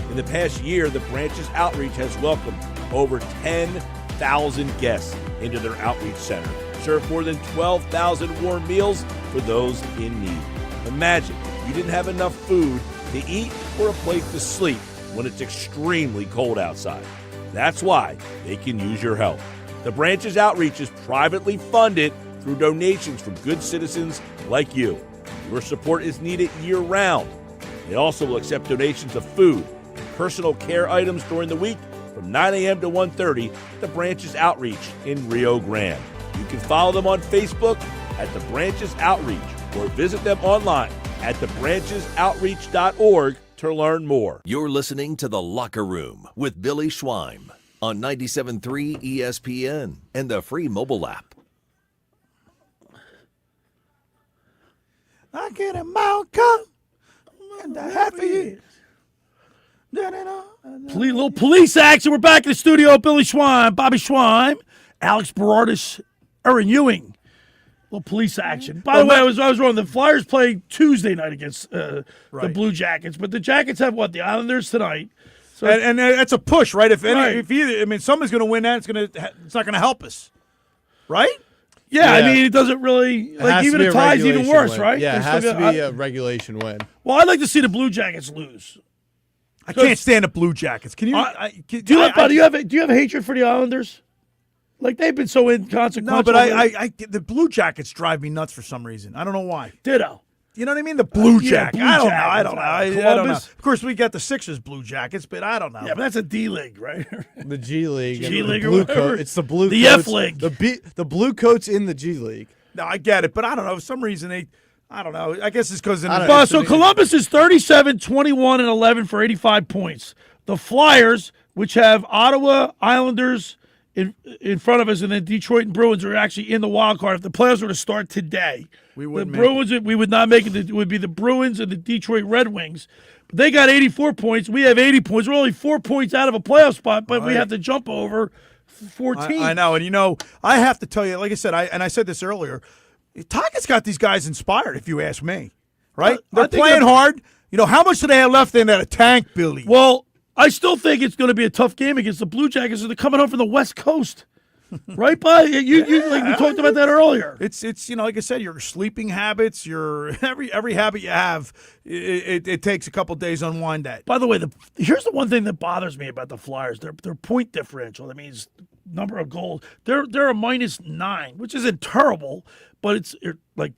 In the past year, the Branches Outreach has welcomed over 10,000 guests into their outreach center, served more than 12,000 warm meals for those in need. Imagine you didn't have enough food to eat or a place to sleep when it's extremely cold outside. That's why they can use your help. The Branches Outreach is privately funded through donations from good citizens like you. Your support is needed year-round. They also will accept donations of food and personal care items during the week from 9 a.m. to 1:30 at the Branches Outreach in Rio Grande. You can follow them on Facebook at the Branches Outreach or visit them online at thebranchesoutreach.org to learn more. You're listening to The Locker Room with Billy Schweim on 97.3 ESPN and the free mobile app. I get a Mount Cup and a half a year. Little police action. We're back in the studio. Billy Schweim, Bobby Schweim, Alex Berardis, Erin Ewing. Little police action. By the way, I was wrong. The Flyers play Tuesday night against the Blue Jackets, but the Jackets have what? The Islanders tonight. So and that's a push, right? If someone's going to win that, it's not going to help us, right? Yeah, I mean, it doesn't really even a tie's even worse, win. right? Yeah, it has to be a regulation win. Well, I'd like to see the Blue Jackets lose. I can't stand the Blue Jackets. Can you? Do you have hatred for the Islanders? Like, they've been so inconsequential. No, but the Blue Jackets drive me nuts for some reason. I don't know why. Ditto. You know what I mean? The Blue Jackets. I don't know. I don't know. Of course, we got the Sixers Blue Jackets, but I don't know. Yeah, but that's a D-League, right? The G League. G League or whatever. It's the Blue the Coats. F League. The Blue Coats in the G League. No, I get it, but I don't know. For some reason, I don't know. I guess it's because... So Columbus is 37, 21, and 11 for 85 points. The Flyers, which have Ottawa, Islanders in front of us, and then Detroit and Bruins are actually in the wild card. If the playoffs were to start today, we would not make it. It would be the Bruins and the Detroit Red Wings. But they got 84 points. We have 80 points. We're only 4 points out of a playoff spot, but we have to jump over 14. I know, and I have to tell you, like I said, I said this earlier, Tigers got these guys inspired, if you ask me, right? They're playing hard. How much do they have left in that tank, Billy? Well, I still think it's going to be a tough game against the Blue Jackets. They're coming home from the West Coast, right? But we talked about that earlier. It's like I said, your sleeping habits, your every habit you have, it takes a couple days to unwind that. By the way, here's the one thing that bothers me about the Flyers: their point differential. That means number of goals. They're a -9, which isn't terrible, but it's like.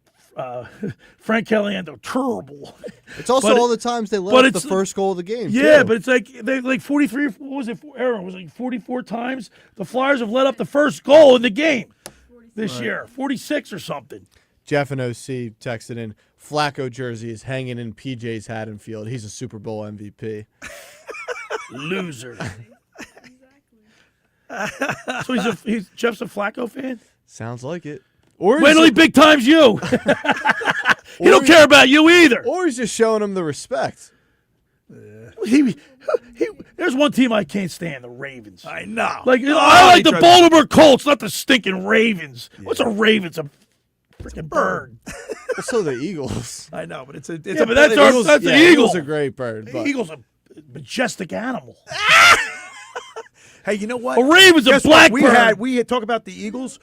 Frank Caliendo, terrible. It's also all the times they let up the first goal of the game. Yeah, too. but it's like 43. What was it? Aaron was like 44 times the Flyers have let up the first goal in the game this year. 46 or something. Jeff and OC texted in. Flacco jersey is hanging in PJ's Haddonfield. He's a Super Bowl MVP. Loser. So Jeff's a Flacco fan. Sounds like it. Wait till he big times you. He don't care about you either. Or he's just showing him the respect. There's one team I can't stand, the Ravens. I know. I like the Baltimore Colts, not the stinking Ravens. Yeah. What's a Raven? It's a freaking bird. Well, so the Eagles. I know, but it's the Eagles. Eagles are a great bird. The Eagle's a majestic animal. Hey, you know what? A Raven's a black bird. We had talked about the Eagles.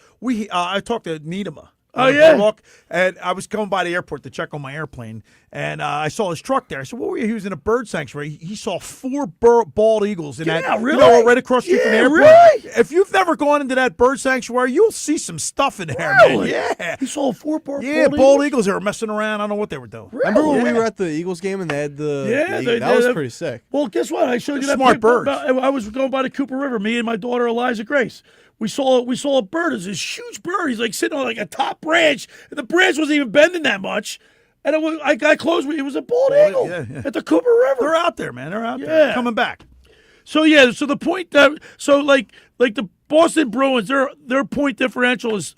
I talked to Niedema Oh, yeah? Look, and I was going by the airport to check on my airplane, and I saw his truck there. I said, what were you? He was in a bird sanctuary. He saw 4 bald eagles in that. Really? You know, right across the street from the airport. Really? If you've never gone into that bird sanctuary, you'll see some stuff in there, Really? man. Yeah. He saw 4 bald bald eagles. They were messing around. I don't know what they were doing. Remember when we were at the Eagles game and they had that was pretty sick. Well, guess what? I showed you that smart picture birds. I was going by the Cooper River, me and my daughter Eliza Grace. We saw a bird. It's this huge bird. He's like sitting on like a top branch, and the branch wasn't even bending that much. And I got close. It was a bald eagle at the Cooper River. They're out there, man. They're out there. Coming back. So the point that like the Boston Bruins, their point differential is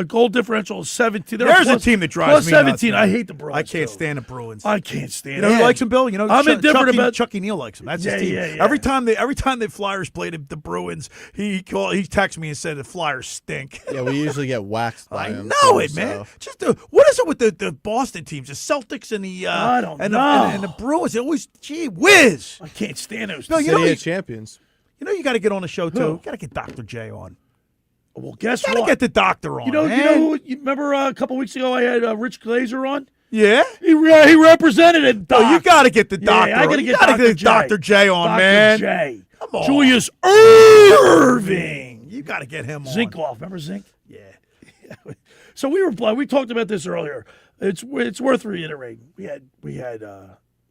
goal differential is 17. There's a team that drives me 17. nuts, I man. hate the Bruins. I can't stand the Bruins. I can't stand. You know who likes them, Bill? You know, I'm indifferent about Chucky Neal likes them. That's his team. Yeah. Every time the Flyers played the Bruins, he texted me and said the Flyers stink. Yeah, we usually get waxed by I them. know it, man. Just what is it with the Boston teams, the Celtics and the I don't know. and the Bruins? They always whiz. I can't stand those. Bill, champions. You know you got to get on the show too. You got to get Dr. J on. Well, guess what? Get the doctor on. You know man. who? You remember a couple weeks ago I had Rich Glazer on. Yeah, he represented it. Oh, you got to get the doctor. I got to get Dr. J on, man. Dr. J. Come on, Julius Irving. You got to get him on. Zinkoff, remember Zink? Yeah. So we talked about this earlier. It's worth reiterating. We had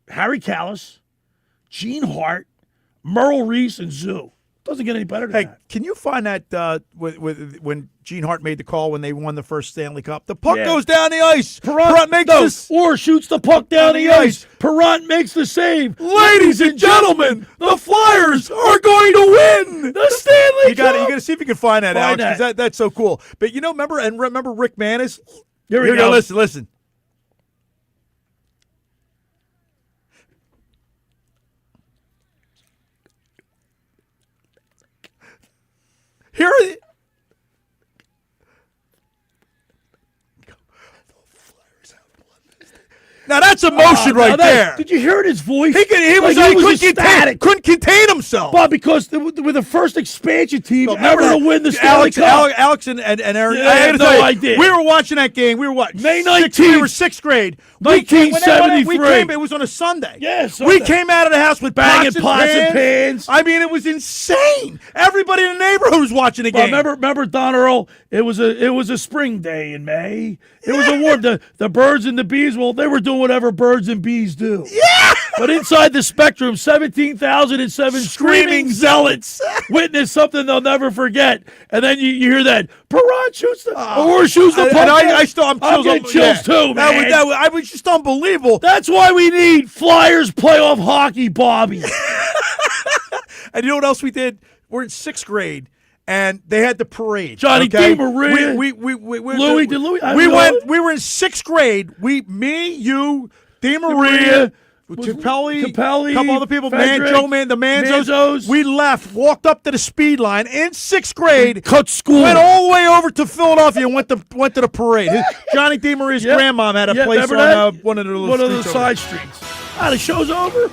Harry Callis, Gene Hart, Merle Reese, and Zoo. Doesn't get any better than that. Can you find that when Gene Hart made the call when they won the first Stanley Cup? The puck goes down the ice. Perrant makes this, or shoots the puck down the ice. Perrant makes the save. Ladies and gentlemen, the Flyers are going to win the Stanley Cup. You got to see if you can find that, Alex, because that's so cool. But remember Rick Manis? Here we go. Listen. Here are the Now that's emotion right there. Did you hear his voice? He couldn't contain himself. Bob, because we're the first expansion team ever to win the Stanley Cup. Alex and Aaron, I had no idea. We were watching that game. We were what? May 19th. We were 6th grade. 1973. It was on a Sunday. Yeah, we came out of the house with banging pots and pans. I mean, it was insane. Everybody in the neighborhood was watching the game. Remember, Don Earl? It was a spring day in May. It was a warm. The birds and the bees. Well, they were doing whatever birds and bees do. Yeah. But inside the spectrum, 17,007 screaming zealots witnessed something they'll never forget. And then you hear that Perrant shoots the puck. I'm getting chills too, man. That was just unbelievable. That's why we need Flyers playoff hockey, Bobby. And you know what else we did? We're in 6th grade. And they had the parade. Johnny DeMaria. We Louis. We were in 6th grade. Me, you, DeMaria, Capelli, a couple other people, the Manzos. We left, walked up to the speed line in 6th grade. Cut school. Went all the way over to Philadelphia and went to the parade. Johnny DeMaria's grandmom had a place on one of the side streets. The show's over.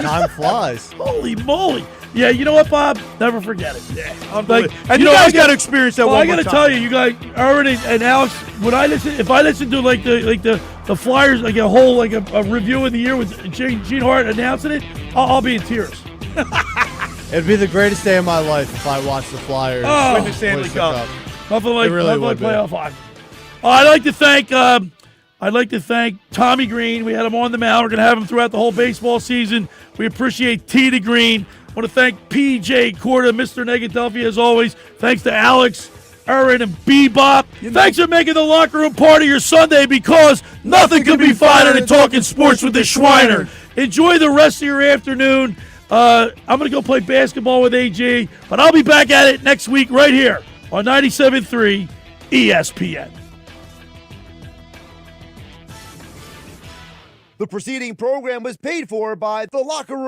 Time flies. Holy moly. Yeah, you know what, Bob? Never forget it. Yeah, unbelievable. And you guys got to experience that one more time. I got to tell you guys, Erin and Alex, if I listen to the Flyers, like a whole a review of the year with Gene Hart announcing it, I'll be in tears. It'd be the greatest day of my life if I watched the Flyers win the Stanley Cup. Nothing like playoff hockey. I'd like to thank Tommy Greene. We had him on the mound. We're going to have him throughout the whole baseball season. We appreciate T to Greene. I want to thank P.J. Corda, Mr. Negadelphia, as always. Thanks to Alex, Erin, and Bebop. Thanks for making the locker room part of your Sunday, because nothing could be finer than talking sports with the Schweiner. Enjoy the rest of your afternoon. I'm going to go play basketball with AG, but I'll be back at it next week right here on 97.3 ESPN. The preceding program was paid for by The Locker Room.